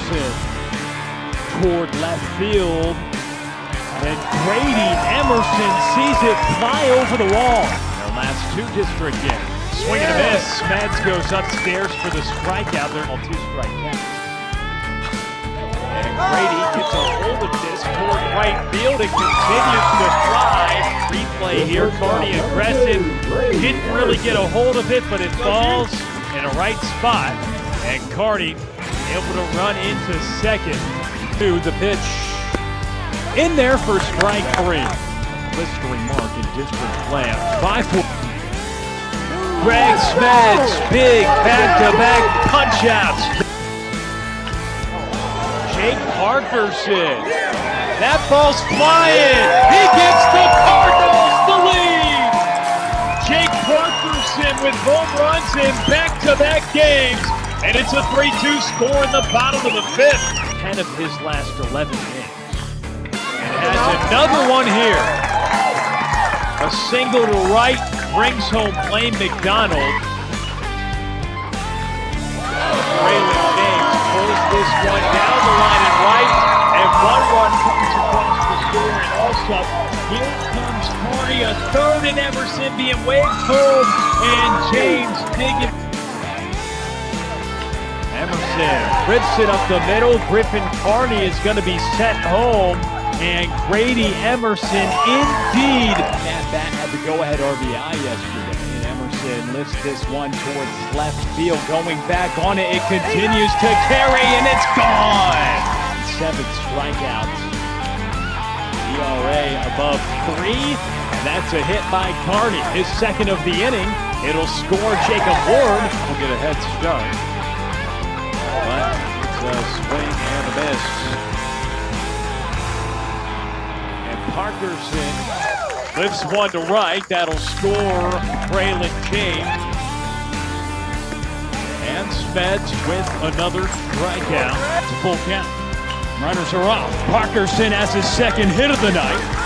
Emerson toward left field. And Grady Emerson sees it fly over the wall. Their last two district games. Swing and a miss. Smeds goes upstairs for the strikeout. They're all 2 strikeouts. And Grady gets a hold of this toward right field. It continues to fly. Replay here. Carney aggressive. Didn't really get a hold of it, but it falls in a right spot. And Carney able to run into second. To the pitch. In there for strike 3. Blistering mark in district play. 5-4. Greg Smeds, big back-to-back punch-outs. Jake Parkerson. That ball's flying. He gives the Cardinals the lead. Jake Parkerson with home runs in back-to-back games. And it's a 3-2 score in the bottom of the 5th. 10 of his last 11 games. And has another one here. A single to right brings home Blaine McDonald. Braylen pulls this one down the line and right. And 1 run comes across the score. And also, here comes Carney, a third, and Emerson being waved home. And James digging. Emerson rips it up the middle. Griffin Carney is going to be sent home. And Grady Emerson indeed. That bat had the go-ahead RBI yesterday. And Emerson lifts this one towards left field. Going back on it, it continues to carry, and it's gone. 7 strikeouts. ERA above 3. And that's a hit by Carney. His second of the inning. It'll score Jacob Ward. We'll get a head start. But it's a swing and a miss. And Parkerson lifts one to right. That'll score Braylen James. And Smeds with another strikeout. It's a full count. Runners are off. Parkerson has his second hit of the night.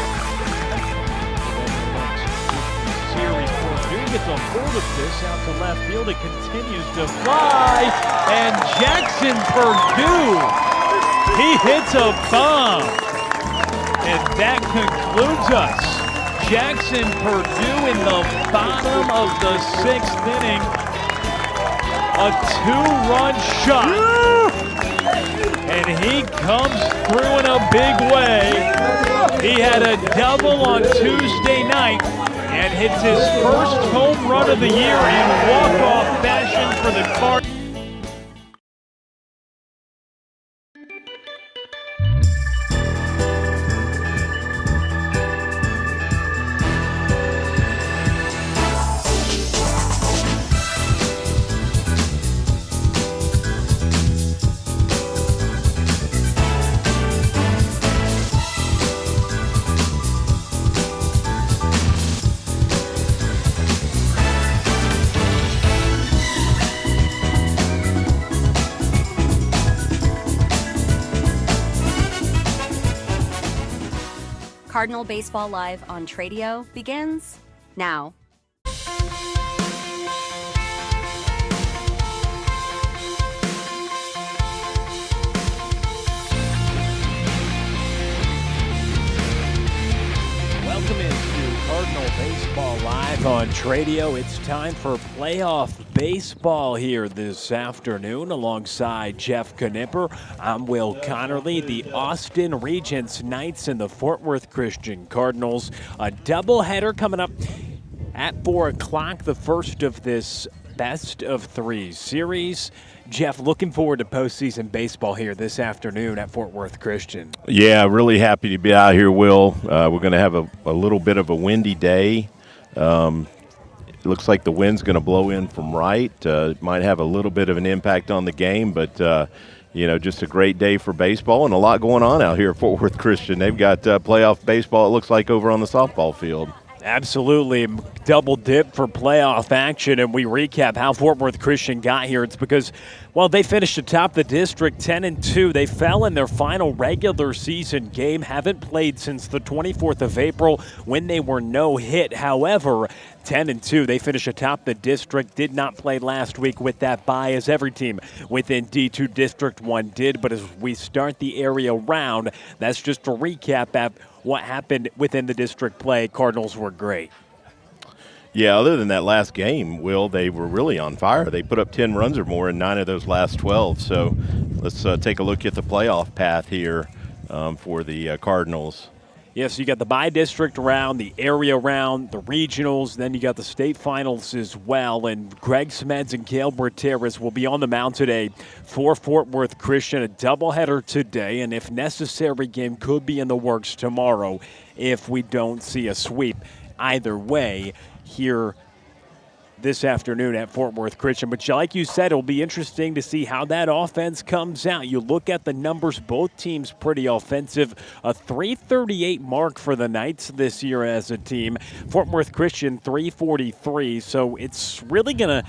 Gets a hold of this out to left field. It continues to fly, and Jaxon Purdue, he hits a bomb, and that concludes us. Jaxon Purdue in the bottom of the 6th inning, a 2-run shot, and he comes through in a big way. He had a double on Tuesday night and hits his first home run of the year in walk-off fashion for the Cardinals. Cardinal Baseball Live on Tradio begins now. Welcome into Cardinal Baseball Live on Tradio. It's time for playoff baseball here this afternoon alongside Jeff Knipper. I'm Will Connerly. The Austin Regents Knights and the Fort Worth Christian Cardinals. A doubleheader coming up at 4 o'clock, the first of this best-of-3 series. Jeff, looking forward to postseason baseball here this afternoon at Fort Worth Christian. Yeah, really happy to be out here, Will. We're going to have a little bit of a windy day. It looks like the wind's going to blow in from right. Might have a little bit of an impact on the game, but, just a great day for baseball and a lot going on out here at Fort Worth Christian. They've got playoff baseball, it looks like, over on the softball field. Absolutely. Double dip for playoff action, and we recap how Fort Worth Christian got here. It's because, well, they finished atop the district 10-2. They fell in their final regular season game, haven't played since the 24th of April when they were no hit. However, 10-2, they finished atop the district, did not play last week with that bye as every team within D2 District 1 did. But as we start the area round, that's just a recap of what happened within the district play. Cardinals were great. Yeah, other than that last game, Will, they were really on fire. They put up 10 runs or more in 9 of those last 12. So let's take a look at the playoff path here for the Cardinals. Yes, you got the by-district round, the area round, the regionals, then you got the state finals as well. And Greg Smeds and Cale Berteras will be on the mound today for Fort Worth Christian. A doubleheader today, and if necessary, game could be in the works tomorrow if we don't see a sweep. Either way, here this afternoon at Fort Worth Christian. But like you said, it'll be interesting to see how that offense comes out. You look at the numbers, both teams pretty offensive. A 338 mark for the Knights this year as a team. Fort Worth Christian 343. So it's really going to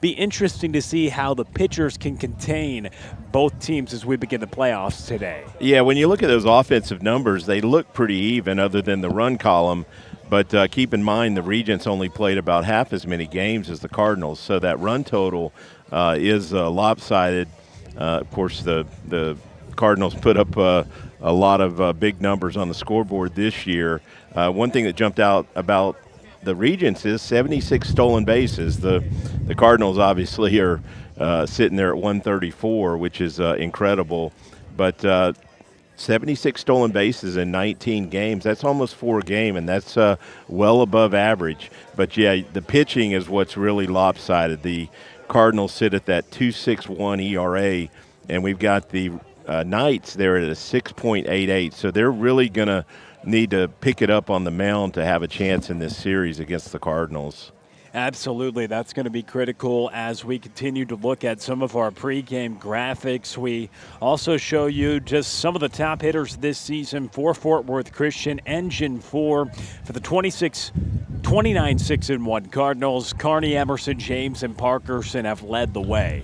be interesting to see how the pitchers can contain both teams as we begin the playoffs today. Yeah, when you look at those offensive numbers, they look pretty even other than the run column. But keep in mind, the Regents only played about half as many games as the Cardinals, so that run total is lopsided. Of course, the Cardinals put up a lot of big numbers on the scoreboard this year. One thing that jumped out about the Regents is 76 stolen bases. The Cardinals obviously are sitting there at 134, which is incredible. But 76 stolen bases in 19 games. That's almost 4 a game, and that's well above average. But, yeah, the pitching is what's really lopsided. The Cardinals sit at that 2.61 ERA, and we've got the Knights there at a 6.88. So they're really going to need to pick it up on the mound to have a chance in this series against the Cardinals. Absolutely. That's going to be critical as we continue to look at some of our pregame graphics. We also show you just some of the top hitters this season for Fort Worth Christian. Engine 4 for the 29-6-1 Cardinals. Carney, Emerson, James, and Parkerson have led the way.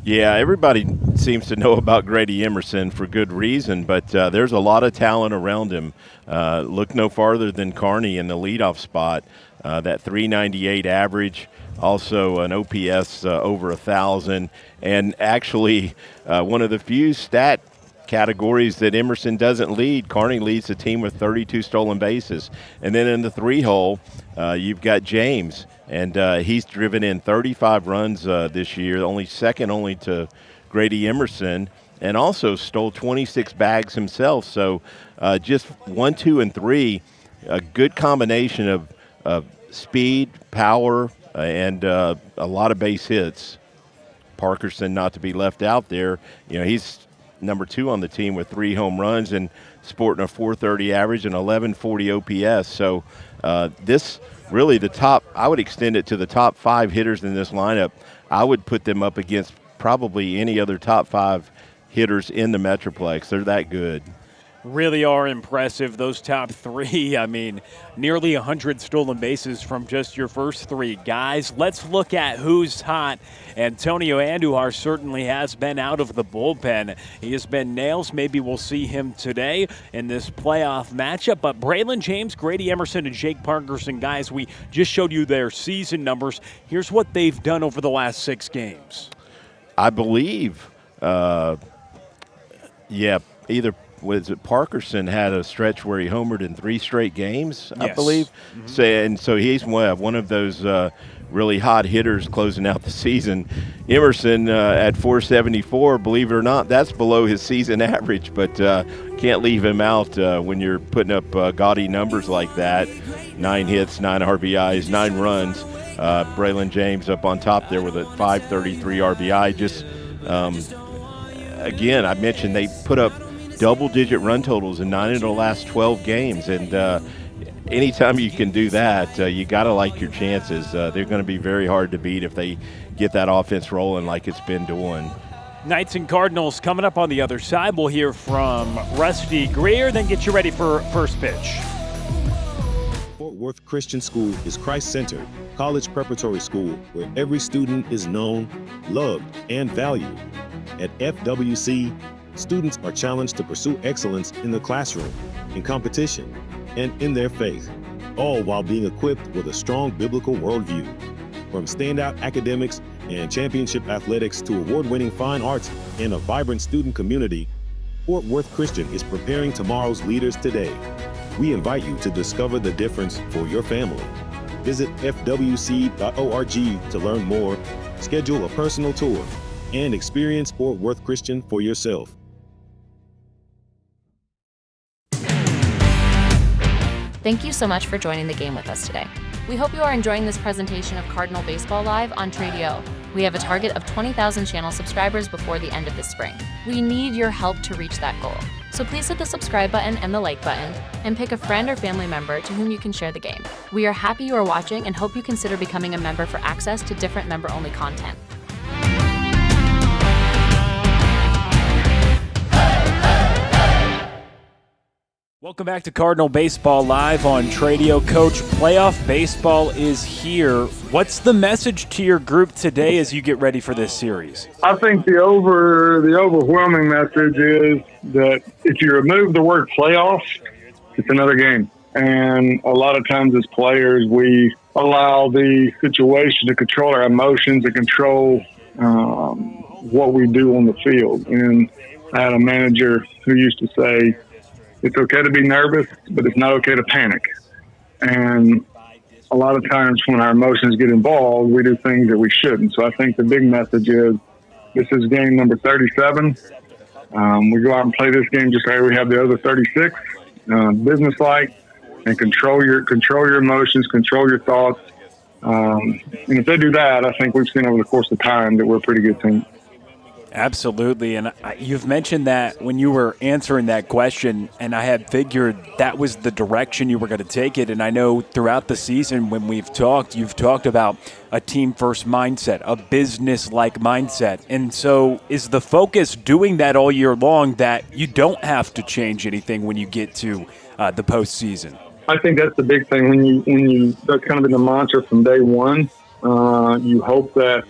Yeah, everybody seems to know about Grady Emerson for good reason, but there's a lot of talent around him. Look no farther than Carney in the leadoff spot. That 398 average, also an OPS over 1,000, and actually one of the few stat categories that Emerson doesn't lead. Carney leads the team with 32 stolen bases. And then in the 3-hole, you've got James, and he's driven in 35 runs this year, second only to Grady Emerson, and also stole 26 bags himself. So just 1, 2, and 3, a good combination of speed, power, and a lot of base hits. Parkerson, not to be left out there, he's number 2 on the team with 3 home runs and sporting a 430 average and 1140 OPS. So this really the top, I would extend it to the top 5 hitters in this lineup. I would put them up against probably any other top 5 hitters in the Metroplex. They're that good. Really are impressive, those top 3. I mean, nearly 100 stolen bases from just your first 3 guys. Let's look at who's hot. Antonio Andujar certainly has been out of the bullpen. He has been nails. Maybe we'll see him today in this playoff matchup. But Braylen, James, Grady Emerson, and Jake Parkerson, guys, we just showed you their season numbers. Here's what they've done over the last 6 games. I believe, either was it Parkerson had a stretch where he homered in 3 straight games, I believe. Mm-hmm. So he's one of those really hot hitters closing out the season. Emerson at 474, believe it or not, that's below his season average, but can't leave him out when you're putting up gaudy numbers like that. 9 hits, 9 RBIs, 9 runs. Braylen James up on top there with a 533 RBI. Just, again, I mentioned they put up double-digit run totals in 9 of the last 12 games, and anytime you can do that, you got to like your chances. They're going to be very hard to beat if they get that offense rolling like it's been doing. Knights and Cardinals coming up on the other side. We'll hear from Rusty Greer, then get you ready for first pitch. Fort Worth Worth Christian School is Christ-centered, college preparatory school where every student is known, loved, and valued. At FWC, students are challenged to pursue excellence in the classroom, in competition, and in their faith, all while being equipped with a strong biblical worldview. From standout academics and championship athletics to award-winning fine arts and a vibrant student community, Fort Worth Christian is preparing tomorrow's leaders today. We invite you to discover the difference for your family. Visit fwc.org to learn more, schedule a personal tour, and experience Fort Worth Christian for yourself. Thank you so much for joining the game with us today. We hope you are enjoying this presentation of Cardinal Baseball Live on Tradio. We have a target of 20,000 channel subscribers before the end of the spring. We need your help to reach that goal. So please hit the subscribe button and the like button, and pick a friend or family member to whom you can share the game. We are happy you are watching and hope you consider becoming a member for access to different member-only content. Welcome back to Cardinal Baseball Live on Tradio. Coach, playoff baseball is here. What's the message to your group today as you get ready for this series? I think the overwhelming message is that if you remove the word playoffs, it's another game. And a lot of times as players, we allow the situation to control our emotions and control what we do on the field. And I had a manager who used to say, it's okay to be nervous, but it's not okay to panic. And a lot of times when our emotions get involved, we do things that we shouldn't. So I think the big message is this is game number 37. We go out and play this game just like we have the other 36, businesslike, and control your emotions, control your thoughts. And if they do that, I think we've seen over the course of time that we're a pretty good team. Absolutely, and you've mentioned that when you were answering that question, and I had figured that was the direction you were going to take it, and I know throughout the season when you've talked about a team-first mindset, a business-like mindset, and so is the focus doing that all year long that you don't have to change anything when you get to the postseason? I think that's the big thing. When you that's kind of been the mantra from day one. You hope that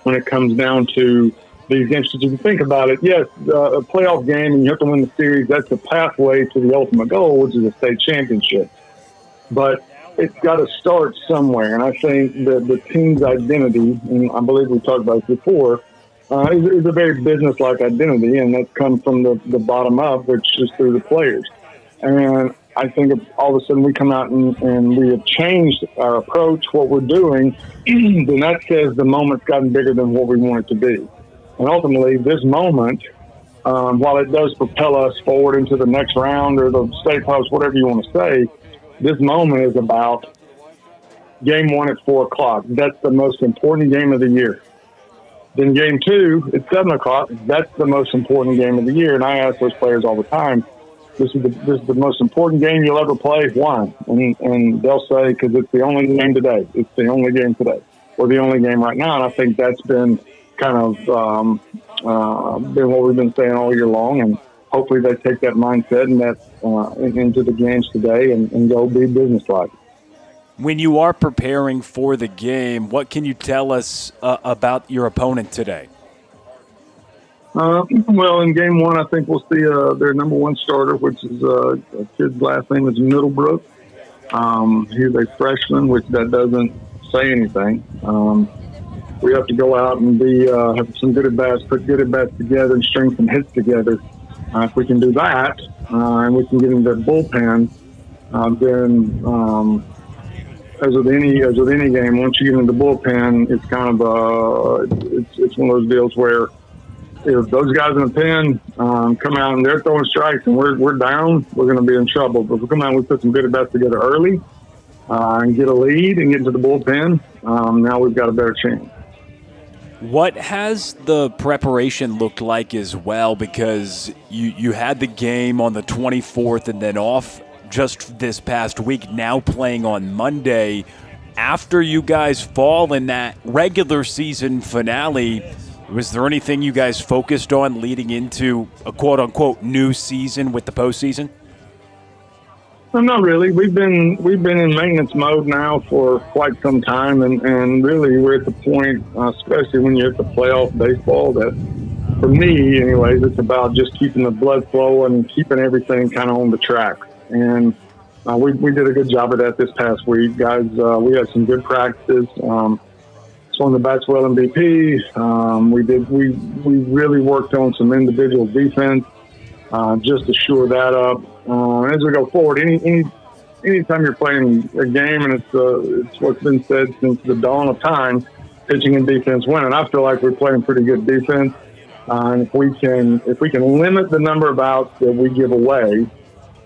when it comes down to these games, if you think about it, yes, a playoff game and you have to win the series, that's the pathway to the ultimate goal, which is a state championship. But it's got to start somewhere. And I think the team's identity, and I believe we talked about this before, is a very business-like identity, and that's come from the bottom up, which is through the players. And I think if all of a sudden we come out and we have changed our approach, what we're doing, then that says the moment's gotten bigger than what we want it to be. And ultimately, this moment, while it does propel us forward into the next round or the state playoffs, whatever you want to say, this moment is about game one at 4 o'clock. That's the most important game of the year. Then game two at 7 o'clock, that's the most important game of the year. And I ask those players all the time, this is the most important game you'll ever play. Why? And they'll say, because it's the only game today. It's the only game today. Or the only game right now. And I think that's been kind of been what we've been saying all year long, and hopefully they take that mindset and that into the games today and go be businesslike. When you are preparing for the game, what can you tell us about your opponent today? Well, in game one, I think we'll see their number one starter, which is a kid's last name is Middlebrook. He's a freshman, which that doesn't say anything. We have to go out and have some good at-bats, put good at-bats together and string some hits together. If we can do that and we can get into the bullpen, then as with any game, once you get into the bullpen, it's kind of it's one of those deals where if those guys in the pen come out and they're throwing strikes and we're down, we're going to be in trouble. But if we come out and we put some good at-bats together early and get a lead and get into the bullpen, now we've got a better chance. What has the preparation looked like as well? Because you had the game on the 24th and then off just this past week, now playing on Monday. After you guys fall in that regular season finale, was there anything you guys focused on leading into a quote-unquote new season with the postseason? Well, not really. We've been in maintenance mode now for quite some time, and really we're at the point, especially when you're at the playoff baseball, that for me, anyways, it's about just keeping the blood flowing and keeping everything kind of on the track. And we did a good job of that this past week, guys. We had some good practices. Swung the bats well in BP. We really worked on some individual defense just to shore that up. As we go forward, anytime you're playing a game, and it's what's been said since the dawn of time, pitching and defense win. And I feel like we're playing pretty good defense. And if we can limit the number of outs that we give away,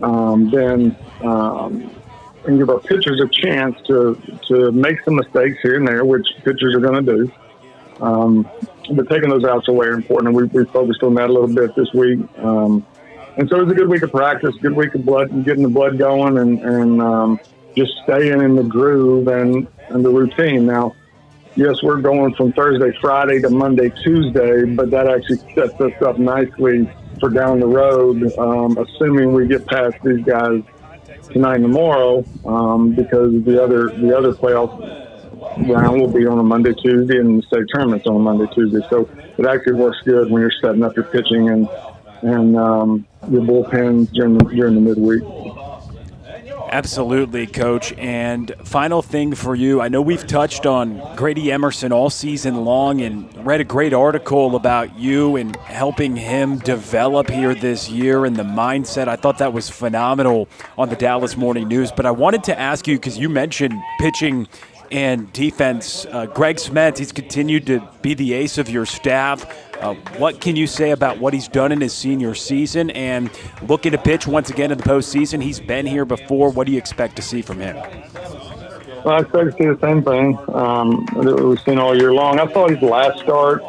then and give our pitchers a chance to make some mistakes here and there, which pitchers are going to do. But taking those outs away are important, and we focused on that a little bit this week. And so it was a good week of practice, good week of blood, and getting the blood going, and just staying in the groove and the routine. Now, yes, we're going from Thursday, Friday to Monday, Tuesday, but that actually sets us up nicely for down the road, assuming we get past these guys tonight and tomorrow, because the other playoff round will be on a Monday, Tuesday, and the state tournament's on a Monday, Tuesday. So it actually works good when you're setting up your pitching and your bullpens during the midweek. Absolutely, Coach. And final thing for you, I know we've touched on Grady Emerson all season long and read a great article about you and helping him develop here this year and the mindset. I thought that was phenomenal on the Dallas Morning News. But I wanted to ask you, because you mentioned pitching and defense, Greg Smets, he's continued to be the ace of your staff. What can you say about what he's done in his senior season, and looking to pitch once again in the postseason? He's been here before. What do you expect to see from him? Well, I expect to see the same thing that we've seen all year long. I thought his last start,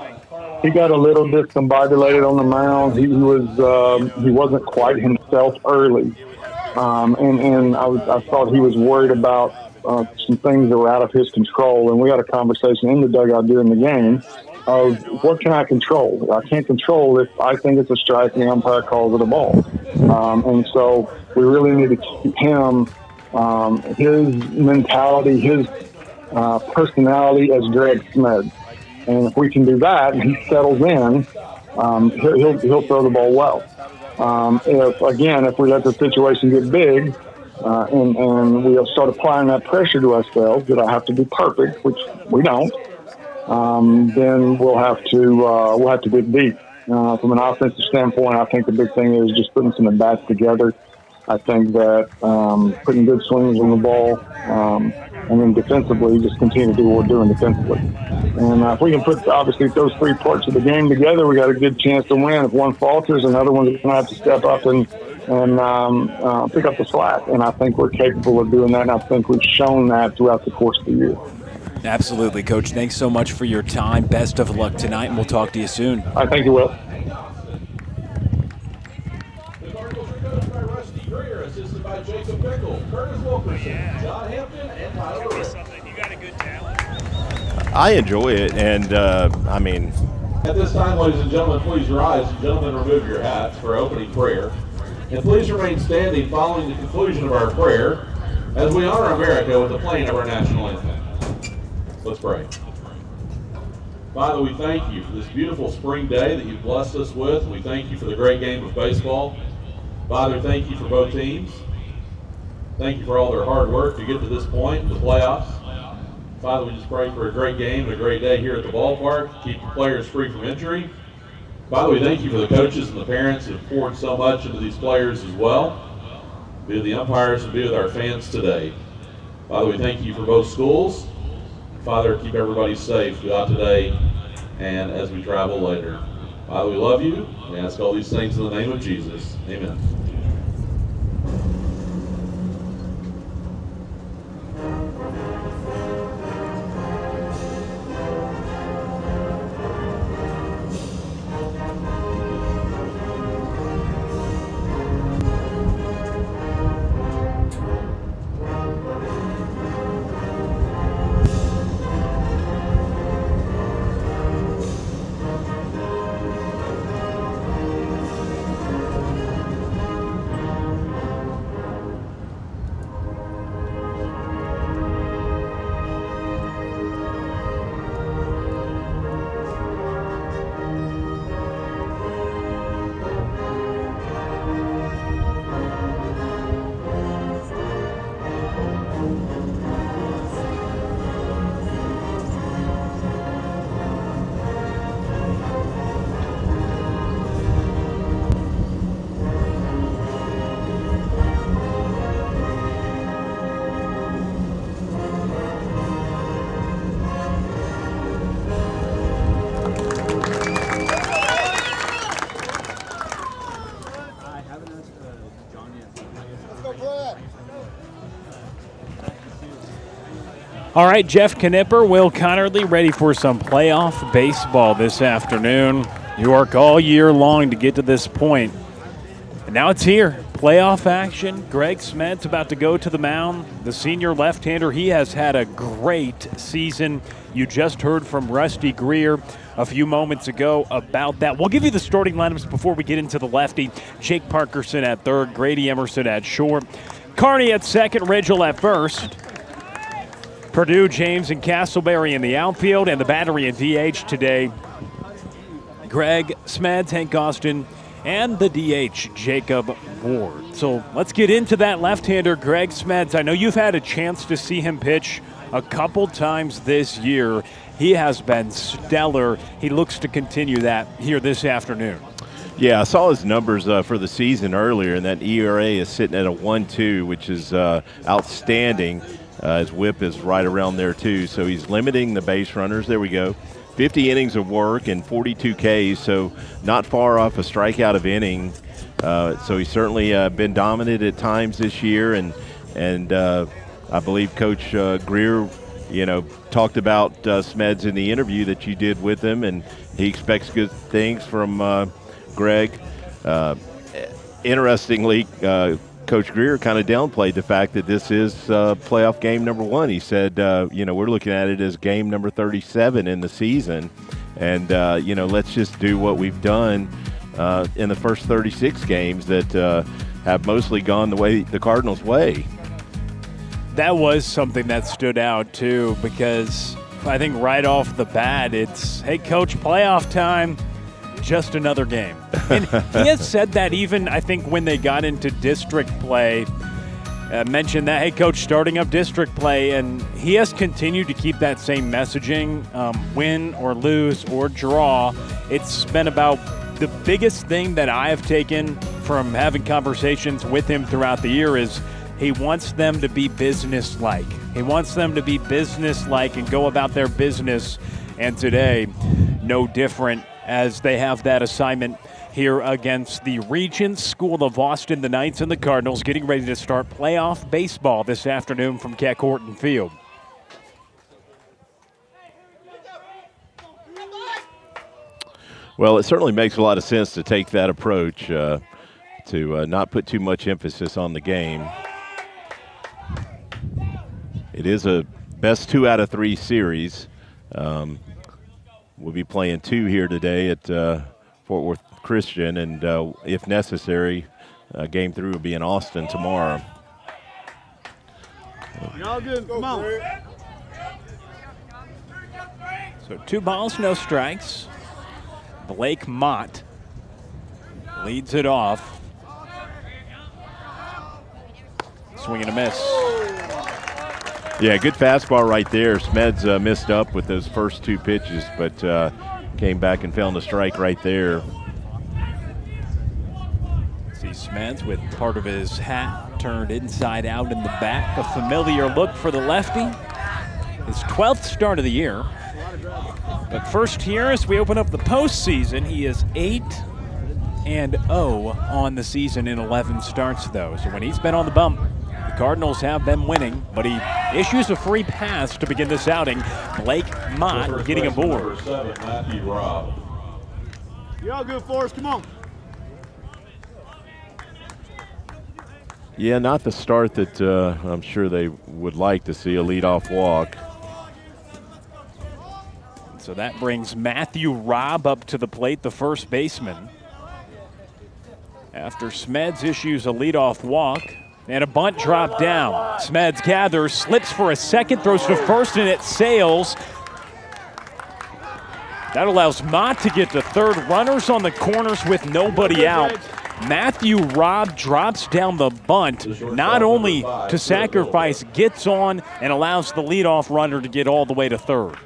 he got a little discombobulated on the mound. He wasn't quite himself early, and I thought he was worried about some things that were out of his control. And we had a conversation in the dugout during the game of what can I control? I can't control if I think it's a strike and the umpire calls it a ball. And so we really need to keep him, his mentality, his personality as Greg Smeds. And if we can do that and he settles in, he'll throw the ball well. If we let the situation get big, and we'll start applying that pressure to ourselves that I have to be perfect, which we don't, then we'll have to dig deep. From an offensive standpoint, I think the big thing is just putting some at-bats together. I think that putting good swings on the ball, and then defensively, just continue to do what we're doing defensively. And if we can put, obviously, those three parts of the game together, we got a good chance to win. If one falters, another one's going to have to step up and pick up the slack. And I think we're capable of doing that, and I think we've shown that throughout the course of the year. Absolutely, Coach. Thanks so much for your time. Best of luck tonight, and we'll talk to you soon. I thank you, Will. I enjoy it, and At this time, ladies and gentlemen, please rise. Gentlemen, remove your hats for opening prayer. And please remain standing following the conclusion of our prayer as we honor America with the playing of our national anthem. Let's pray. Father, we thank you for this beautiful spring day that you've blessed us with. We thank you for the great game of baseball. Father, thank you for both teams. Thank you for all their hard work to get to this point, the playoffs. Father, we just pray for a great game and a great day here at the ballpark. Keep the players free from injury. Father, we thank you for the coaches and the parents who have poured so much into these players as well. Be with the umpires and be with our fans today. Father, we thank you for both schools. Father, keep everybody safe throughout today and as we travel later. Father, we love you. We ask all these things in the name of Jesus. Amen. All right, Jeff Knipper, Will Connerly, ready for some playoff baseball this afternoon. You work all year long to get to this point. And now it's here. Playoff action. Greg Smed's about to go to the mound. The senior left-hander, he has had a great season. You just heard from Rusty Greer a few moments ago about that. We'll give you the starting lineups before we get into the lefty. Jake Parkerson at third, Grady Emerson at short, Carney at second, Ridgell at first. Purdue, James, and Casselberry in the outfield, and the battery in DH today. Greg Smeds, Hank Austin, and the DH, Jacob Ward. So let's get into that left-hander, Greg Smeds. I know you've had a chance to see him pitch a couple times this year. He has been stellar. He looks to continue that here this afternoon. Yeah, I saw his numbers for the season earlier, and that ERA is sitting at a 1.2, which is outstanding. His whip is right around there, too. So he's limiting the base runners. There we go. 50 innings of work and 42 Ks, so not far off a strikeout of inning. So he's certainly been dominant at times this year, and I believe Coach Greer, talked about Smeds in the interview that you did with him, and he expects good things from Greg. Interestingly, Coach Greer kind of downplayed the fact that this is playoff game number 1. He said, we're looking at it as game number 37 in the season. And, let's just do what we've done in the first 36 games that have mostly gone the Cardinals' way. That was something that stood out, too, because I think right off the bat, it's, hey, Coach, playoff time. Just another game. And he has said that even, I think, when they got into district play, mentioned that, hey, Coach, starting up district play, and he has continued to keep that same messaging, win or lose or draw. It's been about the biggest thing that I have taken from having conversations with him throughout the year is he wants them to be business-like. He wants them to be business-like and go about their business, and today, no different, as they have that assignment here against the Regents School of Austin, the Knights and the Cardinals, getting ready to start playoff baseball this afternoon from Keck Horton Field. Well, it certainly makes a lot of sense to take that approach, to not put too much emphasis on the game. It is a best 2 out of 3 series. We'll be playing 2 here today at Fort Worth Christian, and if necessary, game 3 will be in Austin tomorrow. Y'all good? Come on. So 2 balls, no strikes. Blake Mott leads it off. Swing and a miss. Yeah, good fastball right there. Smeds missed up with those first 2 pitches, but came back and found a strike right there. See Smeds with part of his hat turned inside out in the back. A familiar look for the lefty. His 12th start of the year. But first here, as we open up the postseason, he is 8-0 on the season in 11 starts, though. So when he's been on the bump, the Cardinals have been winning, but he issues a free pass to begin this outing. Blake Mott getting aboard. Number 7, Matthew Robb. Y'all good for us? Come on. Yeah, not the start that I'm sure they would like to see, a leadoff walk. So that brings Matthew Robb up to the plate, the first baseman. After Smeds issues a leadoff walk. And a bunt drop down. Smeds gathers, slips for a second, throws to first, and it sails. That allows Mott to get to third. Runners on the corners with nobody out. Matthew Robb drops down the bunt, not only to sacrifice, gets on, and allows the leadoff runner to get all the way to third.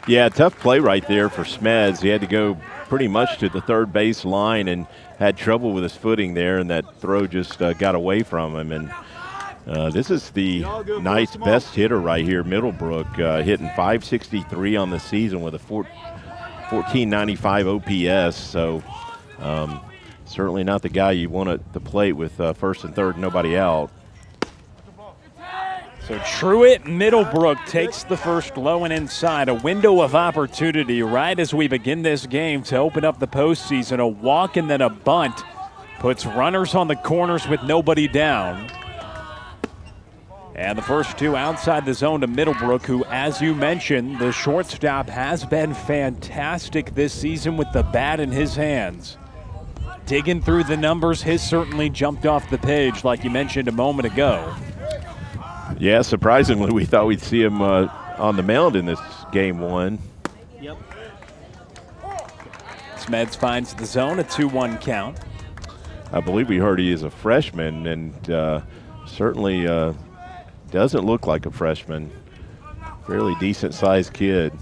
Yeah, tough play right there for Smeds. He had to go pretty much to the third base line and had trouble with his footing there, and that throw just got away from him. And this is the Knights' best hitter right here, Middlebrook, hitting .563 on the season with a 1495 OPS. So certainly not the guy you want at the plate with first and third, nobody out. So Truett Middlebrook takes the first low and inside. A window of opportunity right as we begin this game to open up the postseason. A walk and then a bunt puts runners on the corners with nobody down. And the first two outside the zone to Middlebrook, who, as you mentioned, the shortstop has been fantastic this season with the bat in his hands. Digging through the numbers, his certainly jumped off the page like you mentioned a moment ago. Yeah, surprisingly, we thought we'd see him on the mound in this game one. Yep. Smeds finds the zone, a 2-1 count. I believe we heard he is a freshman, and certainly doesn't look like a freshman. Fairly decent-sized kid.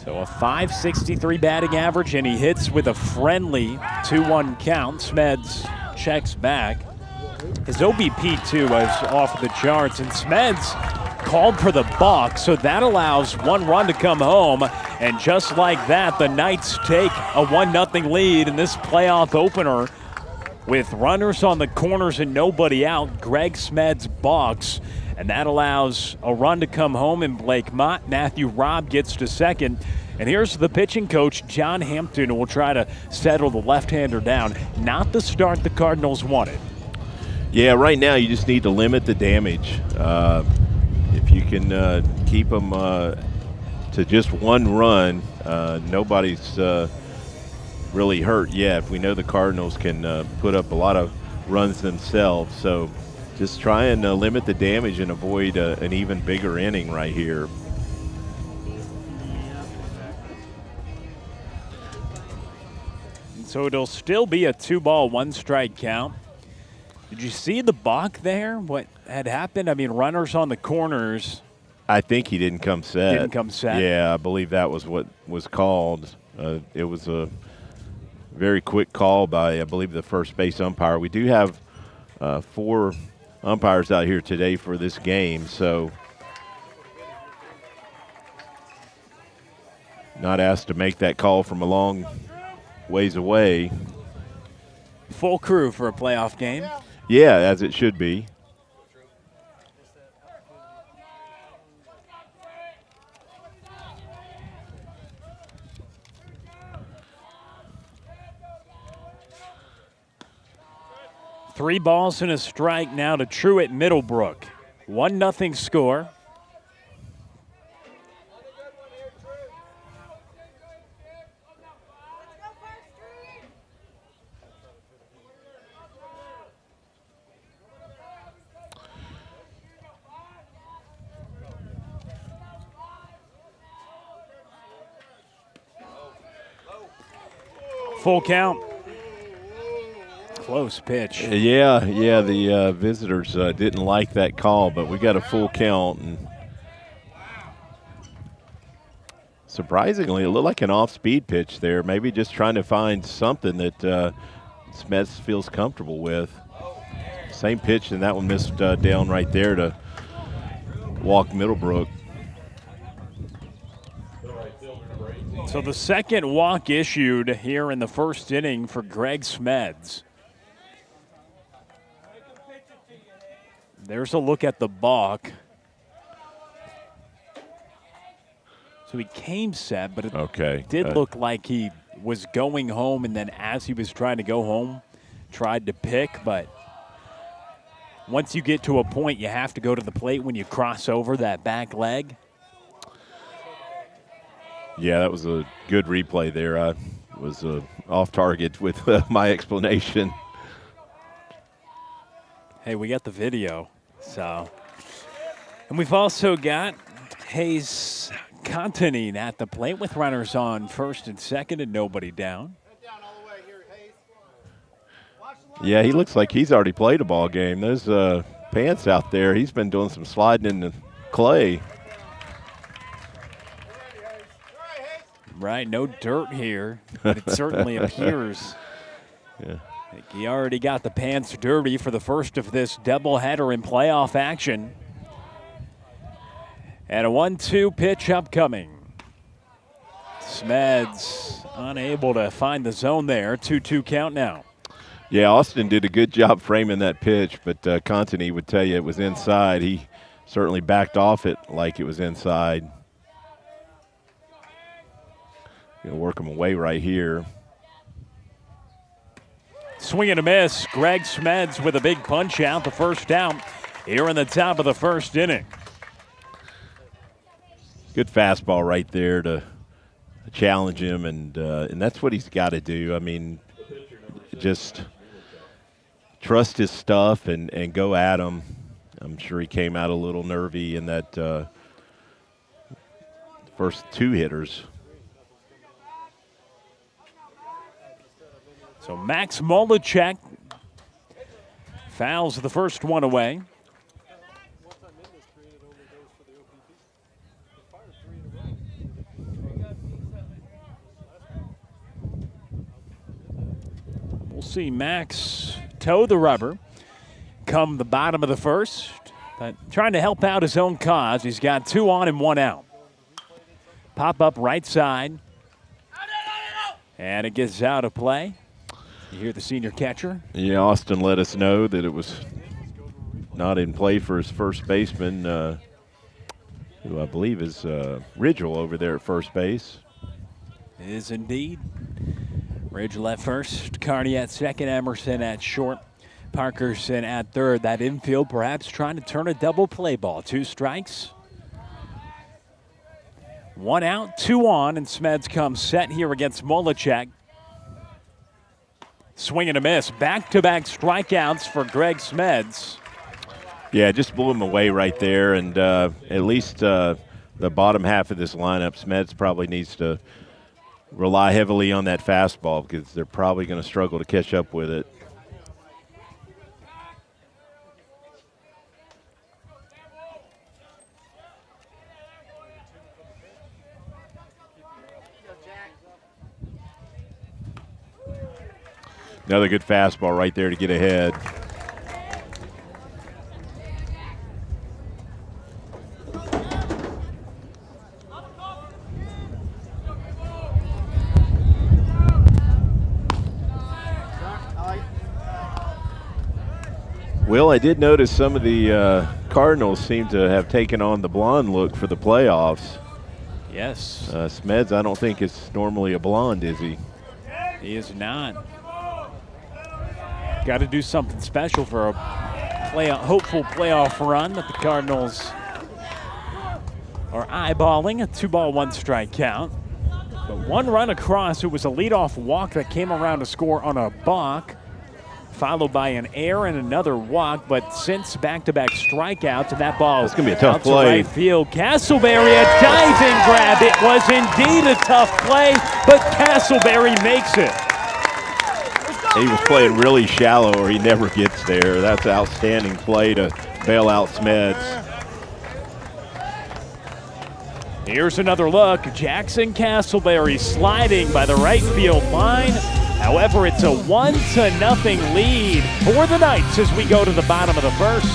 So a .563 batting average, and he hits with a friendly 2-1 count. Smeds checks back. His OBP, too, was off the charts, and Smeds called for the balk, so that allows one run to come home. And just like that, the Knights take a 1-0 lead in this playoff opener. With runners on the corners and nobody out, Greg Smeds balks, and that allows a run to come home in Blake Mott. Matthew Robb gets to second. And here's the pitching coach, John Hampton, who will try to settle the left-hander down. Not the start the Cardinals wanted. Yeah, right now you just need to limit the damage. If you can keep them to just one run, nobody's really hurt yet. We know the Cardinals can put up a lot of runs themselves, so just try and limit the damage and avoid an even bigger inning right here. So it'll still be a 2-ball, 1-strike count. Did you see the balk there? What had happened? I mean, runners on the corners. I think he didn't come set. Didn't come set. Yeah, I believe that was what was called. It was a very quick call by, I believe, the first base umpire. We do have 4 umpires out here today for this game, so not asked to make that call from a long ways away. Full crew for a playoff game. Yeah, as it should be. Three balls and a strike now to Truett Middlebrook. 1-0 score. Full count. Close pitch. Yeah, the visitors didn't like that call, but we got a full count. And surprisingly, it looked like an off-speed pitch there, maybe just trying to find something that Smeds feels comfortable with. Same pitch, and that one missed down right there to walk Middlebrook. So the second walk issued here in the first inning for Greg Smeds. There's a look at the balk. So he came set, but it did look like he was going home, and then as he was trying to go home, tried to pick. But once you get to a point, you have to go to the plate when you cross over that back leg. Yeah, that was a good replay there. I was off target with my explanation. Hey, we got the video. So, and we've also got Hayes Contanine at the plate with runners on first and second and nobody down. Yeah, he looks like he's already played a ball game. Those pants out there, he's been doing some sliding in the clay. Right, no dirt here, but it certainly appears. Yeah. He already got the pants dirty for the first of this doubleheader in playoff action. And a 1-2 pitch upcoming. Smeds unable to find the zone there. 2-2 count now. Yeah, Austin did a good job framing that pitch, but Carney would tell you it was inside. He certainly backed off it like it was inside. Going to work him away right here. Swing and a miss. Greg Smeds with a big punch out, the first out here in the top of the first inning. Good fastball right there to challenge him, and that's what he's got to do. I mean, just trust his stuff and go at him. I'm sure he came out a little nervy in that first two hitters. So Max Molechek fouls the first one away. We'll see Max toe the rubber come the bottom of the first, but trying to help out his own cause. He's got 2 on and 1 out. Pop up right side. And it gets out of play. You hear the senior catcher? Yeah, Austin let us know that it was not in play for his first baseman, who I believe is Ridgell over there at first base. It is indeed. Ridgell at first, Carney at second, Emerson at short, Parkerson at third. That infield perhaps trying to turn a double play ball. 2 strikes. 1 out, 2 on, and Smeds comes set here against Molechek. Swing and a miss. Back-to-back strikeouts for Greg Smeds. Yeah, just blew him away right there, and at least the bottom half of this lineup, Smeds probably needs to rely heavily on that fastball because they're probably going to struggle to catch up with it. Another good fastball right there to get ahead. Will, I did notice some of the Cardinals seem to have taken on the blonde look for the playoffs. Yes. Smeds, I don't think is normally a blonde, is he? He is not. Got to do something special for a hopeful playoff run that the Cardinals are eyeballing. A 2-ball, 1-strike count. But 1 run across. It was a leadoff walk that came around to score on a balk, followed by an error and another walk. But since back-to-back strikeouts, and that ball is going to be a tough out to play. right field. Casselberry, a diving grab. It was indeed a tough play, but Casselberry makes it. He was playing really shallow or he never gets there. That's an outstanding play to bail out Smeds. Here's another look. Jaxon Casselberry sliding by the right field line. However, it's a 1-0 lead for the Knights as we go to the bottom of the first.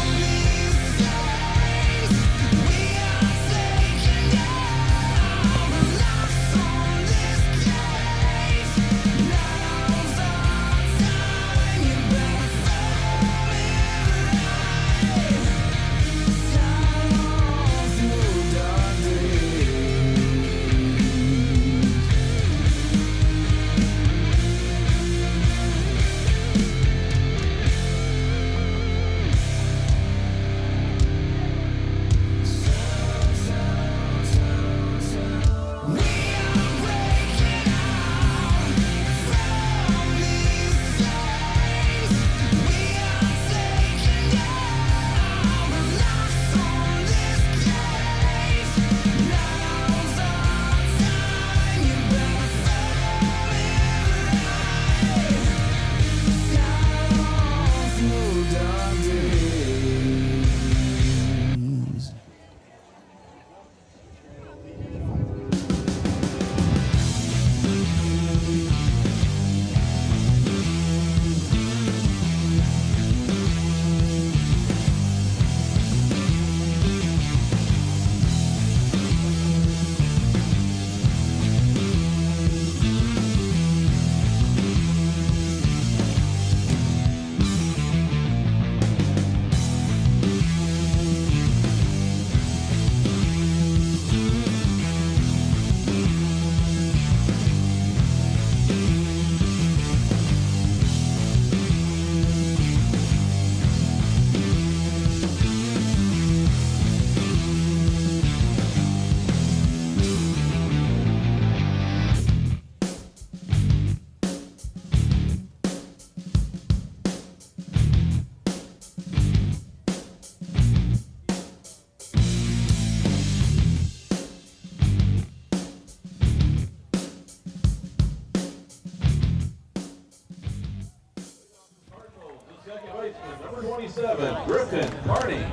27, Griffin, Carney.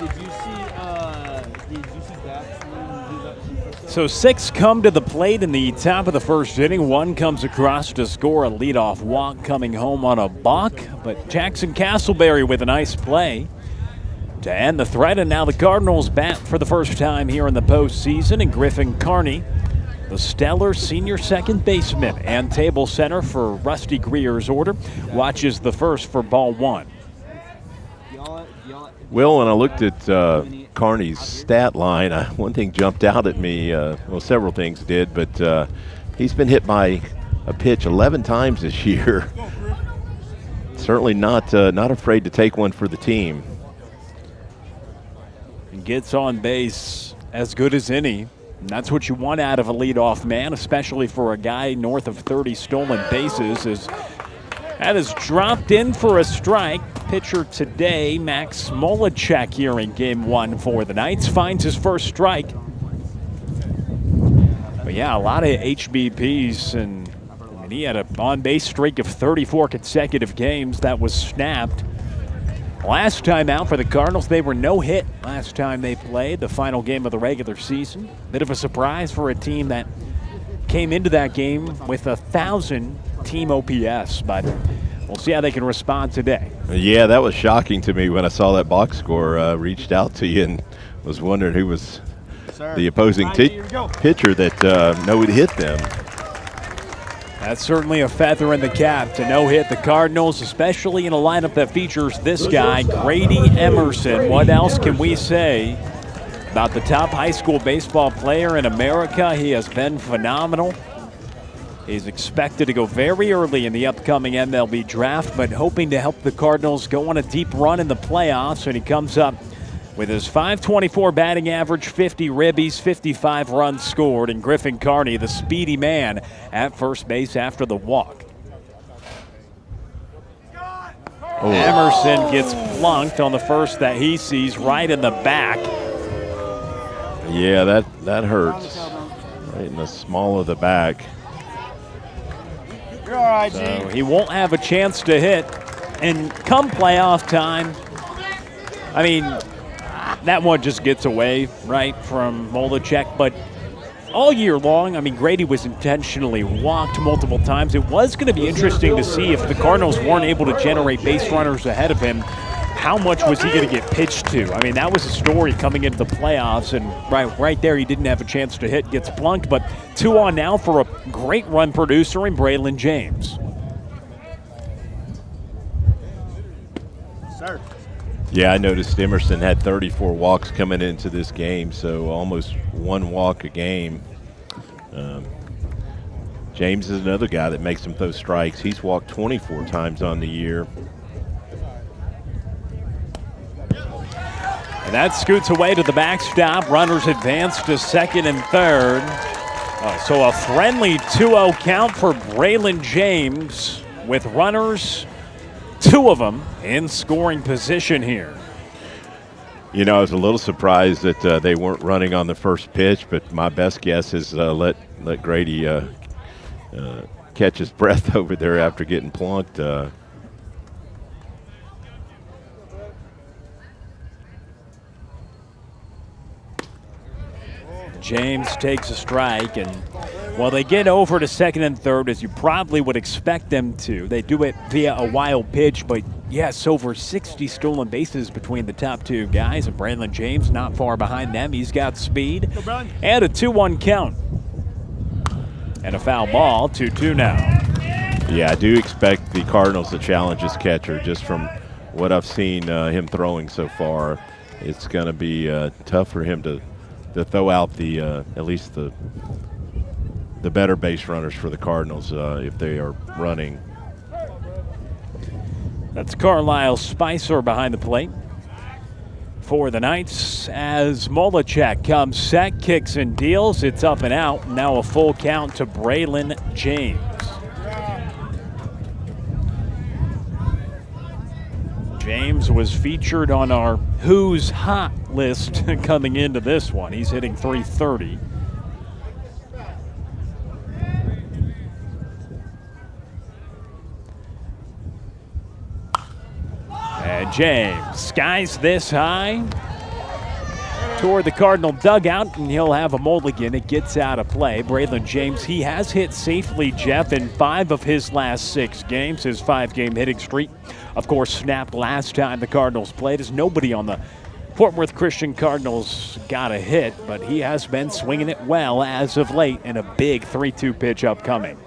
Did you see that? So 6 come to the plate in the top of the first inning. 1 comes across to score a leadoff walk, coming home on a balk. But Jaxon Casselberry with a nice play to end the threat. And now the Cardinals bat for the first time here in the postseason. And Griffin Carney, the stellar senior second baseman and table center for Rusty Greer's order, watches the first for ball 1. Will, when I looked at Carney's stat line, one thing jumped out at me. Well, several things did, but he's been hit by a pitch 11 times this year. Certainly not afraid to take one for the team. And gets on base as good as any. And that's what you want out of a leadoff man, especially for a guy north of 30 stolen bases. That is dropped in for a strike. Pitcher today, Max Molechek, here in game 1 for the Knights, finds his first strike. But yeah, a lot of HBPs, and he had an on-base streak of 34 consecutive games that was snapped. Last time out for the Cardinals, they were no hit last time they played, the final game of the regular season. Bit of a surprise for a team that came into that game with 1,000 team OPS, but we'll see how they can respond today. Yeah, that was shocking to me when I saw that box score. Reached out to you and was wondering who was the opposing pitcher that no-hit them. That's certainly a feather in the cap to no-hit the Cardinals, especially in a lineup that features this guy, Grady Emerson. What else can we say about the top high school baseball player in America? He has been phenomenal. He's expected to go very early in the upcoming MLB draft, but hoping to help the Cardinals go on a deep run in the playoffs. And he comes up with his .524 batting average, 50 ribbies, 55 runs scored, and Griffin Carney, the speedy man, at first base after the walk. Oh. Emerson gets plunked on the first that he sees right in the back. Yeah, that hurts. Right in the small of the back. You're all right, G. So he won't have a chance to hit. And come playoff time, I mean, that one just gets away, right, from Molechek. But all year long, I mean, Grady was intentionally walked multiple times. It was going to be interesting to see if the Cardinals weren't able to generate base runners ahead of him, how much was he going to get pitched to? I mean, that was a story coming into the playoffs, and right there he didn't have a chance to hit, gets plunked. But 2 on now for a great run producer in Braylen James. Sir. Yeah, I noticed Emerson had 34 walks coming into this game, so almost 1 walk a game. James is another guy that makes him throw strikes. He's walked 24 times on the year. And that scoots away to the backstop. Runners advance to second and third. So a friendly 2-0 count for Braylen James with runners, 2 of them, in scoring position here. You know, I was a little surprised that they weren't running on the first pitch, but my best guess is let Grady catch his breath over there after getting plunked. James takes a strike, and while they get over to second and third, as you probably would expect them to, they do it via a wild pitch. But yes, over 60 stolen bases between the top 2 guys, and Braylen James not far behind them. He's got speed and a 2-1 count. And a foul ball, 2-2 now. Yeah, I do expect the Cardinals to challenge this catcher just from what I've seen him throwing so far. It's going to be tough for him to throw out the at least the better base runners for the Cardinals if they are running. That's Carlisle Spicer behind the plate for the Knights as Molechek comes set, kicks and deals. It's up and out. Now a full count to Braylen James. James was featured on our Who's Hot list coming into this one. He's hitting .330. James skies this high toward the Cardinal dugout, and he'll have a mulligan. It gets out of play. Braylen James, he has hit safely, Jeff, in 5 of his last 6 games. His 5-game hitting streak, of course, snapped last time the Cardinals played, as nobody on the Fort Worth Christian Cardinals got a hit, but he has been swinging it well as of late, and a big 3-2 pitch upcoming.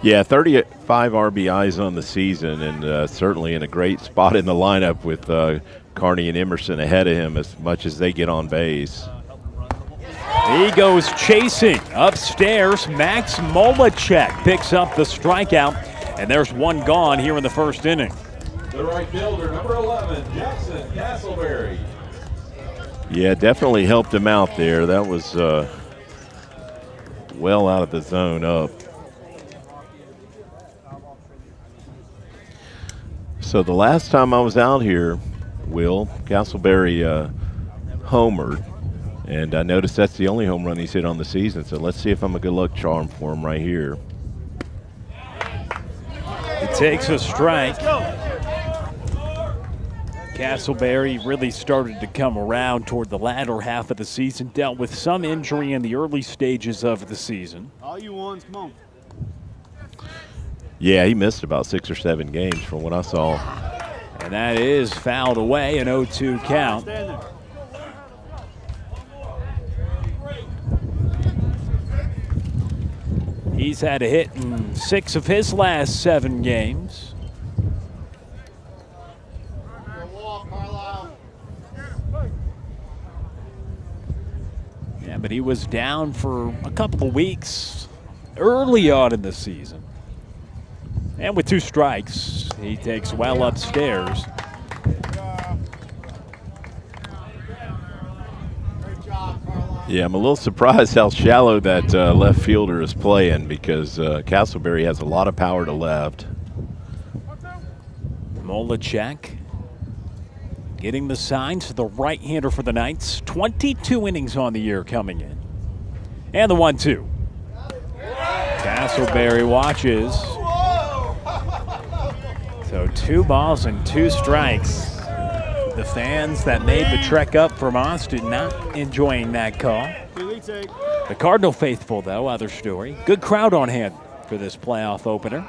Yeah, 35 RBIs on the season, and certainly in a great spot in the lineup with Carney and Emerson ahead of him as much as they get on base. He goes chasing upstairs. Max Molachek picks up the strikeout, and there's one gone here in the first inning. The right fielder, number 11, Jaxon Casselberry. Yeah, definitely helped him out there. That was well out of the zone up. So the last time I was out here, Will, Casselberry homered, and I noticed that's the only home run he's hit on the season. So let's see if I'm a good luck charm for him right here. He takes a strike. Casselberry really started to come around toward the latter half of the season, dealt with some injury in the early stages of the season. All you want, come on. Yeah, he missed about 6 or 7 games from what I saw. And that is fouled away, an 0-2 count. He's had a hit in 6 of his last 7 games. Yeah, but he was down for a couple of weeks early on in the season. And with 2 strikes, he takes well upstairs. Yeah, I'm a little surprised how shallow that left fielder is playing, because Casselberry has a lot of power to left. Molachek getting the signs to the right-hander for the Knights. 22 innings on the year coming in. And the 1-2. Casselberry watches. So 2 balls and 2 strikes. The fans that made the trek up from Austin not enjoying that call. The Cardinal faithful, though, other story. Good crowd on hand for this playoff opener.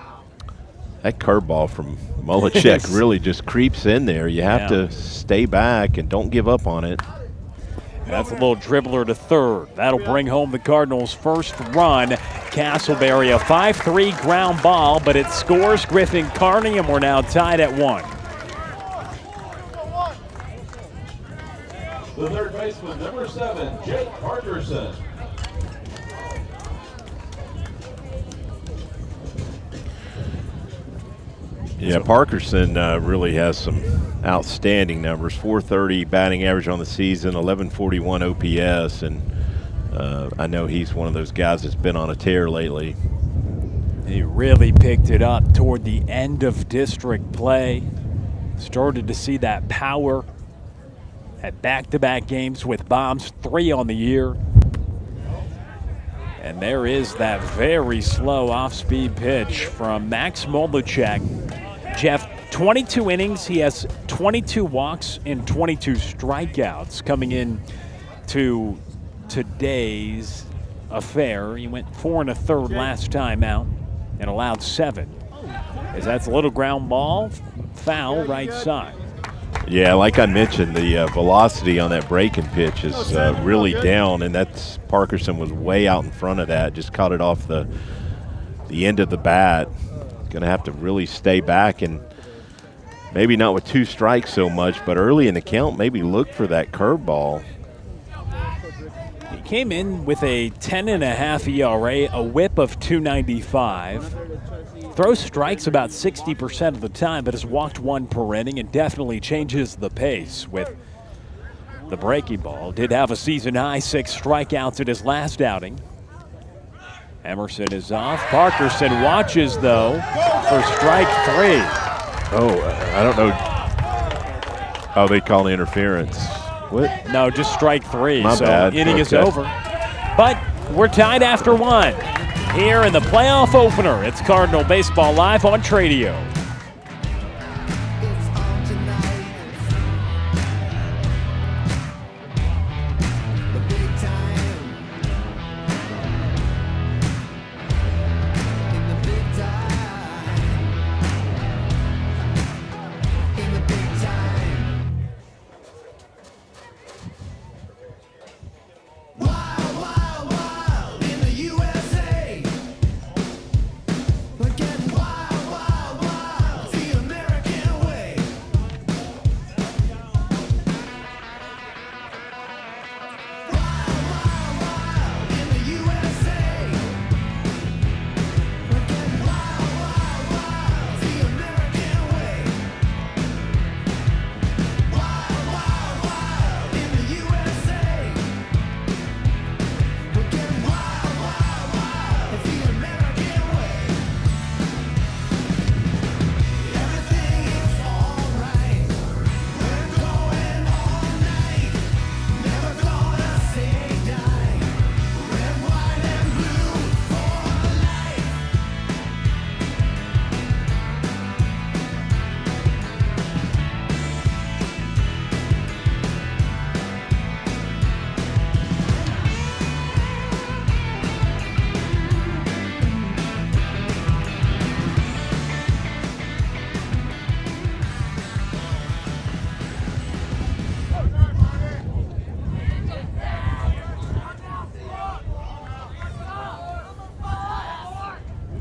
That curveball from Molachek really just creeps in there. You have to stay back and don't give up on it. That's a little dribbler to third. That'll bring home the Cardinals' first run. Casselberry, a 5-3 ground ball, but it scores Griffin Carney, and we're now tied at 1. The third baseman, number 7, Jake Parkerson. Yeah, Parkerson really has some outstanding numbers. 430 batting average on the season, 1141 OPS, and I know he's one of those guys that's been on a tear lately. He really picked it up toward the end of district play. Started to see that power. Had back-to-back games with bombs, 3 on the year. And there is that very slow off-speed pitch from Max Molachek. Jeff, 22 innings. He has 22 walks and 22 strikeouts coming in to today's affair. He went 4 1/3 last time out and allowed 7. As that's a little ground ball, foul right side. Yeah, like I mentioned, the velocity on that breaking pitch is really down, and that's Parkerson was way out in front of that. Just caught it off the end of the bat. Going to have to really stay back, and maybe not with 2 strikes so much, but early in the count, maybe look for that curveball. He came in with a 10.5 ERA, a whip of 295. Throws strikes about 60% of the time, but has walked 1 per inning and definitely changes the pace with the breaking ball. Did have a season-high 6 strikeouts at his last outing. Emerson is off. Parkerson watches, though, for strike 3. Oh, I don't know. Oh, they call interference. What? No, just strike 3. My so bad. Inning is Okay. over. But we're tied after 1. Here in the playoff opener, it's Cardinal Baseball Live on Tradio.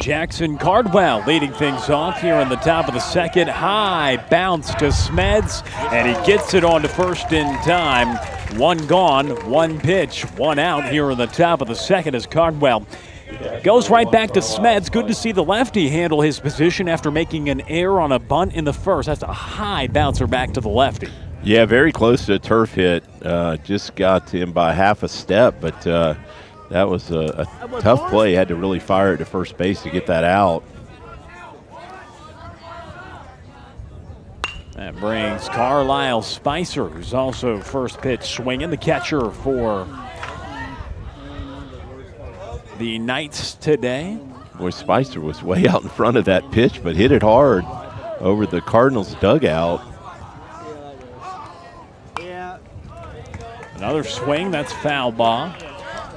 Jaxon Cardwell leading things off here in the top of the second. High bounce to Smeds, and he gets it on to first in time. One gone, one pitch, one out here in the top of the second as Cardwell goes right back to Smeds. Good to see the lefty handle his position after making an error on a bunt in the first. That's a high bouncer back to the lefty. Yeah, very close to a turf hit. Just got to him by half a step, but that was a tough play. Had to really fire it to first base to get that out. That brings Carlisle Spicer, who's also first pitch swinging, the catcher for the Knights today. Boy, Spicer was way out in front of that pitch, but hit it hard over the Cardinals dugout. Another swing, that's foul ball.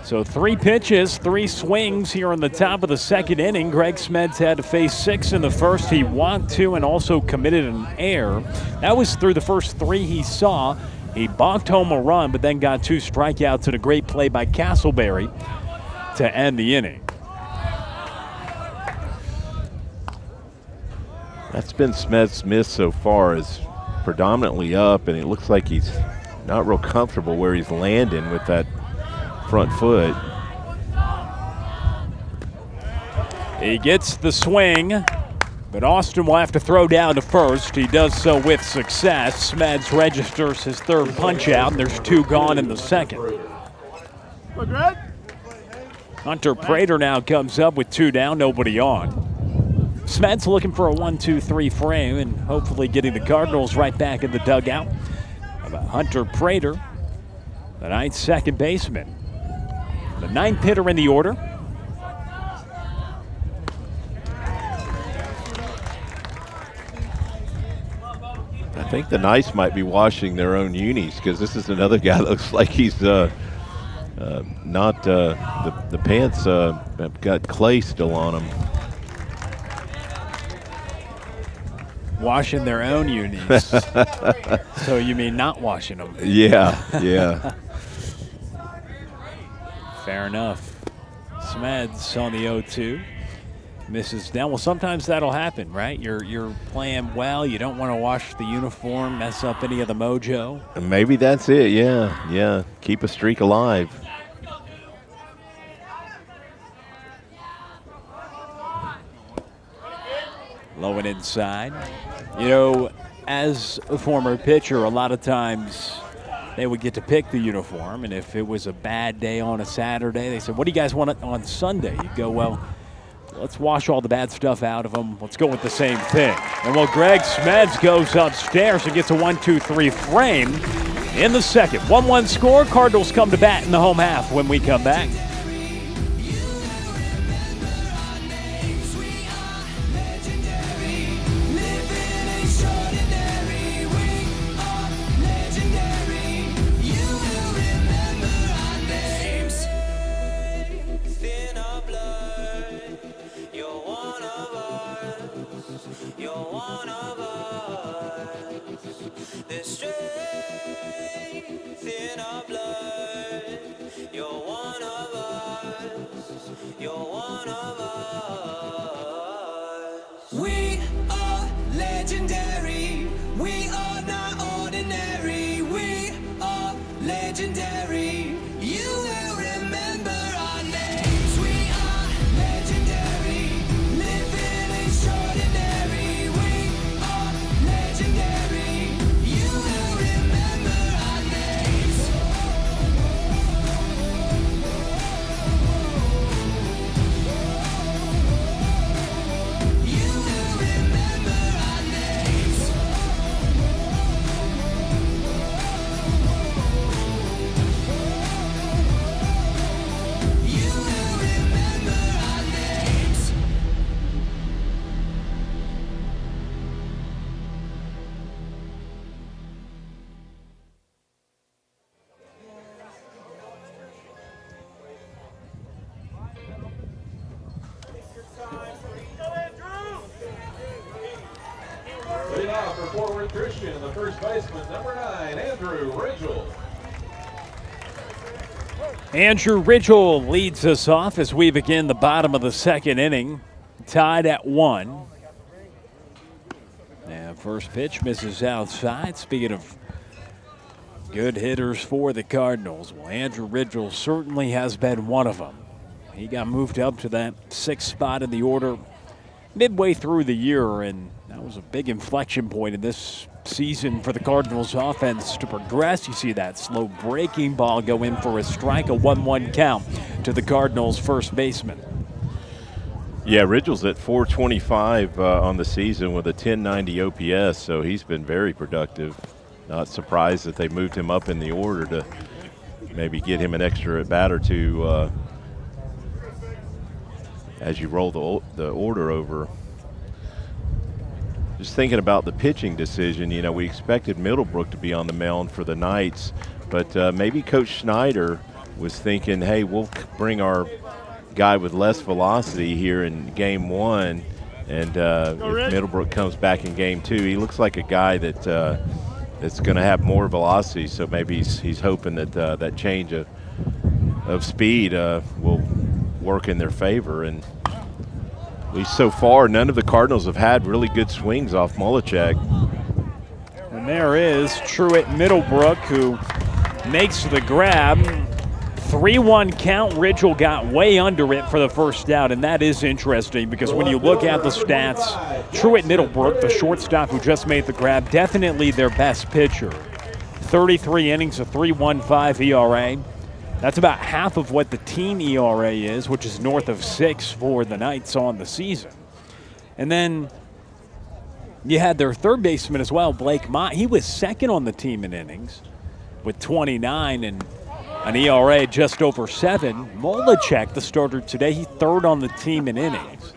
So 3 pitches, 3 swings here in the top of the second inning. Greg Smeds had to face 6 in the first. He walked 2 and also committed an error. That was through the first 3 he saw. He balked home a run, but then got 2 strikeouts and a great play by Casselberry to end the inning. That's been Smeds' miss so far, is predominantly up, and it looks like he's not real comfortable where he's landing with that front foot. He gets the swing, but Austin will have to throw down to first. He does so with success. Smeds registers his 3rd punch out, and there's 2 gone in the second. Hunter Prater now comes up with 2 down, nobody on. Smeds looking for a 1-2-3 frame and hopefully getting the Cardinals right back in the dugout. About Hunter Prater, the Knights' second baseman. The 9th hitter in the order. I think the Knights might be washing their own unis, because this is another guy that looks like he's the pants have got clay still on them. Washing their own unis. So you mean not washing them? Yeah, yeah. Fair enough. Smeds on the 0-2. Misses down. Well, sometimes that'll happen, right? You're playing well. You don't want to wash the uniform, mess up any of the mojo. Maybe that's it, yeah. Keep a streak alive. Low and inside. You know, as a former pitcher, a lot of times they would get to pick the uniform, and if it was a bad day on a Saturday, they said, what do you guys want on Sunday? You go, well, let's wash all the bad stuff out of them. Let's go with the same thing. And well, Greg Smeds goes upstairs and gets a 1-2-3 frame in the second. 1-1 score. Cardinals come to bat in the home half when we come back. Christian, the first baseman, number 9, Andrew Ridgell. Andrew Ridgell leads us off as we begin the bottom of the second inning. tied at 1. And first pitch misses outside. Speaking of good hitters for the Cardinals, well, Andrew Ridgell certainly has been one of them. He got moved up to that 6th spot in the order midway through the year, and that was a big inflection point in this season for the Cardinals offense to progress. You see that slow breaking ball go in for a strike, a 1-1 count to the Cardinals' first baseman. Yeah, Ridgell's at 425 on the season with a 1090 OPS, so he's been very productive. Not surprised that they moved him up in the order to maybe get him an extra at bat or two as you roll the order over. Just thinking about the pitching decision, you know, we expected Middlebrook to be on the mound for the Knights, but maybe Coach Schneider was thinking, hey, we'll bring our guy with less velocity here in game 1, and if Middlebrook comes back in game 2, he looks like a guy that that's going to have more velocity, so maybe he's hoping that that change of speed will work in their favor. And at least so far, none of the Cardinals have had really good swings off Molechek. And there is Truett Middlebrook, who makes the grab. 3-1 count. Ridgell got way under it for the first out, and that is interesting because when you look at the stats, Truett Middlebrook, the shortstop who just made the grab, definitely their best pitcher. 33 innings, a 3.15 ERA. That's about half of what the team ERA is, which is north of 6 for the Knights on the season. And then you had their third baseman as well, Blake Mott. He was second on the team in innings with 29 and an ERA just over 7. Molechek, the starter today, he third on the team in innings.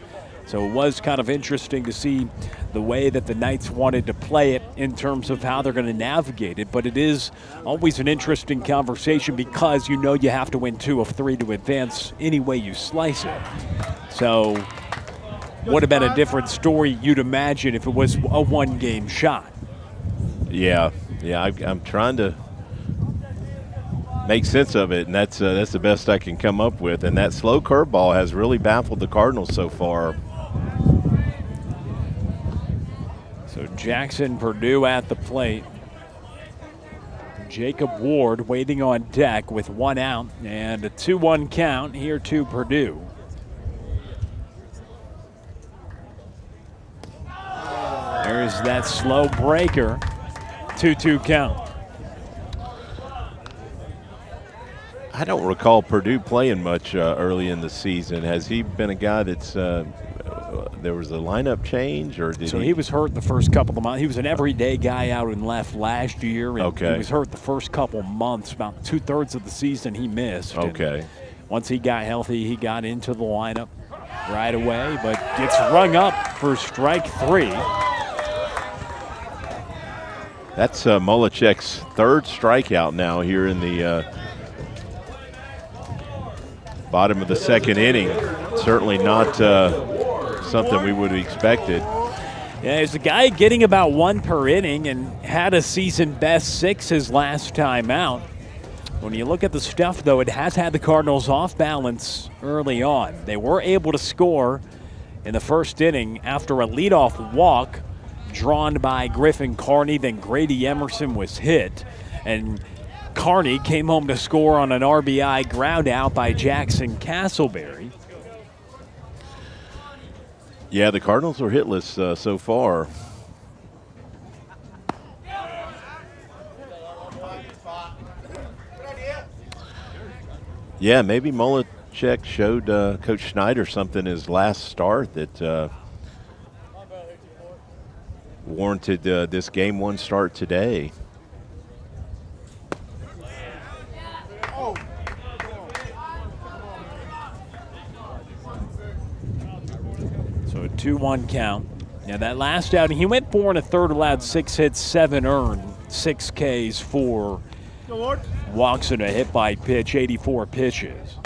So it was kind of interesting to see the way that the Knights wanted to play it in terms of how they're going to navigate it. But it is always an interesting conversation because you know you have to win 2 of 3 to advance any way you slice it. So would have been a different story, you'd imagine, if it was a one-game shot. Yeah, I'm trying to make sense of it, and that's the best I can come up with. And that slow curveball has really baffled the Cardinals so far. So Jaxon Purdue at the plate. Jacob Ward waiting on deck with 1 out and a 2-1 count here to Purdue. There's that slow breaker. 2-2 count. I don't recall Purdue playing much early in the season. Has he been a guy that's there was a lineup change, or did he was hurt the first couple of months. He was an everyday guy out in left last year, and he was hurt the first couple months. About 2/3 of the season he missed. Okay. And once he got healthy, he got into the lineup right away, but gets rung up for strike 3. That's Molechek's 3rd strikeout now here in the bottom of the 2nd inning. Certainly not something we would have expected. Yeah, there's a guy getting about 1 per inning and had a season best 6 his last time out. When you look at the stuff, though, it has had the Cardinals off balance early on. They were able to score in the first inning after a leadoff walk drawn by Griffin Carney. Then Grady Emerson was hit, and Carney came home to score on an RBI ground out by Jaxon Casselberry. Yeah, the Cardinals are hitless so far. Yeah, maybe Molechek showed Coach Schneider something his last start that warranted this game 1 start today. So a 2-1 count. Now that last outing, he went 4 1/3, allowed 6 hits, 7 earned, 6 Ks, 4 walks and a hit by pitch, 84 pitches.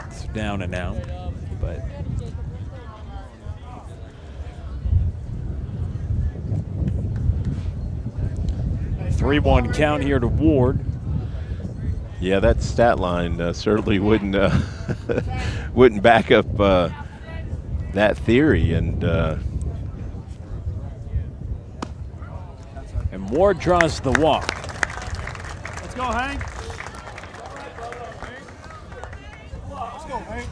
It's down and out, but 3-1 count here to Ward. Yeah, that stat line certainly wouldn't wouldn't back up that theory. And Ward draws the walk. Let's go, Hank. Let's go, Hank.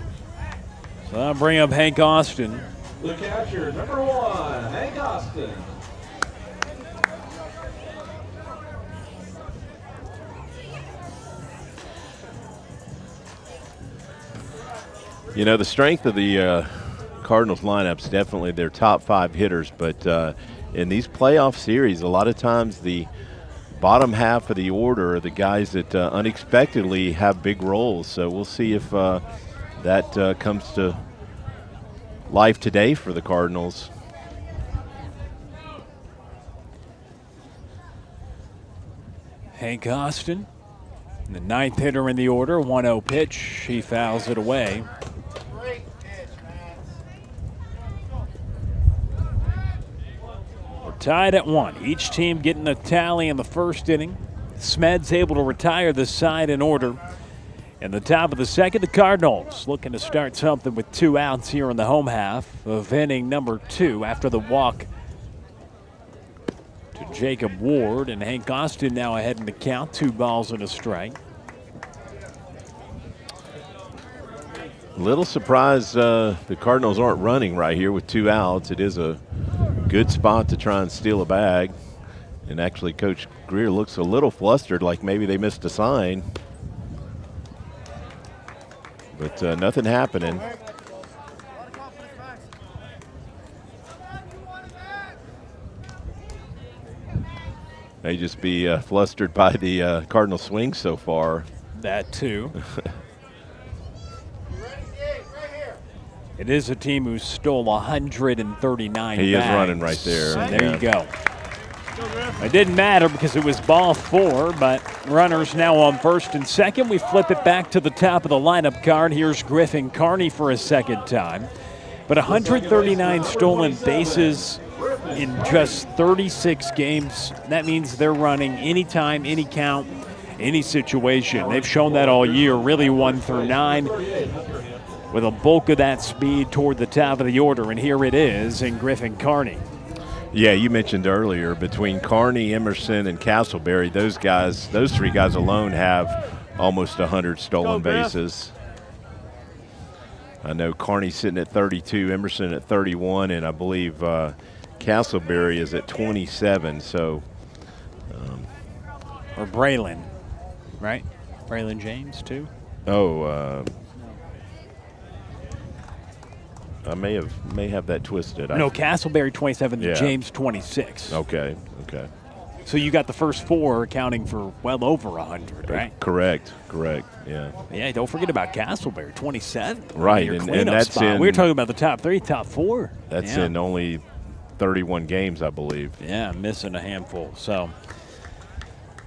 So I'll bring up Hank Austin. The catcher, number 1, Hank Austin. You know, the strength of the Cardinals lineups, definitely their top 5 hitters, but in these playoff series, a lot of times the bottom half of the order are the guys that unexpectedly have big roles. So we'll see if that comes to life today for the Cardinals. Hank Austin, the 9th hitter in the order, 1-0 pitch. He fouls it away. We're tied at 1. Each team getting a tally in the first inning. Smed's able to retire the side in order. In the top of the second, the Cardinals looking to start something with 2 outs here in the home half of inning number 2 after the walk to Jacob Ward. And Hank Austin now ahead in the count, 2 balls and a strike. Little surprised the Cardinals aren't running right here with 2 outs. It is a good spot to try and steal a bag. And actually, Coach Greer looks a little flustered, like maybe they missed a sign. But nothing happening. May just be flustered by the Cardinal swing so far. That too. It is a team who stole 139 He bags. is running right there. So there you go. It didn't matter because it was ball 4, but runners now on first and second. We flip it back to the top of the lineup card. Here's Griffin Carney for a second time. But 139 stolen bases in just 36 games. That means they're running anytime, any count, any situation. They've shown that all year, really 1 through 9, with a bulk of that speed toward the top of the order. And here it is in Griffin Carney. Yeah, you mentioned earlier, between Carney, Emerson, and Casselberry, those 3 guys alone have almost 100 stolen bases. I know Carney's sitting at 32, Emerson at 31, and I believe Casselberry is at 27. So, or Braylen, right? Braylen James too. I may have that twisted. No, Casselberry 27, Yeah. James 26. Okay. So you got the first 4 accounting for well over 100, right? Correct. Yeah. Yeah, don't forget about Casselberry, 27. Right, Your and cleanup that's spot. in- We were talking about the top 3, top 4. That's Yeah. in only 31 games, I believe. Yeah, missing a handful. So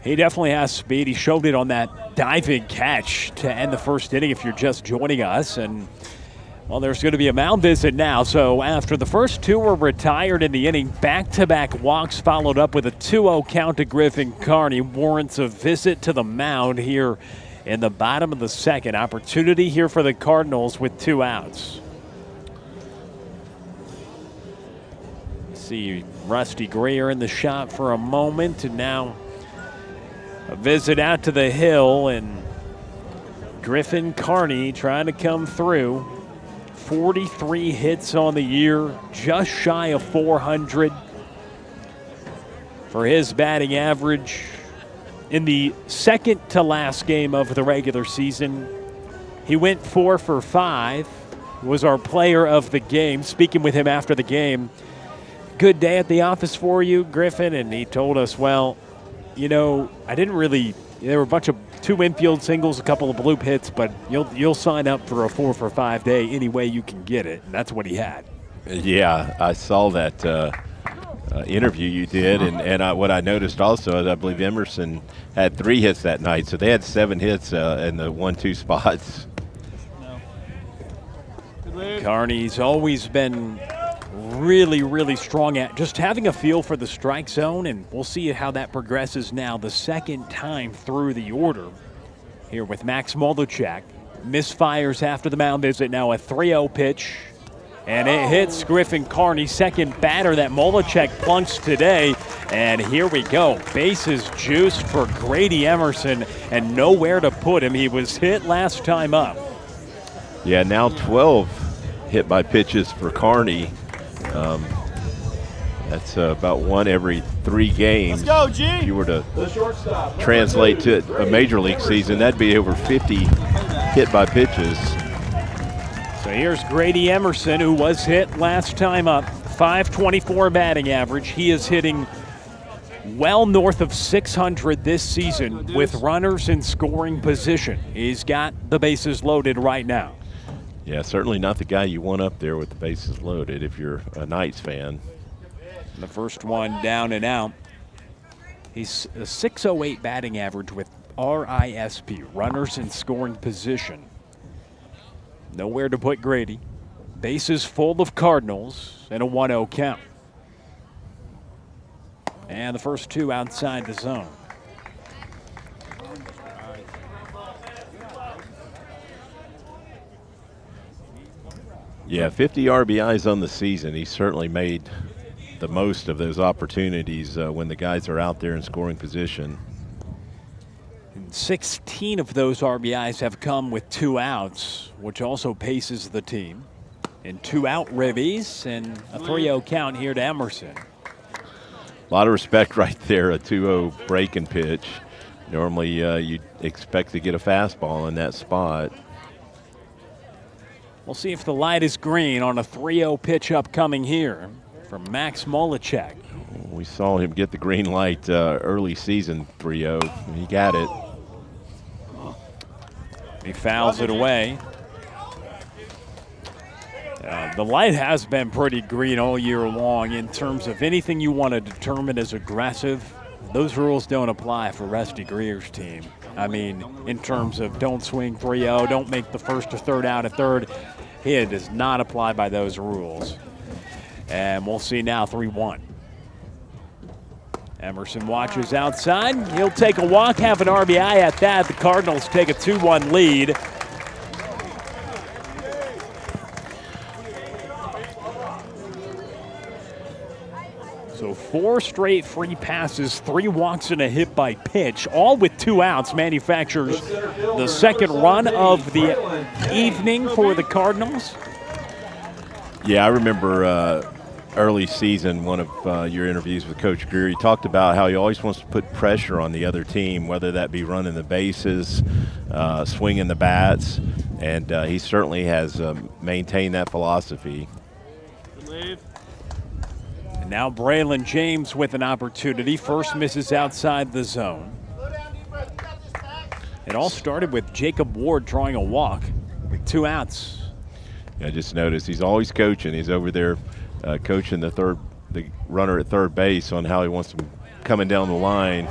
he definitely has speed. He showed it on that diving catch to end the first inning if you're just joining us. And well, there's going to be a mound visit now. So after the first 2 were retired in the inning, back-to-back walks followed up with a 2-0 count to Griffin Carney warrants a visit to the mound here in the bottom of the second. Opportunity here for the Cardinals with 2 outs. See Rusty Greer in the shot for a moment, and now a visit out to the hill, and Griffin Carney trying to come through. 43 hits on the year, just shy of 400 for his batting average. In the second to last game of the regular season, he went 4 for 5, was our player of the game. Speaking with him after the game, good day at the office for you, Griffin, and he told us, well, you know, there were a bunch of 2 infield singles, a couple of bloop hits, but you'll sign up for a 4 for 5 day any way you can get it, and that's what he had. Yeah, I saw that interview you did, and what I noticed also is I believe Emerson had 3 hits that night, so they had 7 hits in the 1-2 spots. Carney's always been really, really strong at just having a feel for the strike zone, and we'll see how that progresses now the second time through the order here with Max Moldichak. Misfires after the mound visit, now a 3-0 pitch. And it hits Griffin Carney, second batter that Molechek plunks today. And here we go. Bases juiced for Grady Emerson and nowhere to put him. He was hit last time up. Yeah, now 12 hit by pitches for Carney. That's about one every 3 games. Let's go, G. If you were to translate to a major league season, that'd be over 50 hit by pitches. So here's Grady Emerson, who was hit last time up. .524 batting average. He is hitting well north of 600 this season with runners in scoring position. He's got the bases loaded right now. Yeah, certainly not the guy you want up there with the bases loaded if you're a Knights fan. The first one down and out. He's a .608 batting average with RISP, runners in scoring position. Nowhere to put Grady. Bases full of Cardinals and a 1-0 count. And the first 2 outside the zone. Yeah, 50 RBIs on the season. He certainly made the most of those opportunities when the guys are out there in scoring position. And 16 of those RBIs have come with 2 outs, which also paces the team. And 2 out ribbies and a 3-0 count here to Emerson. A lot of respect right there, a 2-0 breaking pitch. Normally you'd expect to get a fastball in that spot. We'll see if the light is green on a 3-0 pitch upcoming here from Max Molechek. We saw him get the green light early season 3-0. He got it. He fouls it away. The light has been pretty green all year long in terms of anything you want to determine as aggressive. Those rules don't apply for Rusty Greer's team. I mean, in terms of don't swing 3-0, don't make the first or third out at third. It does not apply by those rules. And we'll see now 3-1. Emerson watches outside. He'll take a walk, have an RBI at that. The Cardinals take a 2-1 lead. So 4 straight free passes, 3 walks and a hit by pitch, all with 2 outs, manufactures the second run of the evening for the Cardinals. Yeah, I remember early season, one of your interviews with Coach Greer, he talked about how he always wants to put pressure on the other team, whether that be running the bases, swinging the bats, and he certainly has maintained that philosophy. And now Braylen James with an opportunity. First misses outside the zone. It all started with Jacob Ward drawing a walk with 2 outs. I just noticed he's always coaching. He's over there coaching the runner at third base on how he wants him coming down the line.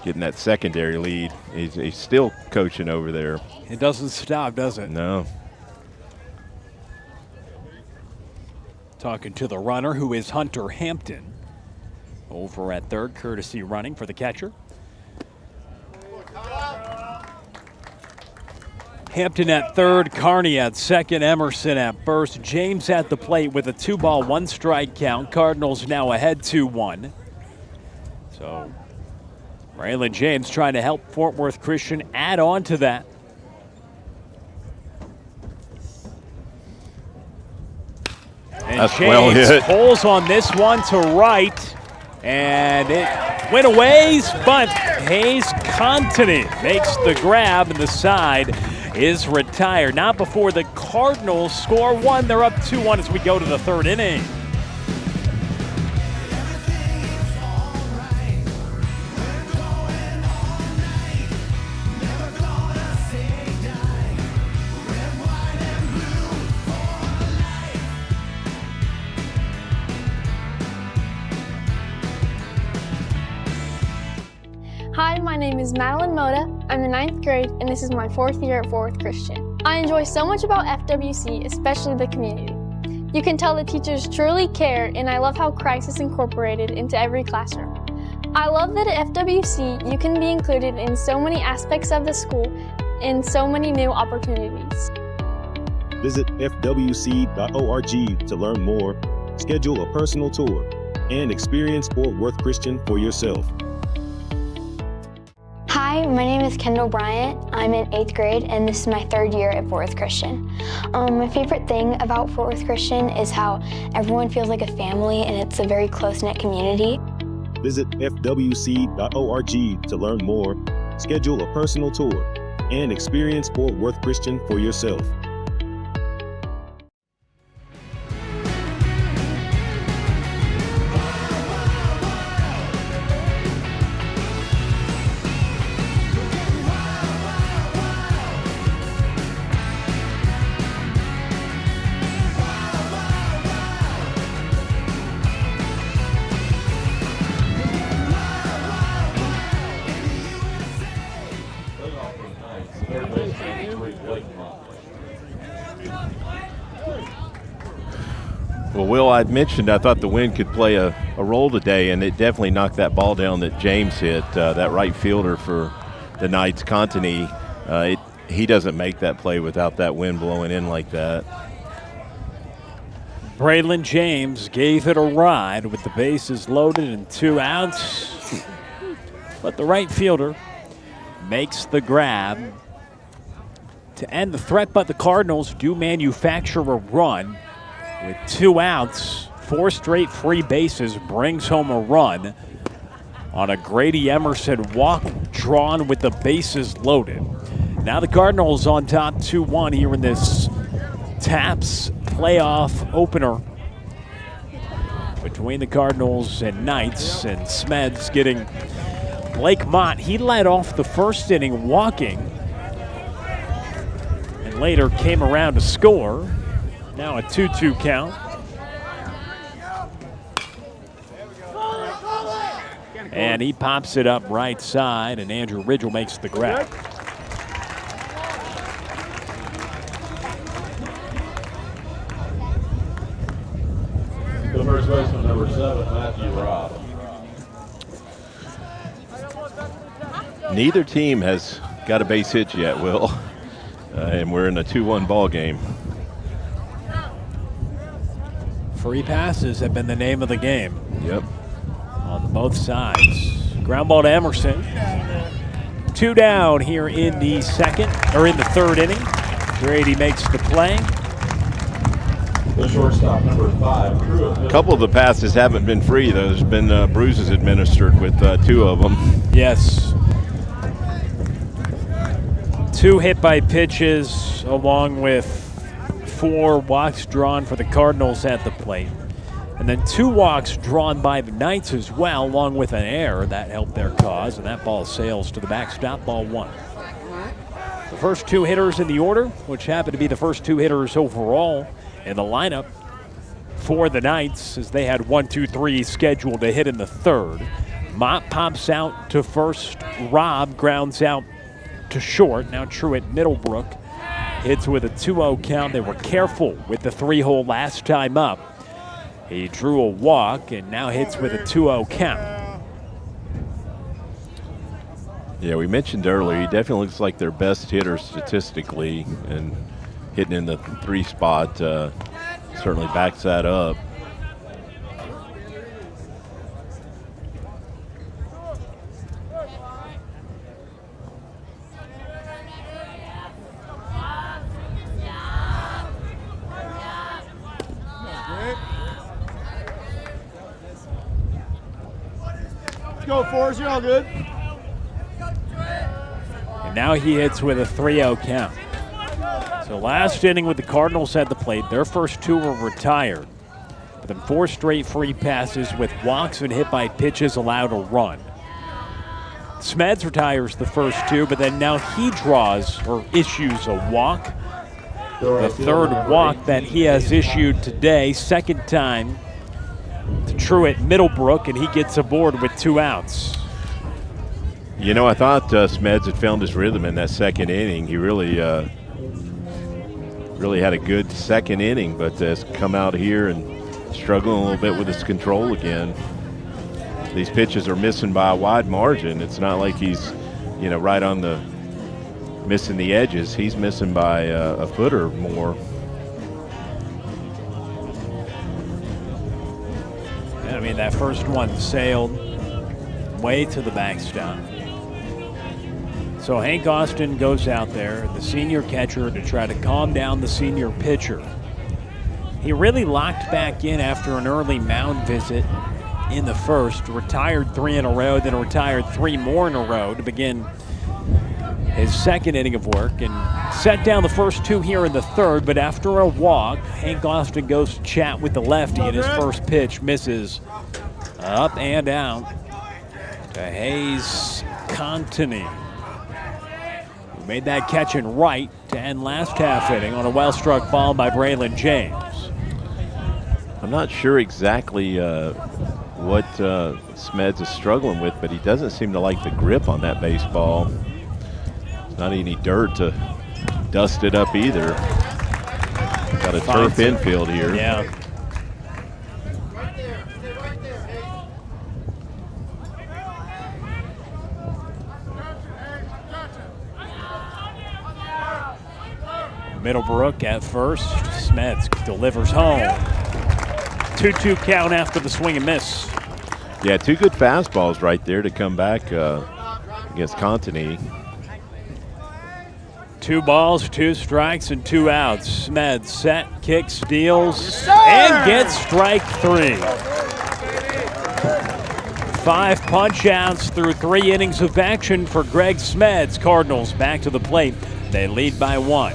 Getting that secondary lead. He's still coaching over there. It doesn't stop, does it? No. Talking to the runner, who is Hunter Hampton. Over at third, courtesy running for the catcher. Hampton at third, Carney at second, Emerson at first. James at the plate with a 2-ball, 1-strike count. Cardinals now ahead 2-1. So Braylen James trying to help Fort Worth Christian add on to that. And that's James well hit. pulls on this one to right, and it went a ways, but Hayes Continent makes the grab, and the side is retired. Not before the Cardinals score 1. They're up 2-1 as we go to the 3rd inning. Hi, my name is Madeline Moda. I'm the 9th grade, and this is my 4th year at Fort Worth Christian. I enjoy so much about FWC, especially the community. You can tell the teachers truly care, and I love how Christ is incorporated into every classroom. I love that at FWC, you can be included in so many aspects of the school, and so many new opportunities. Visit fwc.org to learn more, schedule a personal tour, and experience Fort Worth Christian for yourself. Hi, my name is Kendall Bryant. I'm in 8th grade, and this is my 3rd year at Fort Worth Christian. My favorite thing about Fort Worth Christian is how everyone feels like a family, and it's a very close-knit community. Visit fwc.org to learn more, schedule a personal tour, and experience Fort Worth Christian for yourself. Well, Will, I'd mentioned I thought the wind could play a role today, and it definitely knocked that ball down that James hit. That right fielder for the Knights, Carney, he doesn't make that play without that wind blowing in like that. Braylen James gave it a ride with the bases loaded and 2 outs. But the right fielder makes the grab to end the threat, but the Cardinals do manufacture a run. With 2 outs, 4 straight free bases, brings home a run on a Grady Emerson walk drawn with the bases loaded. Now the Cardinals on top 2-1 here in this TAPPS playoff opener between the Cardinals and Knights, and Smeds getting Blake Mott. He led off the first inning walking and later came around to score. Now a 2-2 count. And he pops it up right side, and Andrew Ridgell makes the grab. The first baseman, number 7, Matthew Robb. Neither team has got a base hit yet, Will, and we're in a 2-1 ball game. Free passes have been the name of the game. Yep. On both sides. Ground ball to Emerson. 2 down here in the third inning. Grady makes the play. The shortstop, number 5, Drew. A couple of the passes haven't been free, though. There's been bruises administered with 2 of them. Yes. 2 hit by pitches, along with 4 walks drawn for the Cardinals at the plate. And then 2 walks drawn by the Knights as well, along with an error that helped their cause, and that ball sails to the backstop, ball 1. The first 2 hitters in the order, which happen to be the first 2 hitters overall in the lineup for the Knights, as they had 1, 2, 3 scheduled to hit in the 3rd. Mott pops out to first. Robb grounds out to short. Now Truett Middlebrook hits with a 2-0 count. They were careful with the 3-hole last time up. He drew a walk and now hits with a 2-0 count. Yeah, we mentioned earlier, he definitely looks like their best hitter statistically, and hitting in the 3 spot certainly backs that up. Go, Forrest, you're all good. And now he hits with a 3-0 count. So last inning with the Cardinals at the plate, their first 2 were retired. But then 4 straight free passes with walks and hit by pitches allowed a run. Smeds retires the first 2, but then now he draws or issues a walk. The 3rd walk that he has issued today, 2nd time to Truett Middlebrook, and he gets aboard with 2 outs. You know, I thought Smeds had found his rhythm in that 2nd inning. He really had a good 2nd inning, but has come out here and struggling a little bit with his control again. These pitches are missing by a wide margin. It's not like he's, right on the missing the edges. He's missing by a foot or more. I mean, that first one sailed way to the backstop. So Hank Austin goes out there, the senior catcher, to try to calm down the senior pitcher. He really locked back in after an early mound visit in the first, retired 3 in a row, then retired 3 more in a row to begin his second inning of work, and set down the first 2 here in the third. But after a walk, Hank Austin goes to chat with the lefty, and his first pitch misses up and out to Hayes Carney, who made that catch in right to end last half inning on a well-struck ball by Braylen James. I'm not sure exactly what Smeds is struggling with, but he doesn't seem to like the grip on that baseball. There's not any dirt to dust it up either. Got a turf infield here. Yeah. Middlebrook at first. Smeds delivers home. 2-2 count after the swing and miss. Yeah, 2 good fastballs right there to come back against Carney. 2 balls, 2 strikes, and 2 outs. Smeds set, kicks, steals, and gets strike 3. 5 punch outs through 3 innings of action for Greg Smeds. Cardinals back to the plate. They lead by 1.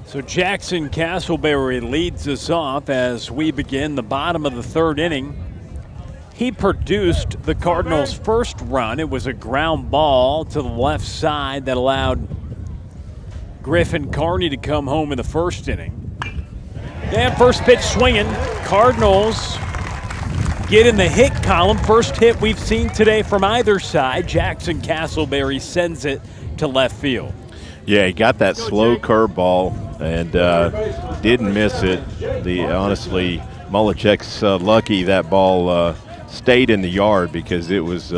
So Jaxon Casselberry leads us off as we begin the bottom of the 3rd inning. He produced the Cardinals' first run. It was a ground ball to the left side that allowed Griffin Carney to come home in the 1st inning. And first pitch swinging. Cardinals get in the hit column. First hit we've seen today from either side. Jaxon Casselberry sends it to left field. Yeah, he got that slow curveball and didn't miss it. Honestly, Mullichek's lucky that ball stayed in the yard because it was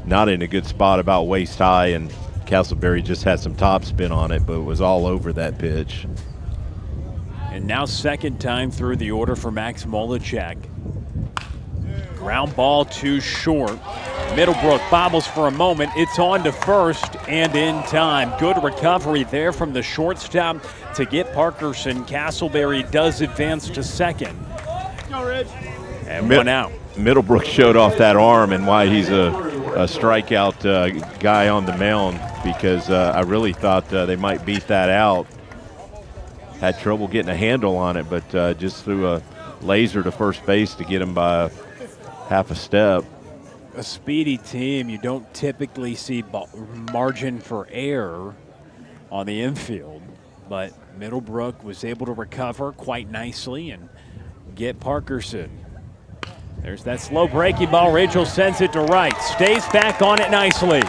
not in a good spot, about waist high, and Casselberry just had some top spin on it, but it was all over that pitch. And now 2nd time through the order for Max Mullichek. Ground ball too short. Middlebrook bobbles for a moment. It's on to first and in time. Good recovery there from the shortstop to get Parkerson. Casselberry does advance to 2nd. And 1 out. Middlebrook showed off that arm and why he's a strikeout guy on the mound, because I really thought they might beat that out. had trouble getting a handle on it, but just threw a laser to first base to get him by half a step. A speedy team, you don't typically see margin for error on the infield, but Middlebrook was able to recover quite nicely and get Parkerson. There's that slow breaking ball. Ridgell sends it to right. Stays back on it nicely.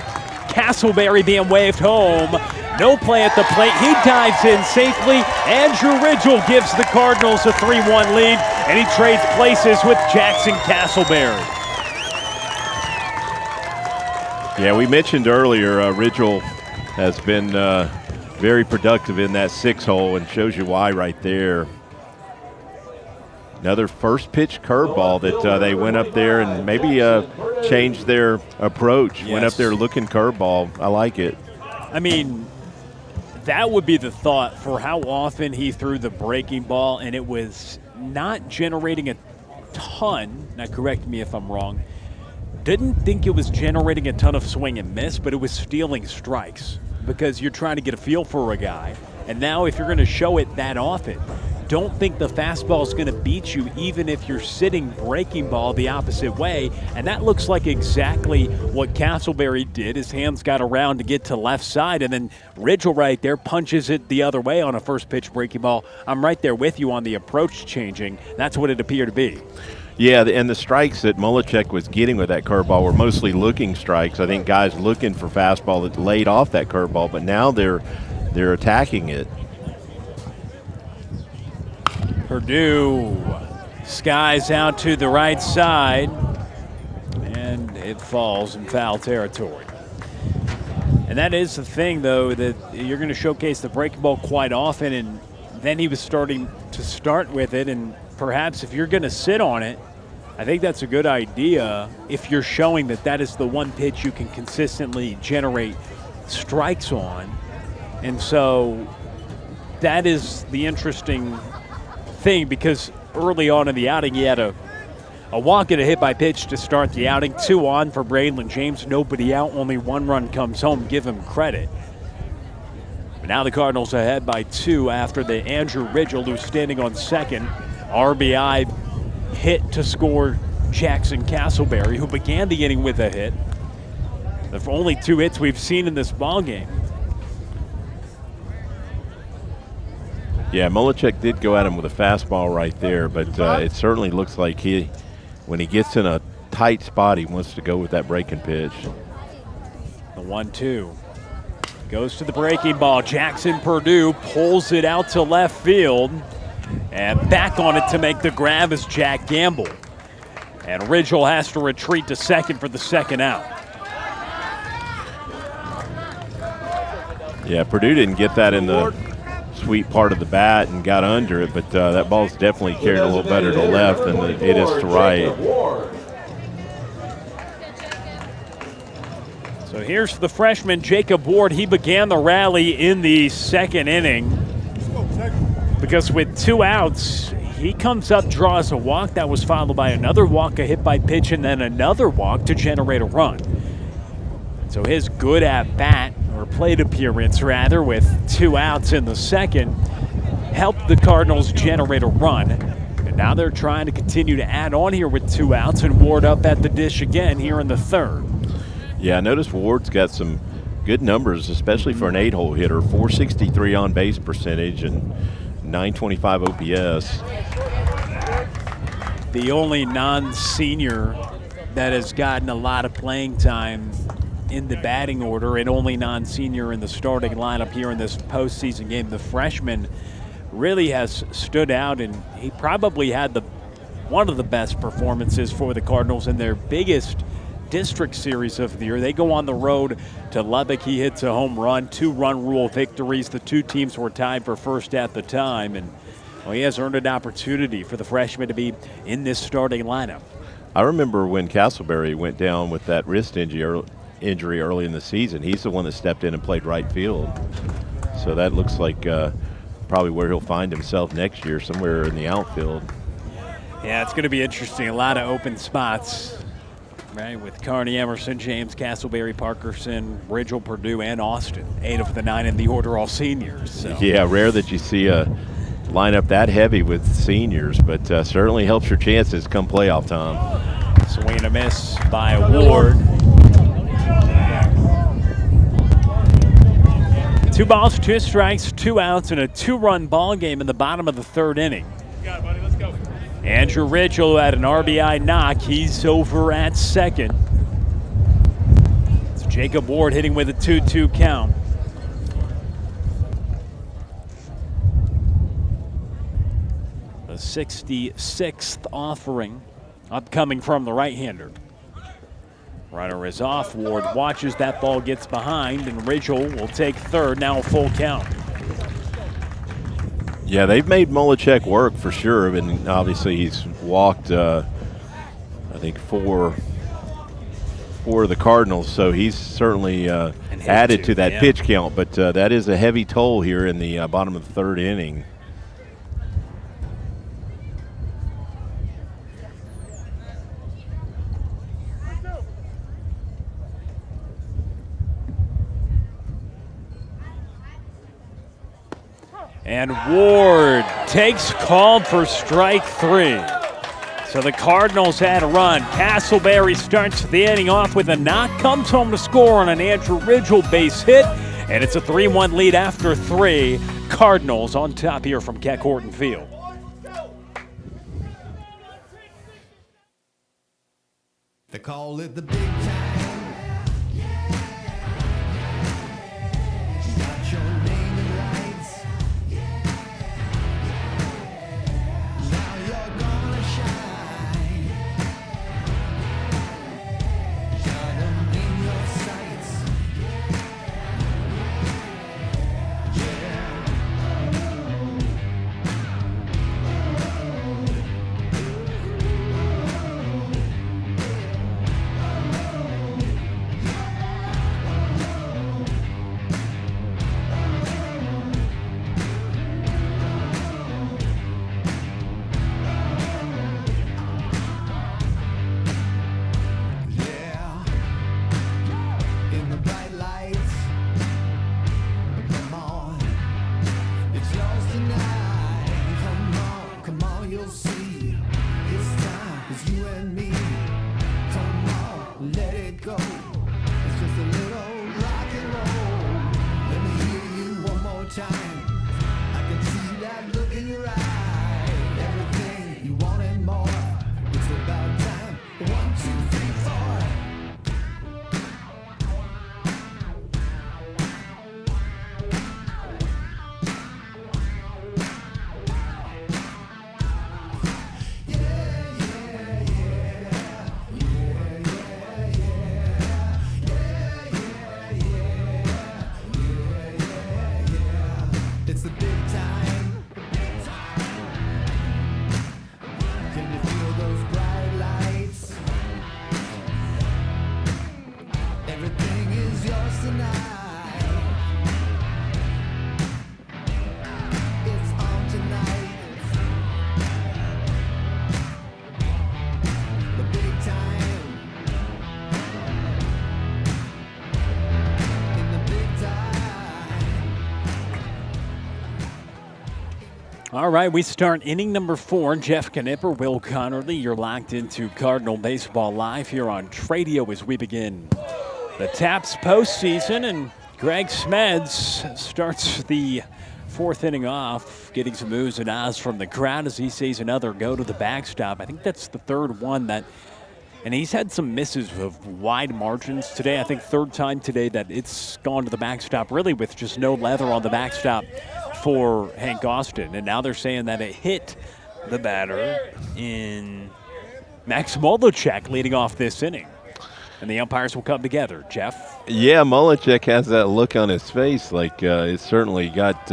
Casselberry being waved home. No play at the plate. He dives in safely. Andrew Ridgell gives the Cardinals a 3-1 lead, and he trades places with Jaxon Casselberry. Yeah, we mentioned earlier Ridgell has been very productive in that 6-hole, and shows you why right there. Another first pitch curveball that they went up there and maybe changed their approach. Yes. Went up there looking curveball. I like it. I mean, that would be the thought for how often he threw the breaking ball, and it was not generating a ton. Now, correct me if I'm wrong. Didn't think it was generating a ton of swing and miss, but it was stealing strikes because you're trying to get a feel for a guy. And now if you're going to show it that often, don't think the fastball is going to beat you even if you're sitting breaking ball the opposite way. And that looks like exactly what Casselberry did. His hands got around to get to left side, and then Ridgell right there punches it the other way on a first pitch breaking ball. I'm right there with you on the approach changing. That's what it appeared to be. Yeah, and the strikes that Mullichek was getting with that curveball were mostly looking strikes. I think guys looking for fastball that laid off that curveball, but now they're attacking it. Purdue skies out to the right side, and it falls in foul territory. And that is the thing, though, that you're going to showcase the breaking ball quite often, and then he was starting to start with it, and perhaps if you're going to sit on it, I think that's a good idea if you're showing that that is the one pitch you can consistently generate strikes on. And so that is the interesting thing, because early on in the outing he had a walk and a hit by pitch to start the outing. 2 on for Braylen James, nobody out, only 1 run comes home. Give him credit. But now the Cardinals ahead by 2 after the Andrew Ridgell, who's standing on second, RBI hit to score Jaxon Casselberry, who began the inning with a hit. The only 2 hits we've seen in this ballgame. Yeah, Mullichek did go at him with a fastball right there, but it certainly looks like when he gets in a tight spot, he wants to go with that breaking pitch. The 1-2 goes to the breaking ball. Jaxon Purdue pulls it out to left field, and back on it to make the grab is Jack Gamble. And Ridgell has to retreat to second for the second out. Yeah, Purdue didn't get that in the sweet part of the bat and got under it, but that ball's definitely carried a little better to left than it is to right. So here's the freshman, Jacob Ward. He began the rally in the second inning because with 2 outs, he comes up, draws a walk. That was followed by another walk, a hit by pitch, and then another walk to generate a run. So his good at-bat, or plate appearance rather, with 2 outs in the second, helped the Cardinals generate a run. And now they're trying to continue to add on here with 2 outs, and Ward up at the dish again here in the third. Yeah, I noticed Ward's got some good numbers, especially for an 8-hole hitter. 463 on-base percentage and 925 OPS. The only non-senior that has gotten a lot of playing time in the batting order, and only non-senior in the starting lineup here in this postseason game. The freshman really has stood out, and he probably had one of the best performances for the Cardinals in their biggest district series of the year. They go on the road to Lubbock. He hits a home run, 2-run rule victories. The 2 teams were tied for first at the time, and he has earned an opportunity for the freshman to be in this starting lineup. I remember when Casselberry went down with that wrist injury early in the season. He's the one that stepped in and played right field. So that looks like probably where he'll find himself next year, somewhere in the outfield. Yeah, it's going to be interesting. A lot of open spots, right, with Carney, Emerson, James, Casselberry, Parkerson, Ridgell, Purdue, and Austin. 8 of the 9 in the order, all seniors. So. Yeah, rare that you see a line up that heavy with seniors, but certainly helps your chances come playoff time. Swing and a miss by Ward. 2 balls, 2 strikes, 2 outs, and a 2-run ball game in the bottom of the 3rd inning. Got it, buddy. Let's go. Andrew Ridgell had an RBI knock. He's over at second. It's Jacob Ward hitting with a 2-2 count. The 66th offering upcoming from the right-hander. Runner is off. Ward watches. That ball gets behind, and Ridgell will take third. Now a full count. Yeah, they've made Mullichek work for sure, and obviously he's walked, I think, four of the Cardinals, so he's certainly added to that pitch count. But that is a heavy toll here in the bottom of the 3rd inning. And Ward takes call for strike 3. So the Cardinals had a run. Casselberry starts the inning off with a knock, comes home to score on an Andrew Ridgell base hit, and it's a 3-1 lead after 3. Cardinals on top here from Keck Horton Field. They call it the big time. Got your name in lights. Now you're gonna shine. Got 'em in your sights. All right, we start inning number 4. Jeff Knipper, Will Connerly, you're locked into Cardinal Baseball Live here on Tradio as we begin the TAPPS postseason. And Greg Smeds starts the 4th inning off, getting some oohs and ahs from the crowd as he sees another go to the backstop. I think that's the 3rd one that, and he's had some misses of wide margins today. I think 3rd time today that it's gone to the backstop, really with just no leather on the backstop for Hank Austin. And now they're saying that it hit the batter in Max Mullichek leading off this inning. And the umpires will come together. Jeff? Yeah, Mullichek has that look on his face like it certainly got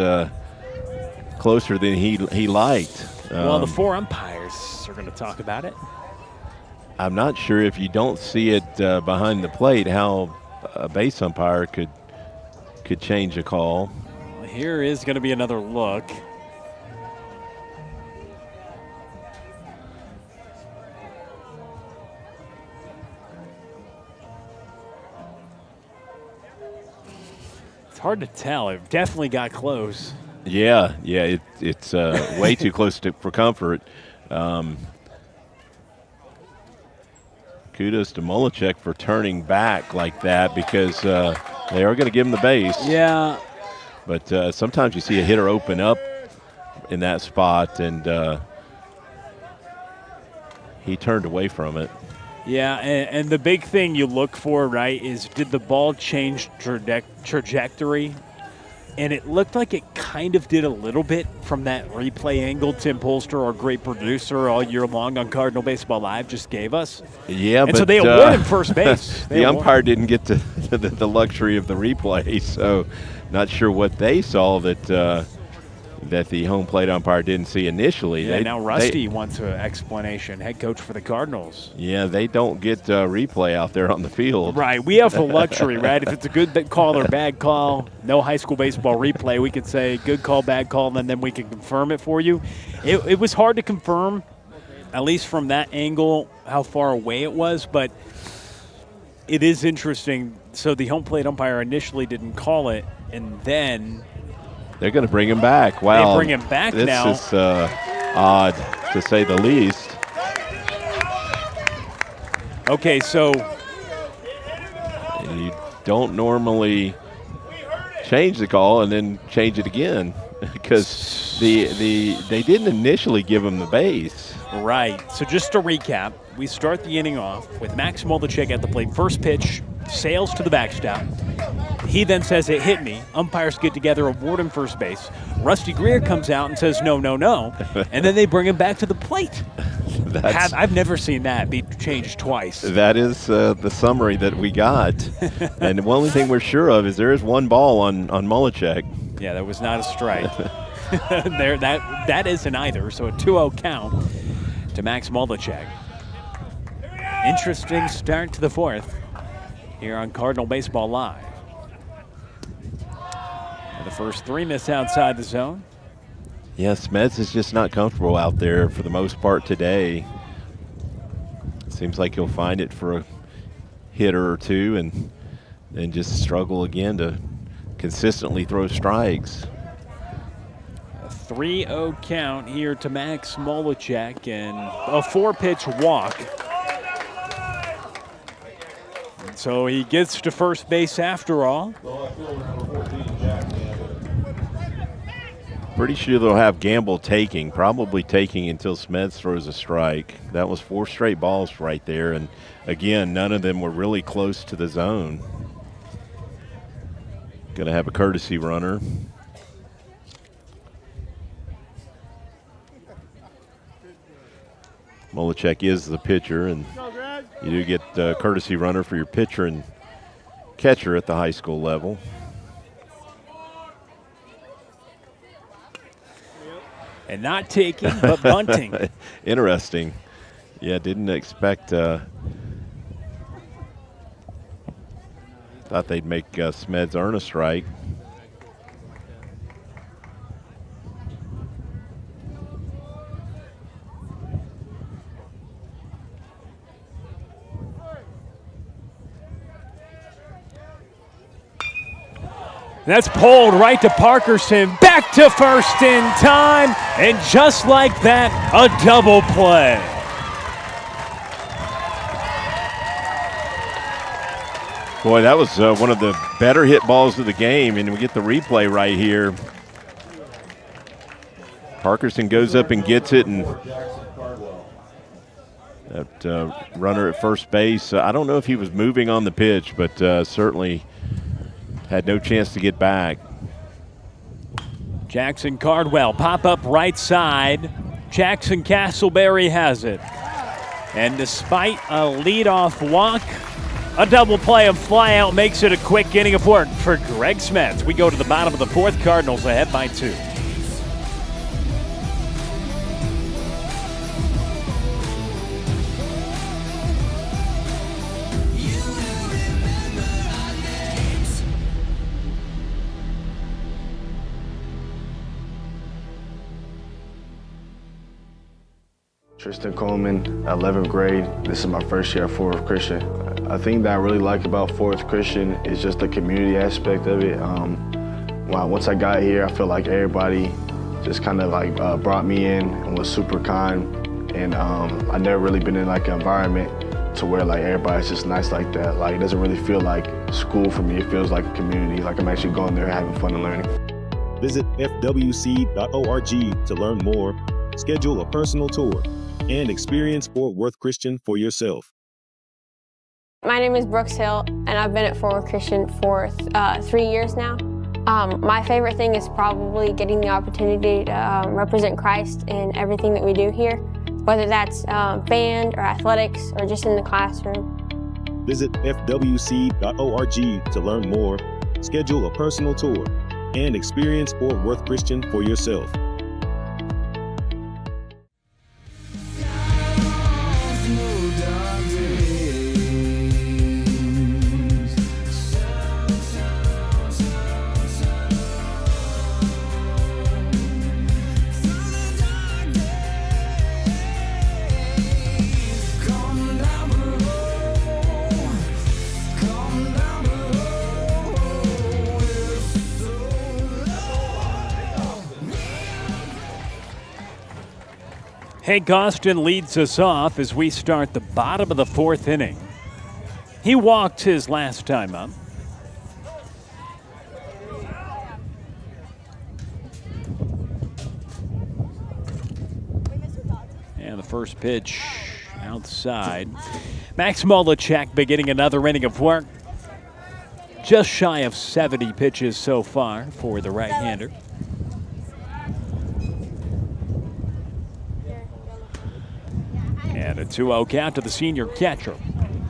closer than he liked. Well, the 4 umpires are going to talk about it. I'm not sure if you don't see it behind the plate how a base umpire could change a call. Here is going to be another look. It's hard to tell. It definitely got close. Yeah, it's way too close for comfort. Kudos to Molechek for turning back like that because they are going to give him the base. Yeah. But sometimes you see a hitter open up in that spot, and he turned away from it. Yeah, and the big thing you look for, right, is did the ball change trajectory? And it looked like it kind of did a little bit from that replay angle Tim Polster, our great producer all year long on Cardinal Baseball Live, just gave us. Yeah, and but so they award him first base. The umpire didn't get to the luxury of the replay, so not sure what they saw that the home plate umpire didn't see initially. Yeah, now Rusty wants an explanation, head coach for the Cardinals. Yeah, they don't get replay out there on the field. Right, we have the luxury, right? If it's a good call or bad call, no high school baseball replay, we could say good call, bad call, and then we can confirm it for you. It was hard to confirm, at least from that angle, how far away it was, but it is interesting. So the home plate umpire initially didn't call it, and then they're going to bring him back. Wow. They bring him back now. This is odd, to say the least. Okay, so you don't normally change the call and then change it again because they didn't initially give him the base. Right. So just to recap, we start the inning off with Max Molechek at the plate. First pitch, sails to the backstop. He then says it hit me. Umpires get together, award him first base. Rusty Greer comes out and says no, no, no. And then they bring him back to the plate. I've never seen that be changed twice. That is the summary that we got. And the only thing we're sure of is there is one ball on Molechek. Yeah, that was not a strike. That isn't either, so a 2-0 count to Max Molechek. Interesting start to the fourth here on Cardinal Baseball Live. The first three miss outside the zone. Yes, Smeds is just not comfortable out there for the most part today. Seems like he'll find it for a hitter or two and then just struggle again to consistently throw strikes. A 3-0 count here to Max Molechek and a 4-pitch walk. So he gets to first base after all. Pretty sure they'll have Gamble probably taking until Smeds throws a strike. That was 4 straight balls right there, and again, none of them were really close to the zone. Going to have a courtesy runner. Molechek is the pitcher, and you do get a courtesy runner for your pitcher and catcher at the high school level. And not taking, but bunting. Interesting. Yeah, didn't expect. Thought they'd make Smeds earn a strike. That's pulled right to Parkerson, back to first in time, and just like that, a double play. Boy, that was one of the better hit balls of the game, and we get the replay right here. Parkerson goes up and gets it, and that runner at first base, I don't know if he was moving on the pitch, but certainly had no chance to get back. Jaxon Cardwell pop up right side. Jackson Casselberry has it. And despite a leadoff walk, a double play of flyout makes it a quick inning of work for Greg Smeds. We go to the bottom of the fourth. Cardinals ahead by 2. Tristan Coleman, 11th grade. This is my first year at Forest Christian. I think that I really like about Forest Christian is just the community aspect of it. Once I got here, I feel like everybody just kind of like brought me in and was super kind. And I never really been in like an environment to where like everybody's just nice like that. Like it doesn't really feel like school for me. It feels like a community. Like I'm actually going there having fun and learning. Visit fwc.org to learn more, schedule a personal tour, and experience Fort Worth Christian for yourself. My name is Brooks Hill, and I've been at Fort Worth Christian for 3 years now. My favorite thing is probably getting the opportunity to represent Christ in everything that we do here, whether that's band or athletics or just in the classroom. Visit fwc.org to learn more, schedule a personal tour, and experience Fort Worth Christian for yourself. Hank Austin leads us off as we start the bottom of the fourth inning. He walked his last time up. And the first pitch outside. Max Molechek beginning another inning of work. Just shy of 70 pitches so far for the right-hander. And a 2-0 count to the senior catcher.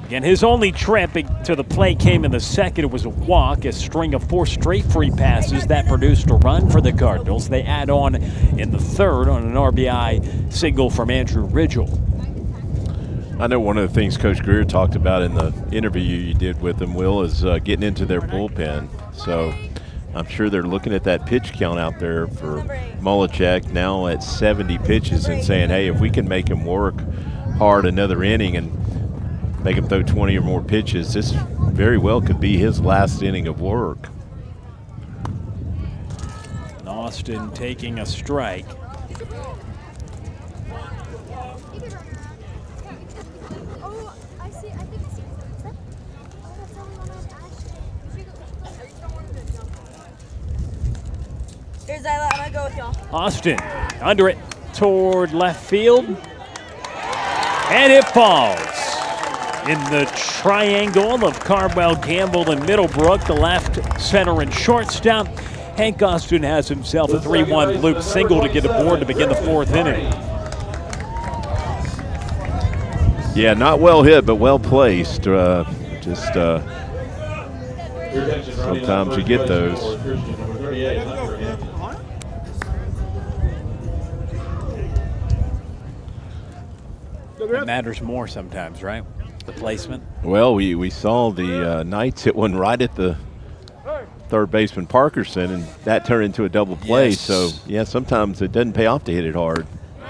Again, his only trip to the plate came in the second. It was a walk, a string of 4 straight free passes that produced a run for the Cardinals. They add on in the third on an RBI single from Andrew Ridgell. I know one of the things Coach Greer talked about in the interview you did with him, Will, is getting into their bullpen. So I'm sure they're looking at that pitch count out there for Molechek now at 70 pitches and saying, hey, if we can make him work hard another inning and make him throw 20 or more pitches, this very well could be his last inning of work. Austin taking a strike. Here's that. I'm gonna go with y'all. Austin under it toward left field. And it falls in the triangle of Cardwell, Gamble, and Middlebrook, the left, center, and shortstop. Hank Austin has himself a 3-1 loop single to get aboard to begin the fourth inning. Yeah, not well hit, but well placed. Sometimes you get those. It matters more sometimes, right? The placement. Well, we saw the Knights hit one right at the third baseman Parkerson, and that turned into a double play. Yes. So, yeah, sometimes it doesn't pay off to hit it hard.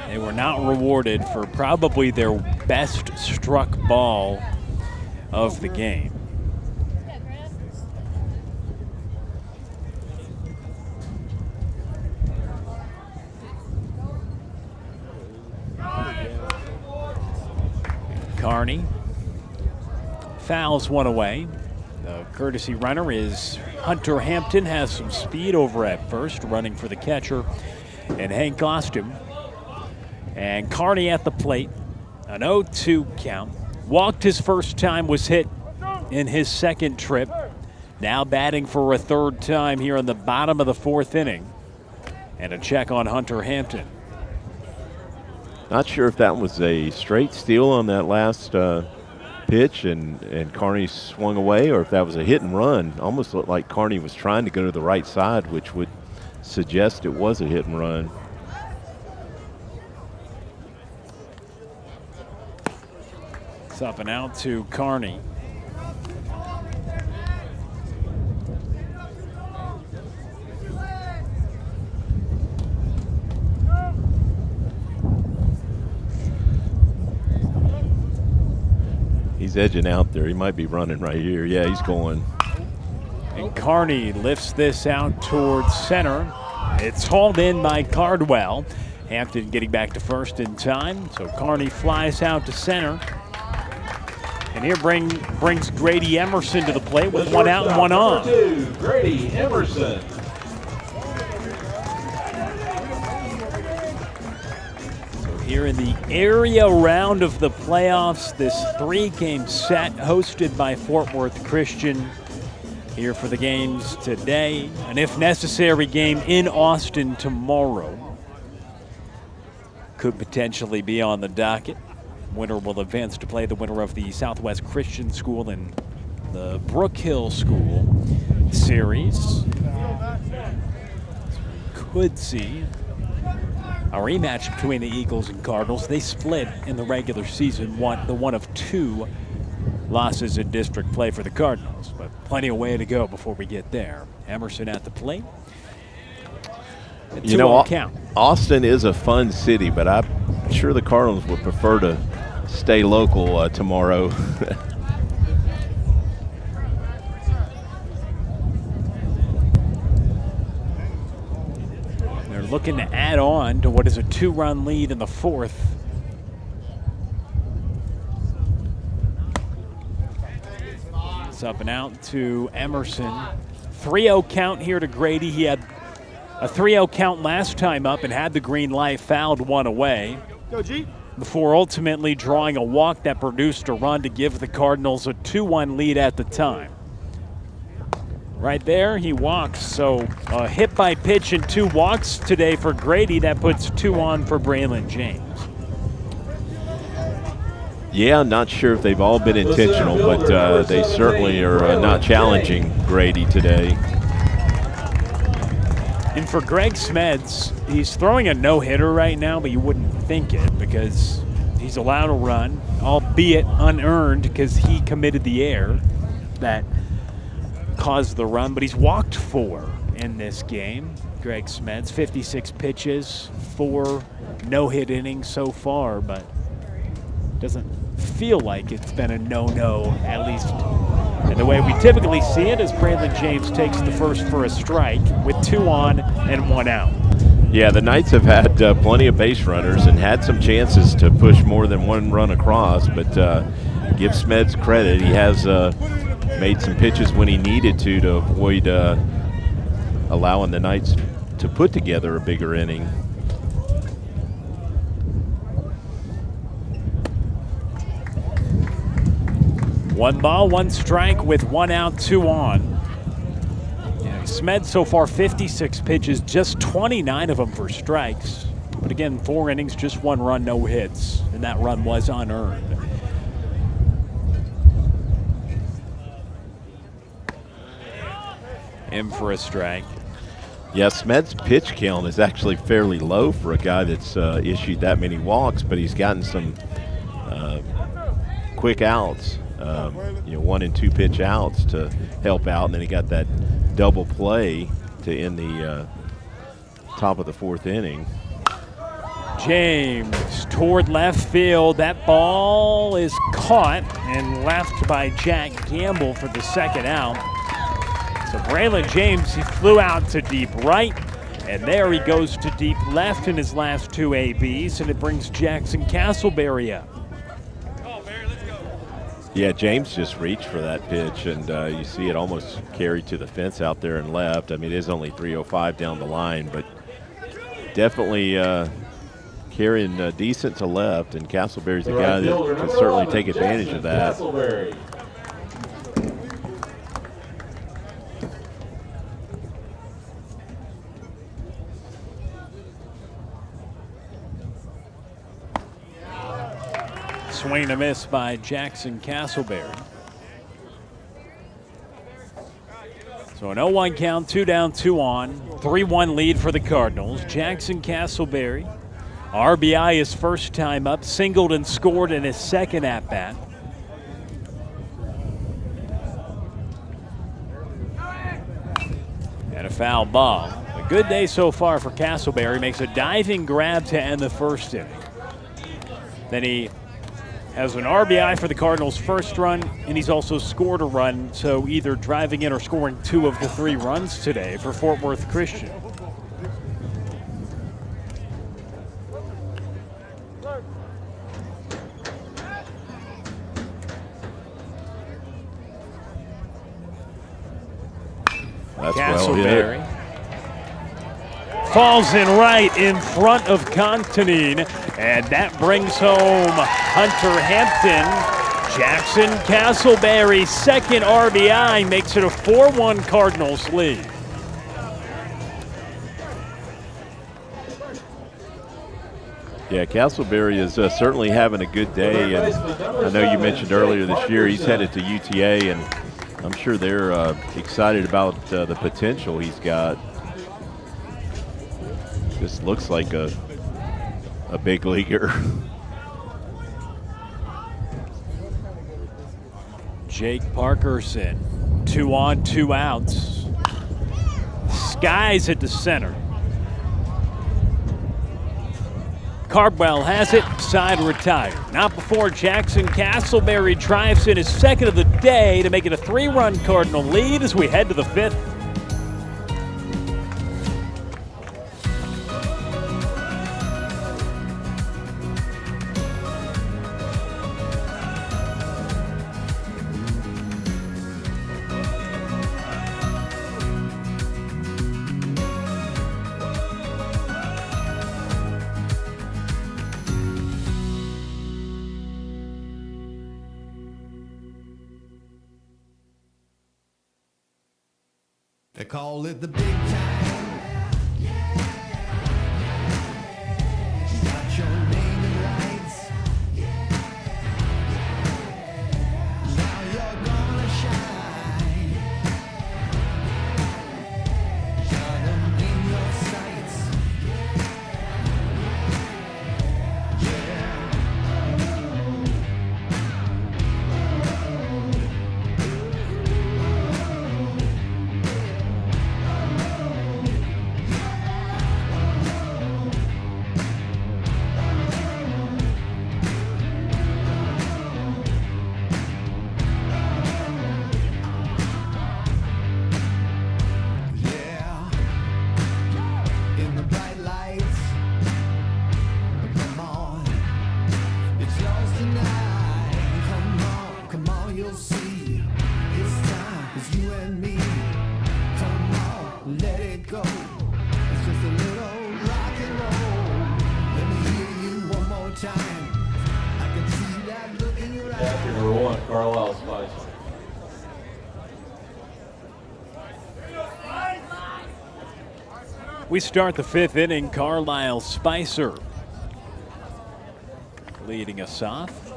They were not rewarded for probably their best struck ball of the game. Carney fouls one away. The courtesy runner is Hunter Hampton, has some speed over at first, running for the catcher, and Hank Austin. And Carney at the plate, an 0-2 count. Walked his first time, was hit in his second trip. Now batting for a third time here in the bottom of the fourth inning. And a check on Hunter Hampton. Not sure if that was a straight steal on that last pitch and Carney swung away, or if that was a hit and run. Almost looked like Carney was trying to go to the right side, which would suggest it was a hit and run. It's up and out to Carney. He's edging out there. He might be running right here. Yeah, he's going. And Carney lifts this out towards center. It's hauled in by Cardwell. Hampton getting back to first in time, so Carney flies out to center. And here brings Grady Emerson to the plate with one out and one on. Number 2, Grady Emerson. So here in the area round of the playoffs, this 3-game set hosted by Fort Worth Christian. Here for the games today, an if necessary game in Austin tomorrow. Could potentially be on the docket. Winner will advance to play the winner of the Southwest Christian School and the Brook Hill School series. Could see a rematch between the Eagles and Cardinals. They split in the regular season, the one of 2 losses in district play for the Cardinals, but plenty of way to go before we get there. Emerson at the plate. You know, Austin is a fun city, but I'm sure the Cardinals would prefer to stay local tomorrow. They're looking to add on to what is a 2-run lead in the 4th. It's up and out to Emerson. 3-0 count here to Grady. He had a 3-0 count last time up and had the green light, fouled one away. Go, G. Before ultimately drawing a walk that produced a run to give the Cardinals a 2-1 lead at the time. Right there, he walks. So a hit by pitch and 2 walks today for Grady. That puts 2 on for Braylen James. Yeah, not sure if they've all been intentional, but they certainly are not challenging Grady today. And for Greg Smeds, he's throwing a no-hitter right now, but you wouldn't think it because he's allowed a run, albeit unearned because he committed the error that caused the run, but he's walked 4 in this game. Greg Smeds, 56 pitches, 4 no-hit innings so far, but doesn't feel like it's been a no-no, at least. And the way we typically see it is Braylen James takes the first for a strike with 2 on and 1 out. Yeah, the Knights have had plenty of base runners and had some chances to push more than 1 run across, but give Smeds credit. He has made some pitches when he needed to avoid allowing the Knights to put together a bigger inning. One ball, 1 strike with 1 out, 2 on. Yeah, Smeds so far 56 pitches, just 29 of them for strikes. But again, 4 innings, just 1 run, no hits, and that run was unearned. In for a strike. Yeah, Smeds' pitch count is actually fairly low for a guy that's issued that many walks, but he's gotten some quick outs. 1 and 2 pitch outs to help out, and then he got that double play to end the top of the 4th inning. James toward left field. That ball is caught and left by Jack Gamble for the 2nd out. So Braylen James, he flew out to deep right, and there he goes to deep left in his last 2 ABs, and it brings Jaxon Casselberry up. Yeah, James just reached for that pitch, and you see it almost carried to the fence out there and left. I mean, it is only 305 down the line, but definitely carrying decent to left, and Casselberry's a guy that can certainly take advantage of that. Swing and a miss by Jaxon Casselberry. So an 0-1 count, 2 down, 2 on, 3-1 lead for the Cardinals. Jaxon Casselberry, RBI his first time up, singled and scored in his 2nd at-bat. And a foul ball. A good day so far for Casselberry. Makes a diving grab to end the 1st inning. Then he has an RBI for the Cardinals' first run, and he's also scored a run, so either driving in or scoring 2 of the 3 runs today for Fort Worth Christian. That's well hit. Falls in right in front of Contanine, and that brings home Hunter Hampton. Jaxon Casselberry, second RBI, makes it a 4-1 Cardinals lead. Yeah, Casselberry is certainly having a good day, and I know you mentioned earlier this year he's headed to UTA, and I'm sure they're excited about the potential he's got. This looks like a big leaguer. Jake Parkerson, 2 on, 2 outs. Skies at the center. Cardwell has it, side retired. Not before Jaxon Casselberry drives in his second of the day to make it a 3-run Cardinal lead as we head to the 5th. They call it the big time. Got your name in lights. Now you're gonna shine. Got 'em in your sights. We start the 5th inning. Carlisle Spicer leading us off.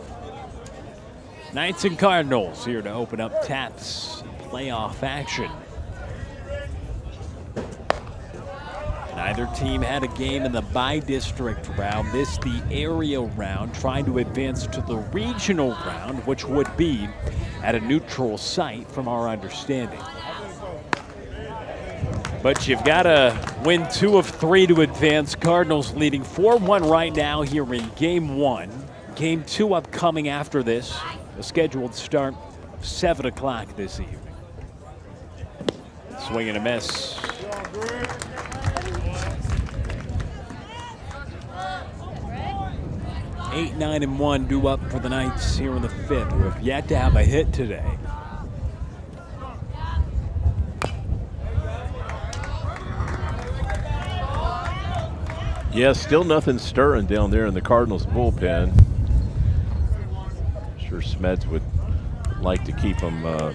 Knights and Cardinals here to open up TAPPS playoff action. Neither team had a game in the by-district round. This the area round, trying to advance to the regional round, which would be at a neutral site from our understanding. But you've got to win 2 of 3 to advance. Cardinals leading 4-1 right now here in Game 1. Game 2 upcoming after this. A scheduled start 7 o'clock this evening. Swing and a miss. Eight, 9, and 1 due up for the Knights here in the 5th, who have yet to have a hit today. Yeah, still nothing stirring down there in the Cardinals bullpen. Sure Smeds would like to keep them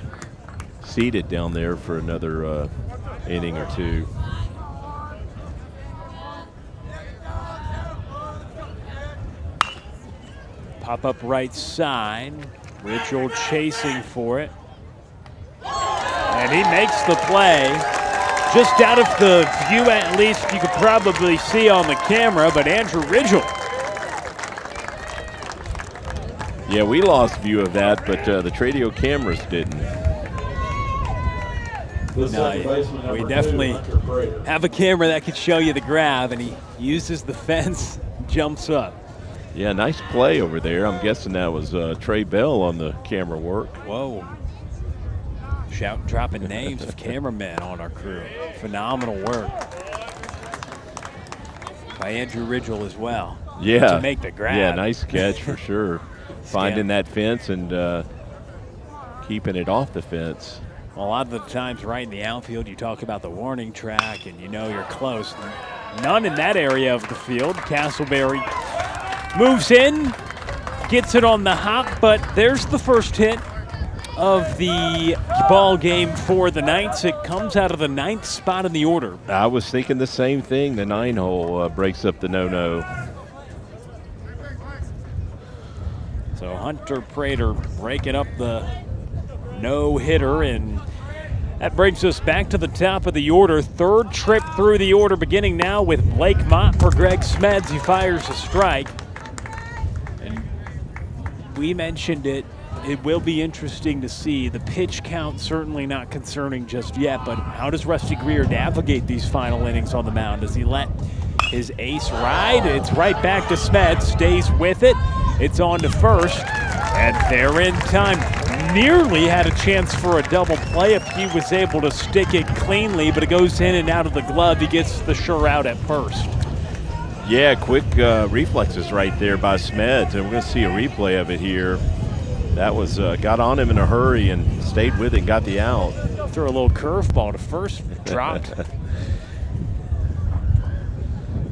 seated down there for another inning or 2. Pop up right side. Ridgell chasing for it. And he makes the play. Just out of the view, at least, you could probably see on the camera, but Andrew Ridgell. Yeah, we lost view of that, but the Tradio cameras didn't. No, we definitely have a camera that could show you the grab, and he uses the fence, jumps up. Yeah, nice play over there. I'm guessing that was Trey Bell on the camera work. Whoa. Dropping names of cameramen on our crew. Phenomenal work by Andrew Ridgell as well. Yeah. To make the grab. Yeah, nice catch for sure. Finding that fence and keeping it off the fence. Well, a lot of the times right in the outfield, you talk about the warning track and you know you're close. None in that area of the field. Casselberry moves in, gets it on the hop, but there's the first hit of the ball game for the Knights. It comes out of the 9th spot in the order. I was thinking the same thing. The 9-hole breaks up the no-no. So Hunter Prater breaking up the no-hitter, and that brings us back to the top of the order. Third trip through the order, beginning now with Blake Mott for Greg Smeds. He fires a strike. And we mentioned it. It will be interesting to see. The pitch count certainly not concerning just yet, but how does Rusty Greer navigate these final innings on the mound? Does he let his ace ride? It's right back to Smeds, stays with it. It's on to first, and they're in time. Nearly had a chance for a double play if he was able to stick it cleanly, but it goes in and out of the glove. He gets the sure out at first. Yeah, quick reflexes right there by Smeds, and we're going to see a replay of it here. That was got on him in a hurry and stayed with it and got the out. Threw a little curveball to first, dropped.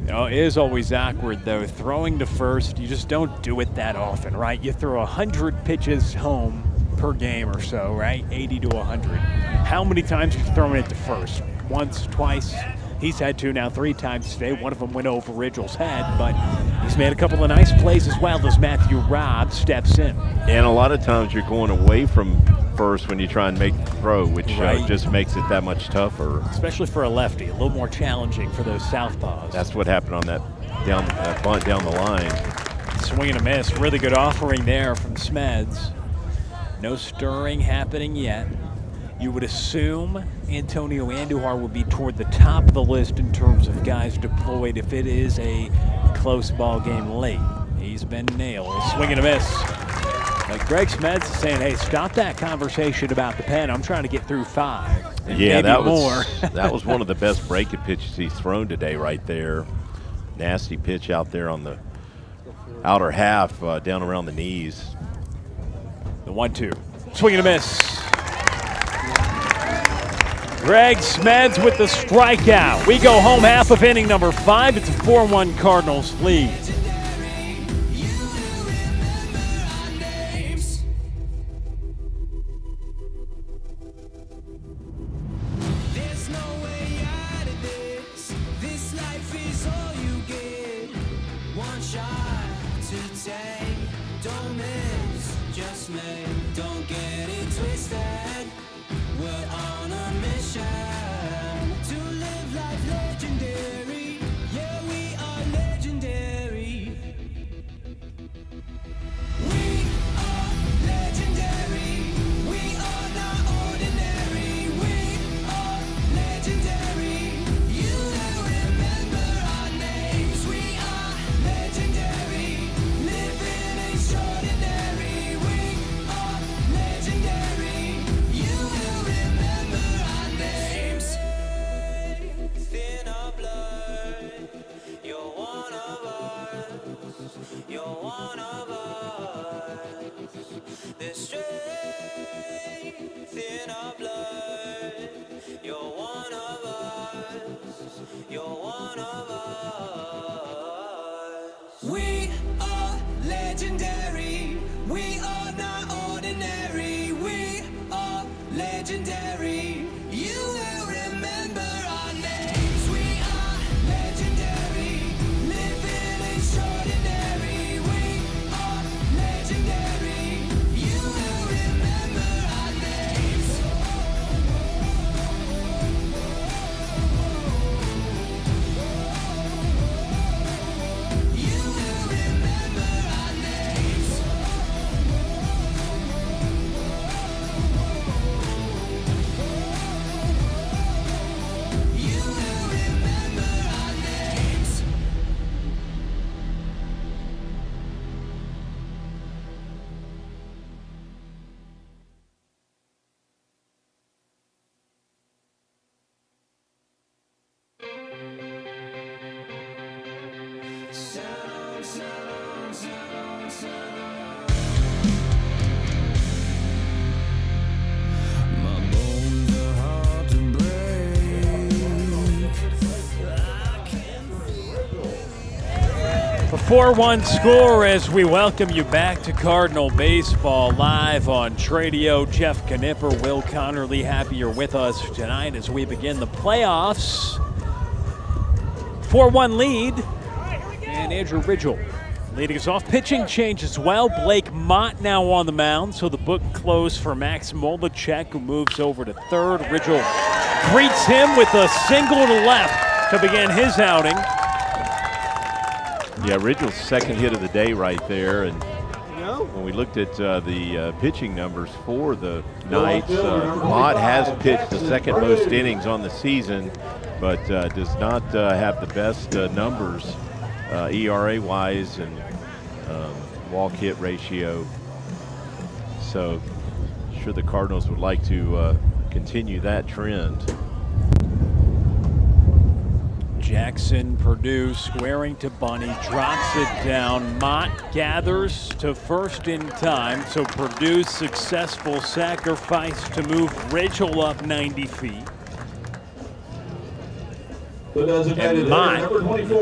You know, it is always awkward, though. Throwing to first, you just don't do it that often, right? You throw 100 pitches home per game or so, right? 80 to 100. How many times have you thrown it to first? Once, twice? He's had 2 now, 3 times today. One of them went over Ridgell's head, but he's made a couple of nice plays as well as Matthew Robb steps in. And a lot of times you're going away from first when you try and make the throw, which just makes it that much tougher. Especially for a lefty, a little more challenging for those southpaws. That's what happened on that bunt down the line. Swing and a miss. Really good offering there from Smeds. No stirring happening yet. You would assume Antonio Andujar would be toward the top of the list in terms of guys deployed if it is a close ball game late. He's been nailed. Swing and a miss. But Greg Smeds is saying, hey, stop that conversation about the pen. I'm trying to get through 5. And yeah, maybe that more. That was one of the best breaking pitches he's thrown today right there. Nasty pitch out there on the outer half, down around the knees. The 1-2. Swing and a miss. Greg Smeds with the strikeout. We go home half of inning number 5. It's a 4-1 Cardinals lead. A 4-1 score as we welcome you back to Cardinal Baseball live on Tradio. Jeff Knipper, Will Connerly, happy you're with us tonight as we begin the playoffs. 4-1 lead, and Andrew Ridgell leading us off. Pitching change as well. Blake Mott now on the mound, so the book closed for Max Molachek, who moves over to third. Ridgell greets him with a single to left to begin his outing. Yeah, Ridgell's second hit of the day right there, and when we looked at the pitching numbers for the Knights, Mott has pitched the second most innings on the season, but does not have the best numbers ERA-wise and walk-hit ratio. So I'm sure the Cardinals would like to continue that trend. Jaxon, Purdue squaring to Bunny, drops it down. Mott gathers to first in time, so Purdue's successful sacrifice to move Ridgell up 90 feet. And Mott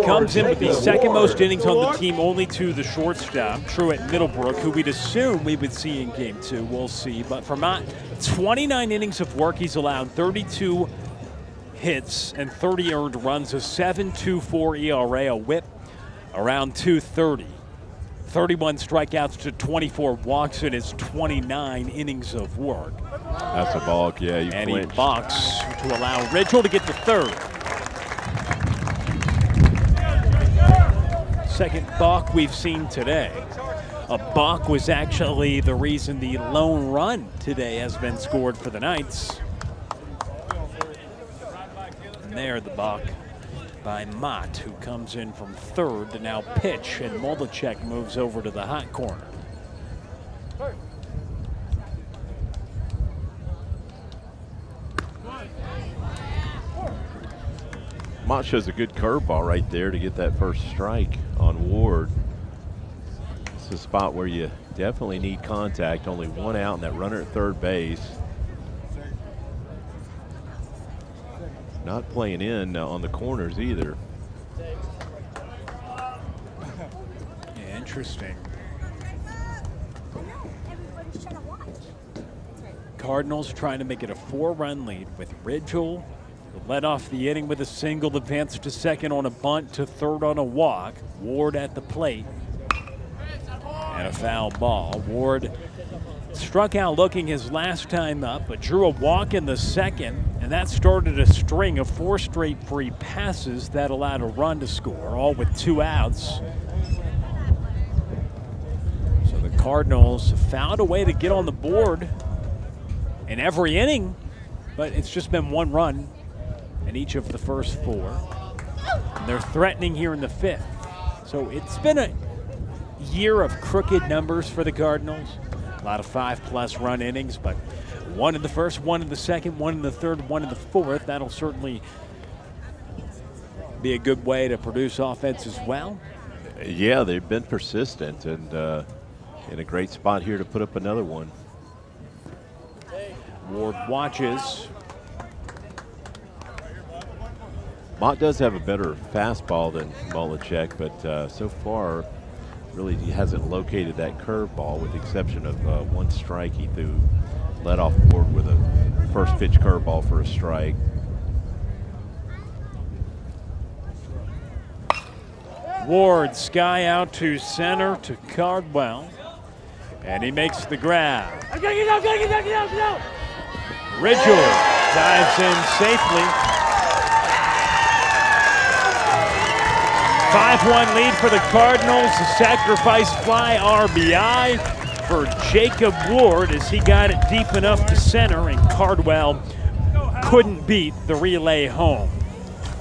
comes in with the second most innings on the team, only to the shortstop, Truett Middlebrook, who we'd assume we would see in Game 2. We'll see. But for Mott, 29 innings of work. He's allowed 32 hits and 30 earned runs, a 7.24 ERA, a whip around 230. 31 strikeouts to 24 walks in his 29 innings of work. That's a balk, yeah. You and flinched. he balks to allow Ridgell to get to third. Second balk we've seen today. A balk was actually the reason the lone run today has been scored for the Knights. And there the balk by Mott, who comes in from third to now pitch, and Molachek moves over to the hot corner. Mott shows a good curveball right there to get that first strike on Ward. It's a spot where you definitely need contact. Only one out and that runner at third base. Not playing in on the corners either. Yeah, interesting. Cardinals trying to make it a 4-run lead with Ridgell, who led off the inning with a single, advanced to second on a bunt, to third on a walk. Ward at the plate. And a foul ball. Ward struck out looking his last time up, but drew a walk in the second, and that started a string of 4 straight free passes that allowed a run to score, all with 2 outs. So the Cardinals found a way to get on the board in every inning, but it's just been 1 run in each of the first 4. And they're threatening here in the 5th. So it's been a year of crooked numbers for the Cardinals. A lot of 5+ run innings, but 1 in the first, 1 in the second, 1 in the third, 1 in the fourth. That'll certainly be a good way to produce offense as well. Yeah, they've been persistent and in a great spot here to put up another one. Ward watches. Mott does have a better fastball than Molachek, but so far really he hasn't located that curveball, with the exception of 1 strike he threw led off board with a first pitch curveball for a strike. Ward, sky out to center to Cardwell, and he makes the grab. Ridgell dives in safely. 5-1 lead for the Cardinals. A sacrifice fly RBI for Jacob Ward as he got it deep enough to center, and Cardwell couldn't beat the relay home.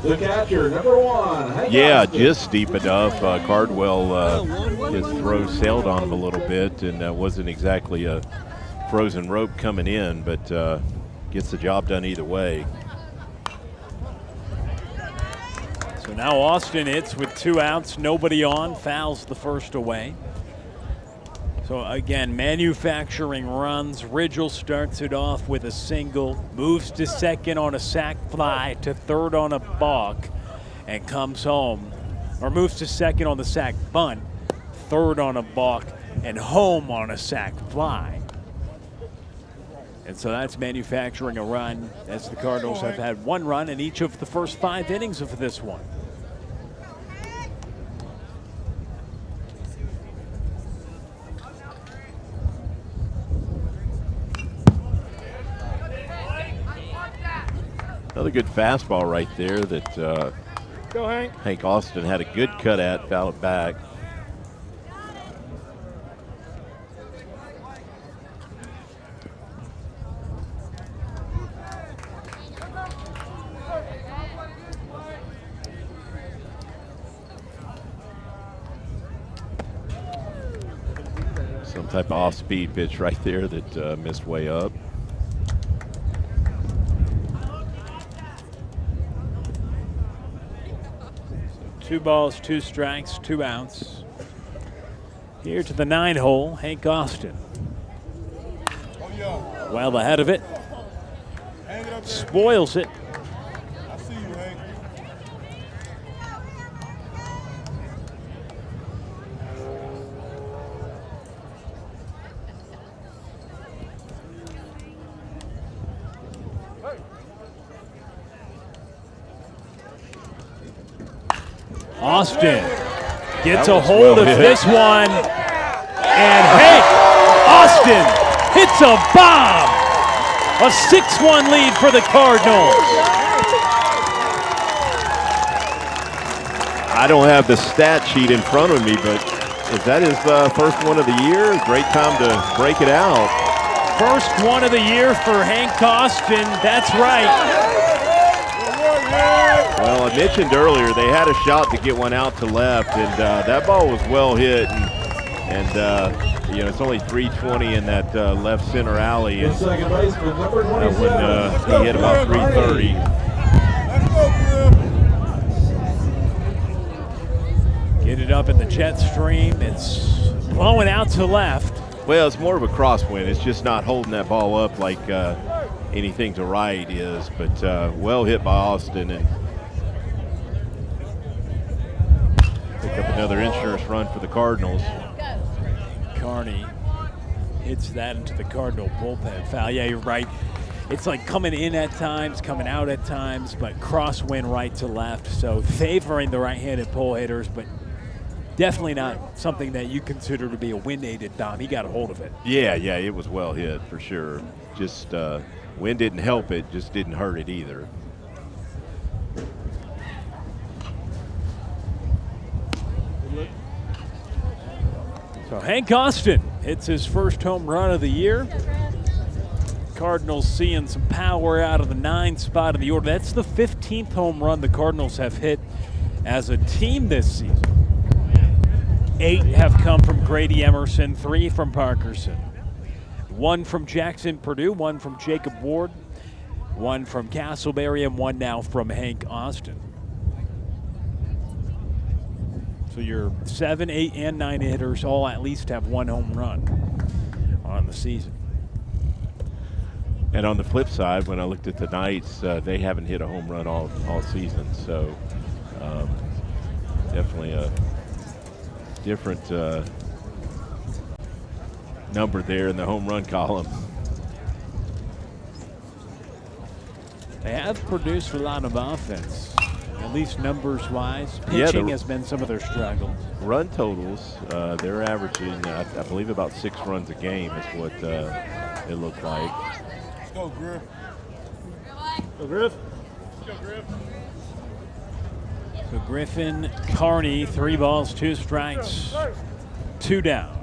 The catcher, number 1. Yeah, just deep enough. Cardwell, his throw sailed on him a little bit, and wasn't exactly a frozen rope coming in, but gets the job done either way. So now Austin hits with 2 outs, nobody on, fouls the first away. So again, manufacturing runs. Ridgell starts it off with a single, moves to second on a sac fly, to third on a balk, and comes home, or moves to second on the sac bunt, third on a balk, and home on a sac fly. And so that's manufacturing a run, as the Cardinals have had 1 run in each of the first 5 innings of this one. Another good fastball right there that Go, Hank. Hank Austin had a good cut at, foul it back. Some type of off-speed pitch right there that missed way up. 2 balls, 2 strikes, 2 outs. Here to the 9 hole, Hank Austin. Well ahead of it. Spoils it. I see you, Hank. Austin gets a hold of this one, and Hank Austin hits a bomb. A 6-1 lead for the Cardinals. I don't have the stat sheet in front of me, but is that his first one of the year? Great time to break it out. First one of the year for Hank Austin, that's right. Well, I mentioned earlier they had a shot to get one out to left, and that ball was well hit. And you know, it's only 320 in that left center alley. And second baseman, number 27. When he hit about 330. Get it up in the jet stream. It's blowing out to left. Well, it's more of a crosswind. It's just not holding that ball up like anything to right is, but well hit by Austin, and pick up another insurance run for the Cardinals. Carney hits that into the Cardinal bullpen foul. Yeah, you're right. It's like coming in at times, coming out at times, but crosswind right to left, so favoring the right-handed pull hitters, but definitely not something that you consider to be a wind-aided bomb. He got a hold of it. Yeah, it was well hit for sure. Just wind didn't help it, just didn't hurt it either. So Hank Austin hits his first home run of the year. Cardinals seeing some power out of the 9 spot in the order. That's the 15th home run the Cardinals have hit as a team this season. 8 have come from Grady Emerson, 3 from Parkerson. 1 from Jaxon Purdue, 1 from Jacob Ward, 1 from Casselberry, and 1 now from Hank Austin. So your 7, 8, and 9 hitters all at least have 1 home run on the season. And on the flip side, when I looked at the Knights, they haven't hit a home run all season. So definitely a different number there in the home run column. They have produced a lot of offense, at least numbers-wise. Pitching has been some of their struggles. Run totals, they're averaging, I believe, about 6 runs a game is what it looked like. Let's go, Griff. Go, Griff. Let's go, Griff. So Griffin, Carney, 3 balls, 2 strikes, 2 down.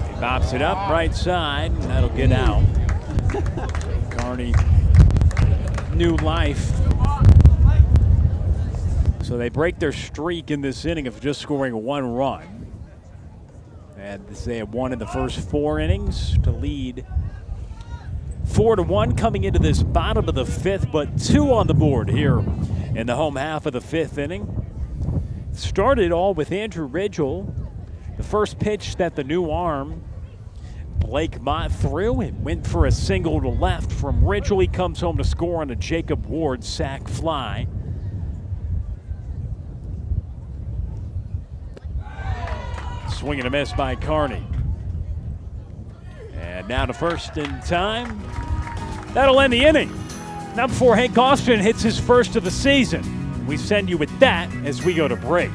He bops it up right side, and that'll get out. Carney, new life. So they break their streak in this inning of just scoring 1 run. And they had 1 in the first 4 innings to lead 4-1 coming into this bottom of the fifth, but 2 on the board here in the home half of the fifth inning. Started all with Andrew Ridgell. The first pitch that the new arm, Blake Mott, threw and went for a single to left from Ridgell. He comes home to score on a Jacob Ward sac fly. Swing and a miss by Carney. And now to first in time. That'll end the inning. Now before Hank Austin hits his first of the season. We send you with that as we go to break.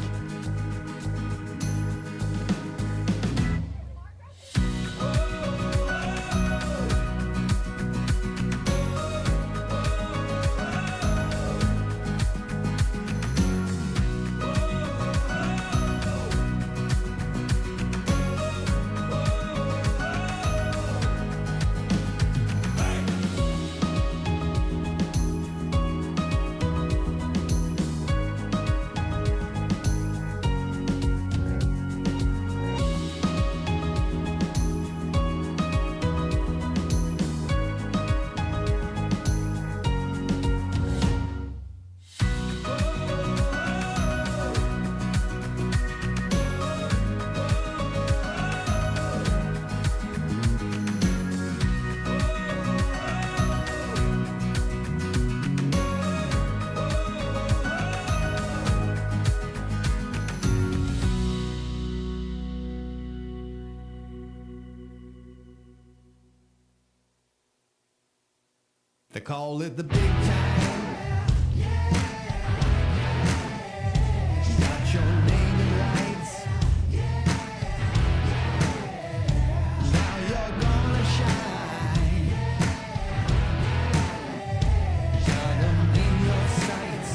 They call it the big time. Got your name in lights. Now you're gonna shine. Got 'em in your sights.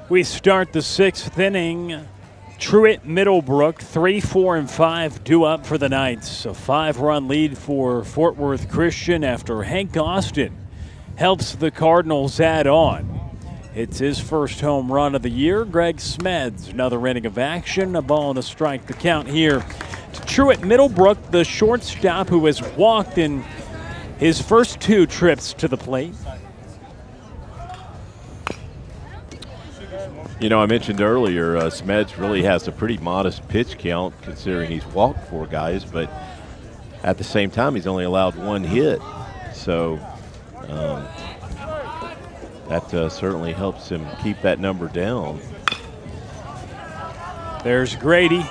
We start the sixth inning. Truett Middlebrook, 3, 4, and 5 due up for the Knights. A 5-run lead for Fort Worth Christian after Hank Austin helps the Cardinals add on. It's his first home run of the year. Greg Smeds, another inning of action, a ball and a strike to count here to Truett Middlebrook, the shortstop who has walked in his first 2 trips to the plate. You know, I mentioned earlier, Smeds really has a pretty modest pitch count considering he's walked 4 guys, but at the same time, he's only allowed 1 hit. So that certainly helps him keep that number down. There's Grady,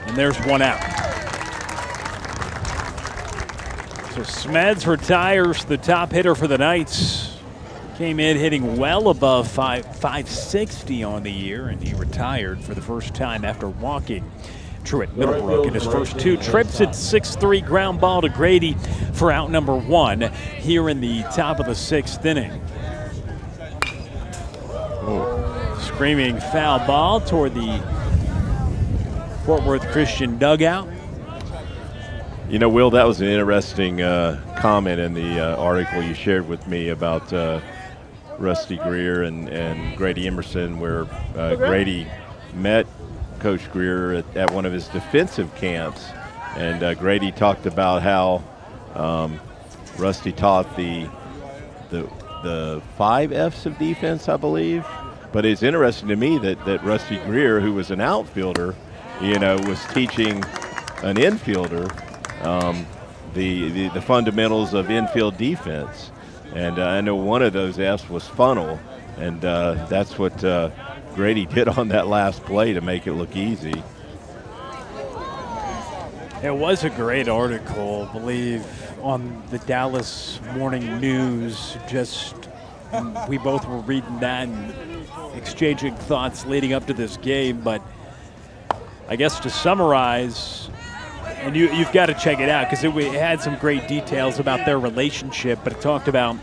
and there's 1 out. So Smeds retires, the top hitter for the Knights. Came in hitting well above 560 on the year, and he retired for the first time after walking Truett Middlebrook in his first 2 trips. It's 6-3 ground ball to Grady for out number 1 here in the top of the 6th inning. Screaming foul ball toward the Fort Worth Christian dugout. You know, Will, that was an interesting comment in the article you shared with me about Rusty Greer and Grady Emerson, where Grady met Coach Greer at one of his defensive camps, and Grady talked about how Rusty taught the 5 F's of defense, I believe. But it's interesting to me that Rusty Greer, who was an outfielder, you know, was teaching an infielder the fundamentals of infield defense. And I know one of those F's was funnel, and that's what Grady did on that last play to make it look easy. It was a great article, I believe, on the Dallas Morning News. We both were reading that and exchanging thoughts leading up to this game. But I guess to summarize, and you've got to check it out because it had some great details about their relationship, but it talked about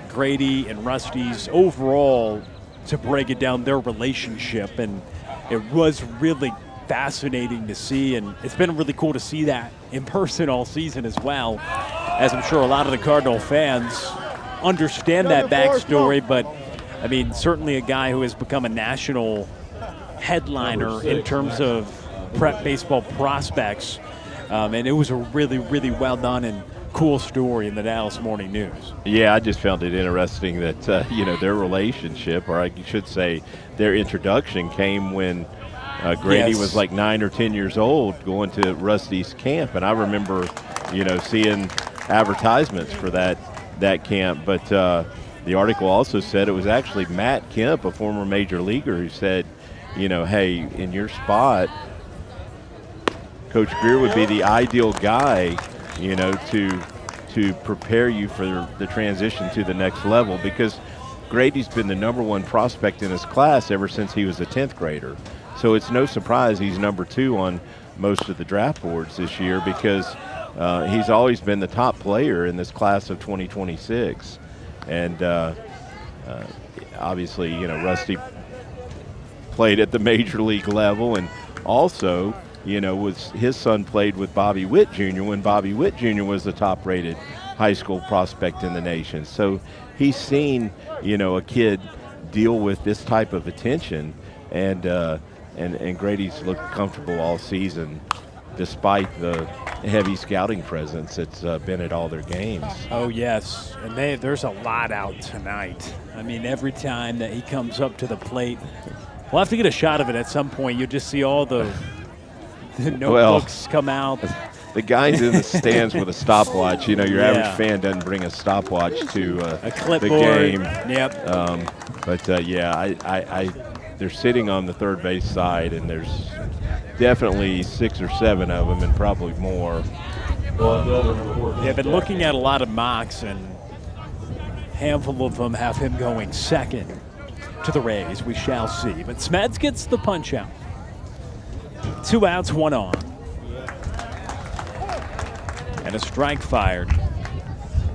Grady and Rusty's overall to break it down, their relationship. And it was really fascinating to see, and it's been really cool to see that in person all season as well, as I'm sure a lot of the Cardinal fans understand that backstory. But, I mean, certainly a guy who has become a national headliner in terms of prep baseball prospects. And it was a really, really well done and cool story in the Dallas Morning News. Yeah, I just found it interesting that, their relationship, or I should say their introduction, came when Grady was like 9 or 10 years old going to Rusty's camp. And I remember, seeing advertisements for that camp. But the article also said it was actually Matt Kemp, a former major leaguer, who said, hey, in your spot, Coach Greer would be the ideal guy, to prepare you for the transition to the next level, because Grady's been the #1 prospect in his class ever since he was a 10th grader. So it's no surprise he's #2 on most of the draft boards this year, because he's always been the top player in this class of 2026. And obviously, Rusty played at the major league level, and also, his son played with Bobby Witt Jr. when Bobby Witt Jr. was the top-rated high school prospect in the nation. So he's seen, a kid deal with this type of attention, and Grady's looked comfortable all season, despite the heavy scouting presence that's been at all their games. Oh, yes, and there's a lot out tonight. I mean, every time that he comes up to the plate, we'll have to get a shot of it at some point. You'll just see all the notebooks come out. The guys in the stands with a stopwatch, your average fan doesn't bring a stopwatch to a clipboard. The game. Yep. They're sitting on the third base side, and there's definitely 6 or 7 of them, and probably more. They've been looking at a lot of mocks, and a handful of them have him going second to the Rays. We shall see. But Smeds gets the punch out. 2 outs, 1 on. And a strike fired.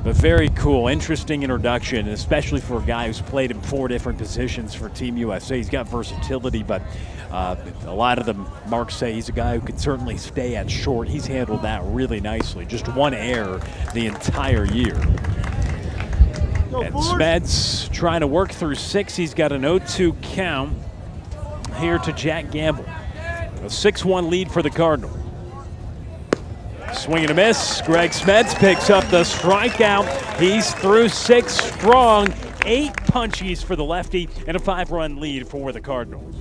But very cool, interesting introduction, especially for a guy who's played in 4 different positions for Team USA. He's got versatility, but a lot of them, Mark, say he's a guy who can certainly stay at short. He's handled that really nicely. Just 1 error the entire year. And Smeds trying to work through 6. He's got an 0-2 count here to Jack Gamble. A 6-1 lead for the Cardinals. Swing and a miss. Greg Smeds picks up the strikeout. He's through 6 strong. 8 punchies for the lefty, and a 5-run lead for the Cardinals.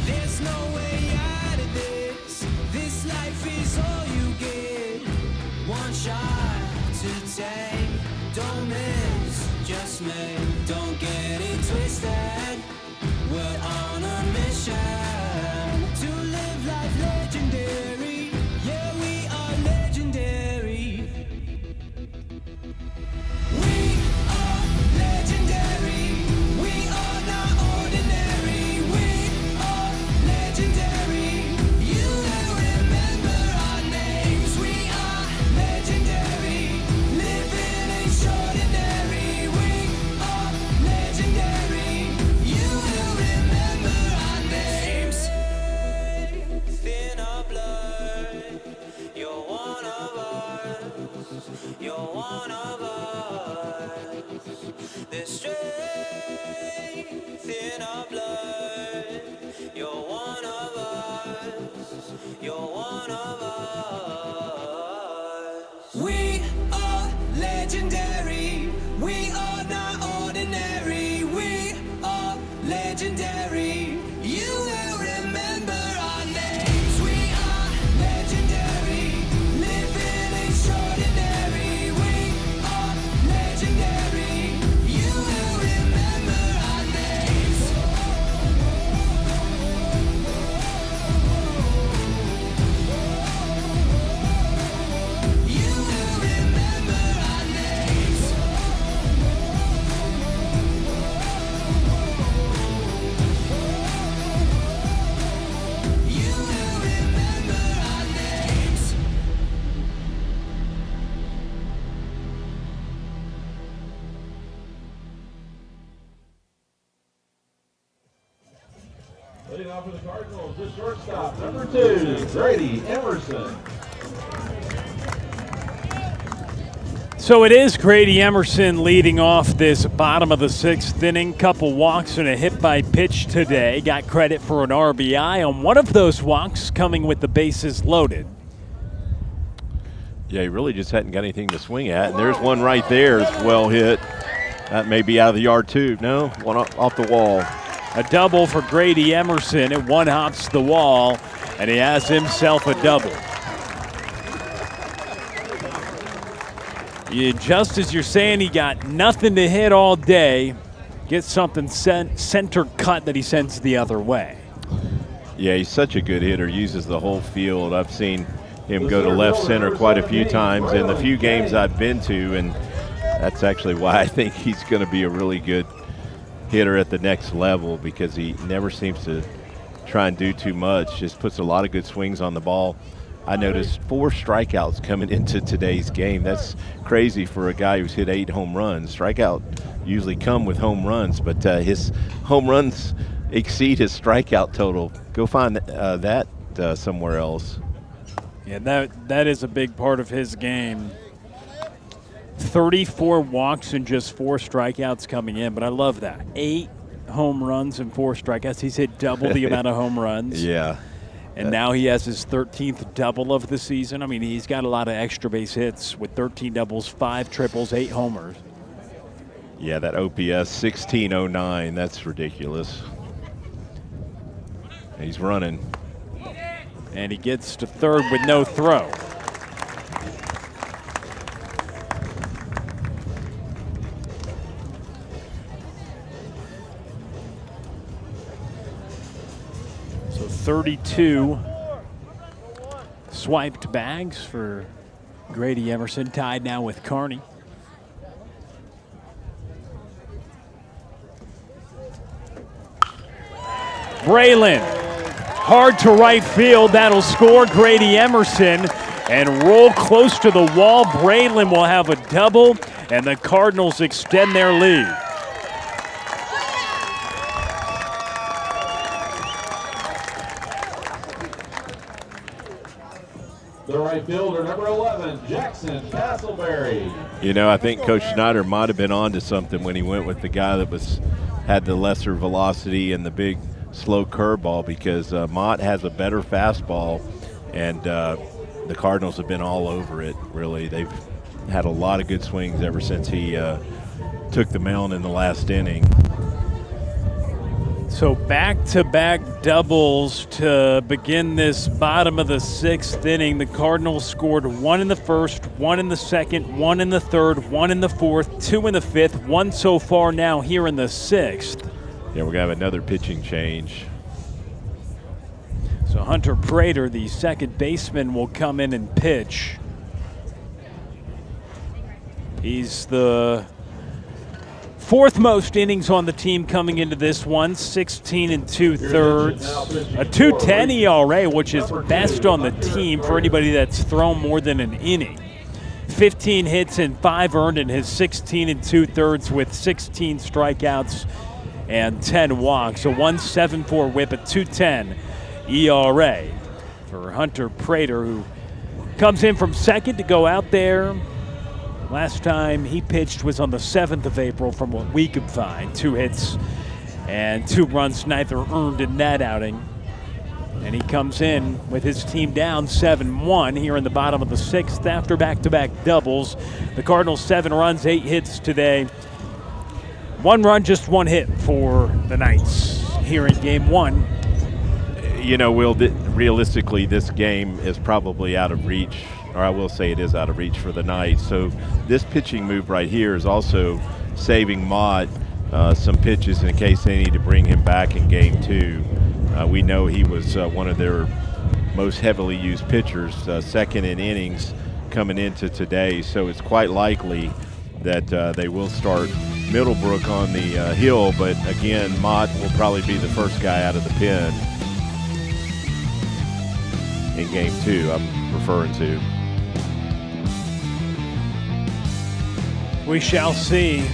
There's no way out of this. This life is all you get. One shot to take. Don't miss, just make. Don't get it twisted. We're on a mission to live life legendary. Yeah, we are legendary. We are legendary. We are not ordinary. We are legendary. You will remember our names. We are legendary. Living extraordinary. We are legendary. You will remember our names. Thin our blood. You're one of us. You're one of us. There's strength in our blood. You're one of us. You're one of us. We are legendary. We are not ordinary. We are legendary. You will remember our names. We are legendary. Living extraordinary. We are legendary. You will remember our names. You will remember our names. Shortstop, number 2, Grady Emerson. So it is Grady Emerson leading off this bottom of the 6th inning. Couple walks and a hit by pitch today. Got credit for an RBI on one of those walks, coming with the bases loaded. Yeah, he really just hadn't got anything to swing at. And there's one right there. It's well hit. That may be out of the yard too. No, one off the wall. A double for Grady Emerson. It one hops the wall, and he has himself a double. Just as you're saying he got nothing to hit all day, gets something center cut that he sends the other way. Yeah, he's such a good hitter, uses the whole field. I've seen him go to left center quite a few times in the few games I've been to, and that's actually why I think he's going to be a really good hitter at the next level, because he never seems to try and do too much, just puts a lot of good swings on the ball. I noticed 4 strikeouts coming into today's game. That's crazy for a guy who's hit 8 home runs. Strikeout usually come with home runs, but his home runs exceed his strikeout total. Go find that somewhere else. Yeah, that is a big part of his game. 34 walks and just 4 strikeouts coming in, but I love that. 8 home runs and 4 strikeouts. He's hit double the amount of home runs. Yeah. And now he has his 13th double of the season. I mean, he's got a lot of extra base hits with 13 doubles, 5 triples, 8 homers. Yeah, that OPS 1609, that's ridiculous. He's running. And he gets to third with no throw. So 32 swiped bags for Grady Emerson, tied now with Carney. Braylen, hard to right field. That'll score Grady Emerson and roll close to the wall. Braylen will have a double, and the Cardinals extend their lead. The right fielder, number 11, Jaxon Casselberry. You know, I think Coach Schneider might have been onto something when he went with the guy that had the lesser velocity and the big slow curveball, because Mott has a better fastball, and the Cardinals have been all over it, really. They've had a lot of good swings ever since he took the mound in the last inning. So back-to-back doubles to begin this bottom of the 6th inning. The Cardinals scored 1 in the first, 1 in the second, 1 in the third, 1 in the fourth, 2 in the fifth, 1 so far now here in the 6th. Yeah, we're going to have another pitching change. So Hunter Prater, the second baseman, will come in and pitch. He's the 4th most innings on the team coming into this one, 16 2/3. A 2.10 ERA, which is best on the team for anybody that's thrown more than an inning. 15 hits and 5 earned in his 16 2/3 with 16 strikeouts and 10 walks. A 1.74 whip, a 2.10 ERA for Hunter Prater, who comes in from second to go out there. Last time he pitched was on the 7th of April, from what we could find. 2 hits and 2 runs, neither earned in that outing. And he comes in with his team down 7-1 here in the bottom of the 6th after back-to-back doubles. The Cardinals 7 runs, 8 hits today. 1 run, just 1 hit for the Knights here in game 1. You know, Will, realistically, this game is probably out of reach, or I will say it is out of reach for the Knights. So this pitching move right here is also saving Mott some pitches in case they need to bring him back in game 2. We know he was one of their most heavily used pitchers, second in innings coming into today. So it's quite likely that they will start Middlebrook on the hill, but again, Mott will probably be the first guy out of the pen in game 2, I'm referring to. We shall see.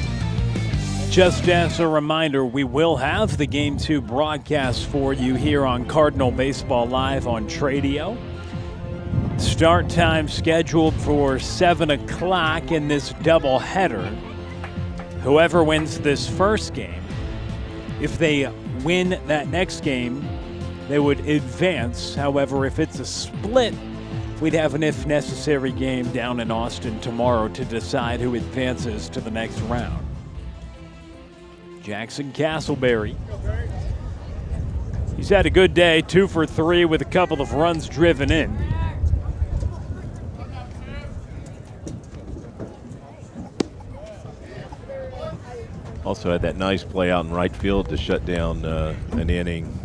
Just as a reminder, we will have the Game 2 broadcast for you here on Cardinal Baseball Live on Tradio. Start time scheduled for 7 o'clock in this doubleheader. Whoever wins this first game, if they win that next game, they would advance. However, if it's a split, we'd have an if necessary game down in Austin tomorrow to decide who advances to the next round. Jaxon Casselberry. He's had a good day, 2 for 3 with a couple of runs driven in. Also had that nice play out in right field to shut down an inning.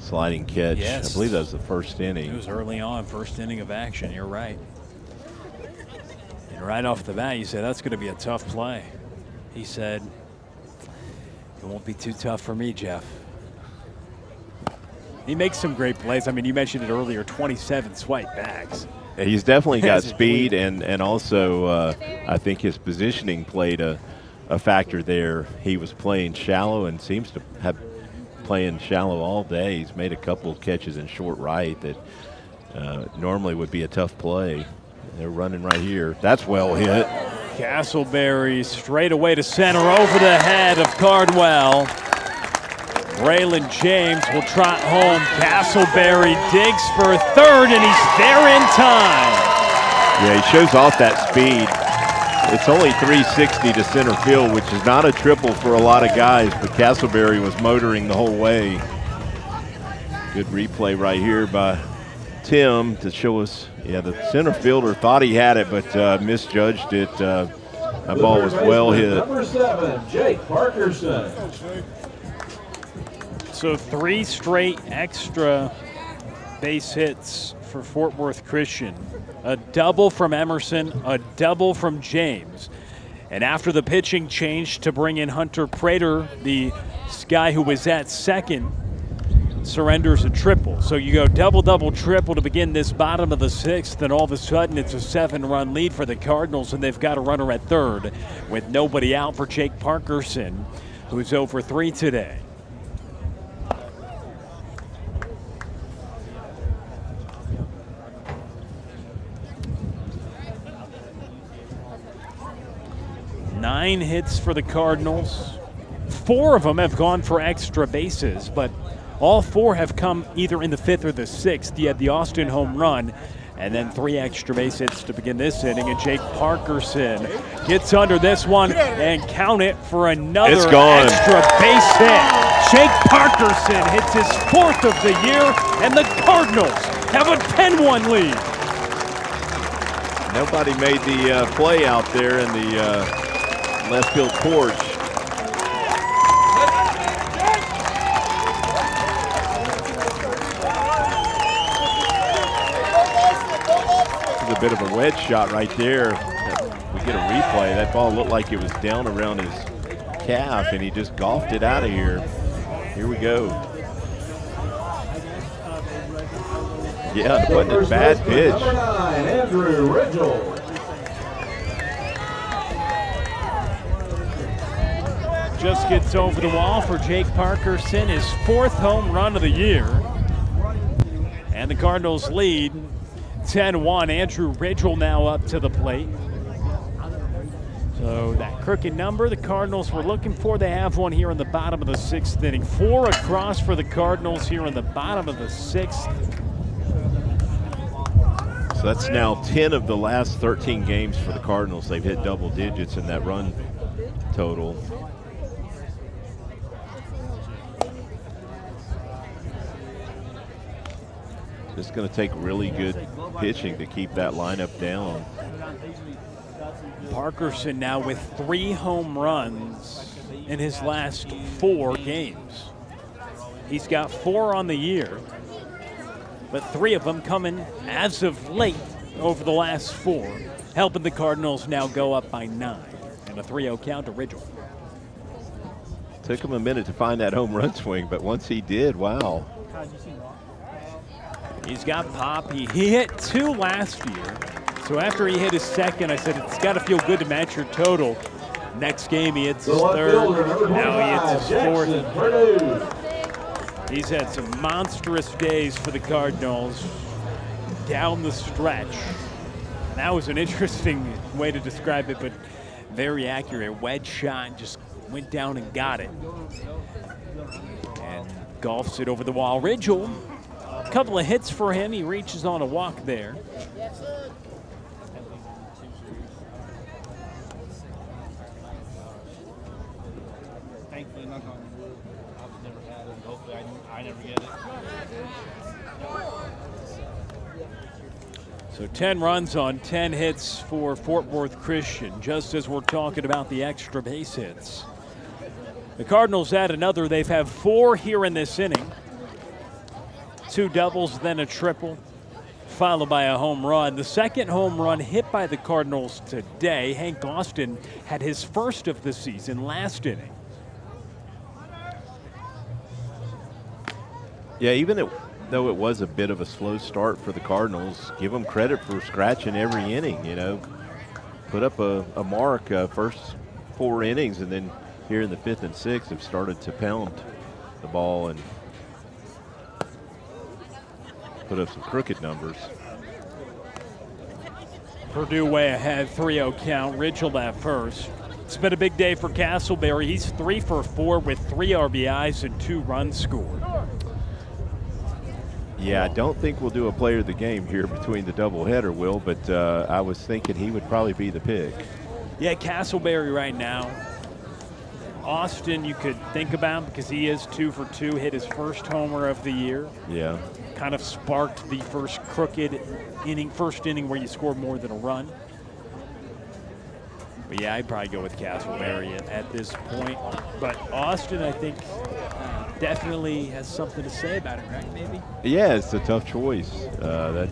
Sliding catch. Yes. I believe that was the first inning. It was early on, first inning of action. You're right. And right off the bat, you said, that's going to be a tough play. He said, it won't be too tough for me, Jeff. He makes some great plays. I mean, you mentioned it earlier, 27 swipe bags. Yeah, he's definitely got speed, and also I think his positioning played a factor there. He was playing shallow and seems to have playing shallow all day. He's made a couple of catches in short right that normally would be a tough play. They're running right here. That's well hit. Casselberry straight away to center over the head of Cardwell. Braylen James will trot home. Casselberry digs for third, and he's there in time. Yeah, he shows off that speed. It's only 360 to center field, which is not a triple for a lot of guys, but Casselberry was motoring the whole way. Good replay right here by Tim to show us, yeah, the center fielder thought he had it, but misjudged it. That ball was well hit. Number 7, Jake Parkerson. So 3 straight extra base hits for Fort Worth Christian. A double from Emerson, a double from James. And after the pitching change to bring in Hunter Prater, the guy who was at second, surrenders a triple. So you go double, double, triple to begin this bottom of the 6th, and all of a sudden it's a 7-run lead for the Cardinals, and they've got a runner at third with nobody out for Jake Parkerson, who's 0 for 3 today. Nine hits for the Cardinals. 4 of them have gone for extra bases, but all 4 have come either in the 5th or the 6th. You had the Austin home run, and then 3 extra base hits to begin this inning, and Jake Parkerson gets under this one and count it for another extra base hit. Jake Parkerson hits his 4th of the year, and the Cardinals have a 10-1 lead. Nobody made the play out there in the left field porch. This is a bit of a wedge shot right there. We get a replay. That ball looked like it was down around his calf, and he just golfed it out of here. Here we go. Yeah, it wasn't a bad pitch. Number 9, Andrew Ridgell. Just gets over the wall for Jake Parkerson, his 4th home run of the year. And the Cardinals lead 10-1. Andrew Ridgell now up to the plate. So that crooked number the Cardinals were looking for, they have one here in the bottom of the 6th inning. 4 across for the Cardinals here in the bottom of the 6th. So that's now 10 of the last 13 games for the Cardinals. They've hit double digits in that run total. It's going to take really good pitching to keep that lineup down. Parkerson now with 3 home runs in his last 4 games. He's got 4 on the year, but 3 of them coming as of late over the last 4, helping the Cardinals now go up by 9. And a 3-0 count to Ridgell. Took him a minute to find that home run swing, but once he did, wow. He's got pop. He hit 2 last year. So after he hit his 2nd, I said it's got to feel good to match your total. Next game, he hits The his left third. fielder, number Now he hits 25, his Jaxon, fourth. Purdue. He's had some monstrous days for the Cardinals down the stretch. And that was an interesting way to describe it, but very accurate. Wedge shot, just went down and got it. And golfs it over the wall. Ridgell, a couple of hits for him. He reaches on a walk there. Thankfully, knock on wood, I've never had it. Hopefully, I never get it. So 10 runs on 10 hits for Fort Worth Christian, just as we're talking about the extra base hits. The Cardinals add another. They've had 4 here in this inning. 2 doubles, then a triple, followed by a home run. The second home run hit by the Cardinals today. Hank Austin had his first of the season last inning. Yeah, even though it was a bit of a slow start for the Cardinals, give them credit for scratching every inning, you know. Put up a mark first 4 innings, and then here in the 5th and 6th have started to pound the ball and put up some crooked numbers. Purdue way ahead, 3-0 count. Ridgell at first. It's been a big day for Casselberry. He's 3 for 4 with 3 RBIs and 2 runs scored. Yeah, I don't think we'll do a player of the game here between the doubleheader, Will, but I was thinking he would probably be the pick. Yeah, Casselberry right now. Austin you could think about because he is 2 for 2, hit his first homer of the year. Yeah. Kind of sparked the first crooked inning, first inning where you scored more than a run. But yeah, I'd probably go with Casselberry at this point. But Austin, I think, definitely has something to say about it, right? Maybe. Yeah, it's a tough choice. But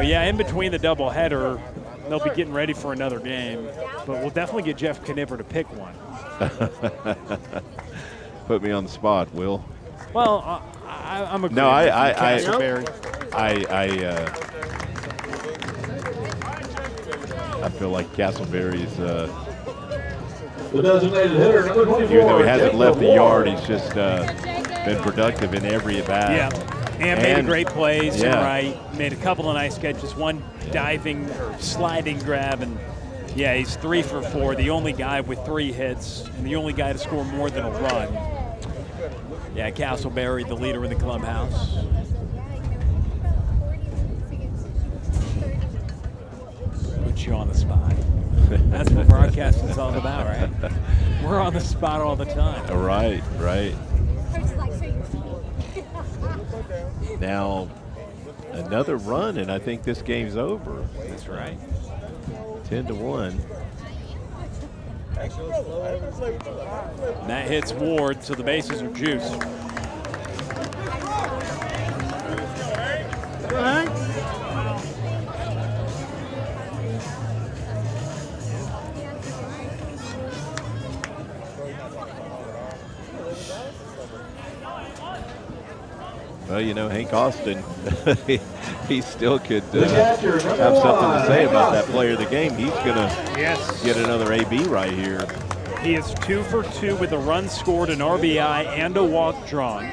yeah, in between the doubleheader, they'll be getting ready for another game. But we'll definitely get Jeff Kniver to pick one. Put me on the spot, Will. Well, I'm agreeing. No, I feel like Casselberry's. The designated hitter, number 24. Even though he hasn't left the yard, he's just been productive in every at bat. Yeah, and made great plays. Yeah. Right, made a couple of nice catches. One diving or sliding grab, and yeah, he's 3 for 4. The only guy with 3 hits, and the only guy to score more than a run. Yeah, Casselberry, the leader in the clubhouse. Put you on the spot. That's what broadcasting's all about, right? We're on the spot all the time. Right, right. Now, another run, and I think this game's over. That's right. 10-1. And that hits Ward, so the bases are juiced. Well, you know, Hank Austin, he still could have something to say about that player of the game. He's going to get another AB right here. He is 2 for 2 with a run scored, an RBI, and a walk drawn.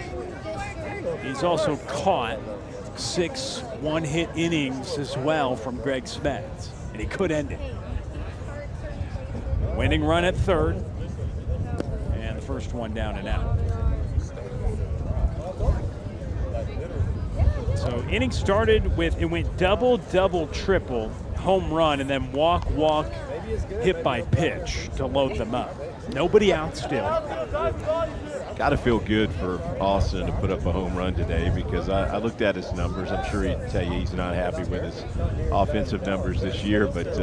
He's also caught 6 one-hit innings as well from Greg Smeds, and he could end it. Winning run at third, and the first one down and out. So inning started with, it went double, double, triple, home run, and then walk, walk, hit by pitch to load them up. Nobody out still. Got to feel good for Austin to put up a home run today because I looked at his numbers. I'm sure he'd tell you he's not happy with his offensive numbers this year, but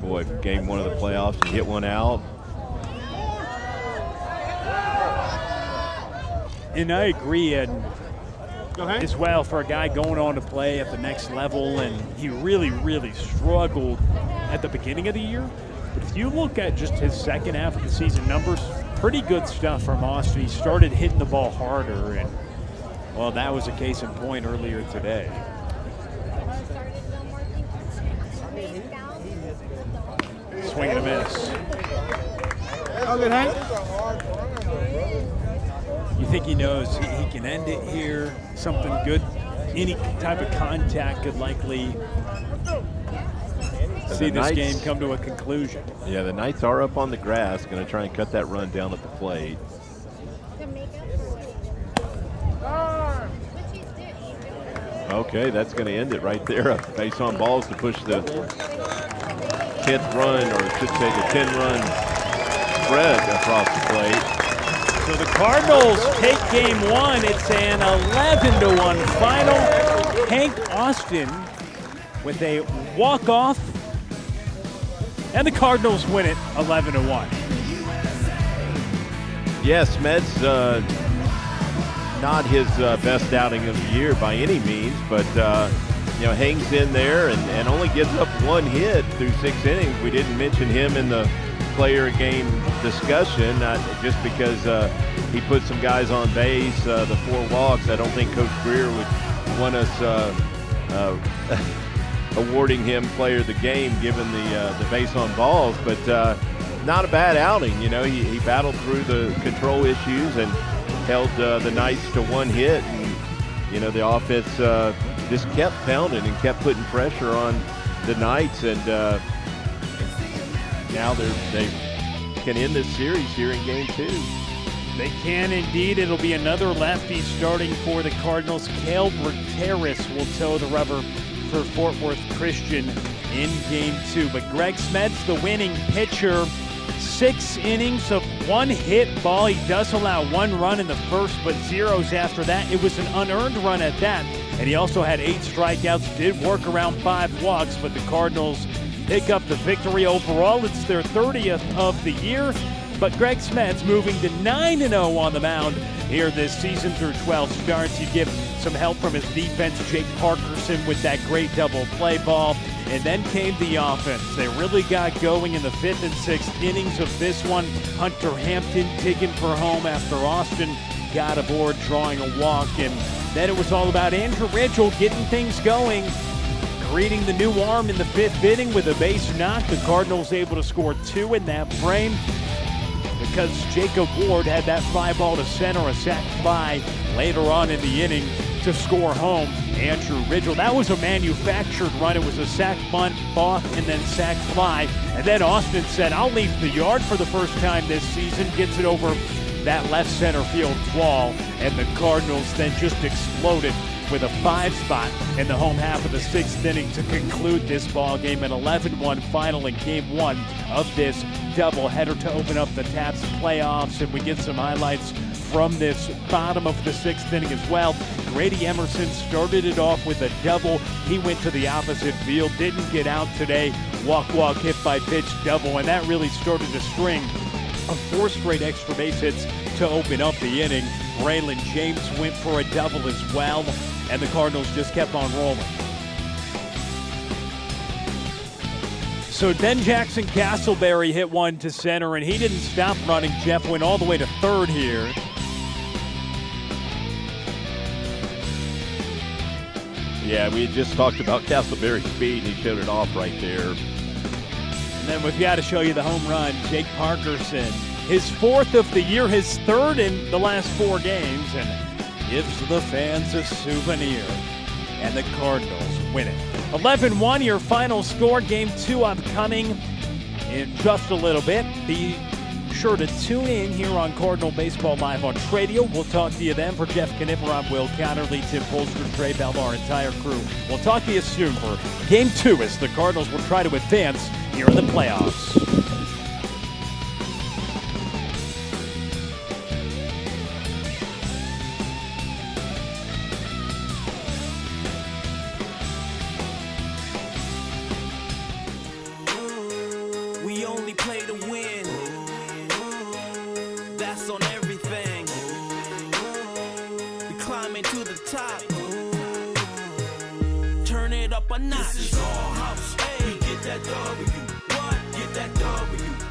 boy, game 1 of the playoffs and hit one out. And I agree, and as well for a guy going on to play at the next level, and he really, really struggled at the beginning of the year. But if you look at just his second half of the season numbers, pretty good stuff from Austin. He started hitting the ball harder, and well, that was a case in point earlier today. swing and a miss. Okay, Hank. You think he knows he can end it here? Something good? Any type of contact could likely see this game come to a conclusion. Yeah, the Knights are up on the grass, going to try and cut that run down at the plate. Okay, that's going to end it right there. A base on balls to push the 10th run, or I should say the 10-run spread across the plate. So the Cardinals take game one. It's an 11-1 final. Hank Austin with a walk-off, and the Cardinals win it 11-1. Yes, Smeds, not his best outing of the year by any means, but hangs in there and only gives up one hit through 6 innings. We didn't mention him in the player game discussion, just because he put some guys on base, the 4 walks. I don't think Coach Greer would want us awarding him player of the game given the base on balls, but not a bad outing. He battled through the control issues and held the Knights to 1 hit, and the offense just kept pounding and kept putting pressure on the Knights, and now they can end this series here in game 2. They can indeed. It'll be another lefty starting for the Cardinals. Cale Berteris will toe the rubber for Fort Worth Christian in game 2. But Greg Smeds, the winning pitcher, 6 innings of 1 hit ball. He does allow 1 run in the first, but zeros after that. It was an unearned run at that. And he also had 8 strikeouts, did work around 5 walks, but the Cardinals pick up the victory. Overall, it's their 30th of the year. But Greg Smeds moving to 9-0 on the mound here this season through 12 starts. You give some help from his defense, Jake Parkerson with that great double play ball. And then came the offense. They really got going in the 5th and 6th innings of this one. Hunter Hampton digging for home after Austin got aboard, drawing a walk. And then it was all about Andrew Ridgell getting things going, greeting the new arm in the 5th inning with a base knock. The Cardinals able to score 2 in that frame, because Jacob Ward had that fly ball to center, a sac fly later on in the inning to score home. Andrew Ridgell, that was a manufactured run. It was a sac bunt, balk, and then sac fly. And then Austin said, I'll leave the yard for the first time this season. Gets it over that left center field wall. And the Cardinals then just exploded with a 5 spot in the home half of the 6th inning to conclude this ball game. An 11-1 final in game 1 of this doubleheader to open up the TAPPS playoffs. And we get some highlights from this bottom of the 6th inning as well. Grady Emerson started it off with a double. He went to the opposite field, didn't get out today. Walk, hit by pitch, double, and that really started a string of 4 straight extra base hits to open up the inning. Braylen James went for a double as well, and the Cardinals just kept on rolling. So then Jaxon Casselberry hit one to center, and he didn't stop running. Jeff went all the way to 3rd here. Yeah, we had just talked about Casselberry's speed, and he showed it off right there. And then we've got to show you the home run. Jake Parkerson, his 4th of the year, his 3rd in the last 4 games, and gives the fans a souvenir. And the Cardinals win it. 11-1, your final score. Game 2 upcoming in just a little bit. Be sure to tune in here on Cardinal Baseball Live on Tradio. We'll talk to you then. For Jeff Knipper, I'm Will Counterly, Tim Polster, Trey Bell, our entire crew. We'll talk to you soon for Game 2 as the Cardinals will try to advance here in the playoffs. We only play to win. That's on everything. We climbing to the top. Turn it up a notch. This is all house. Hey, get that W. What? Get that W.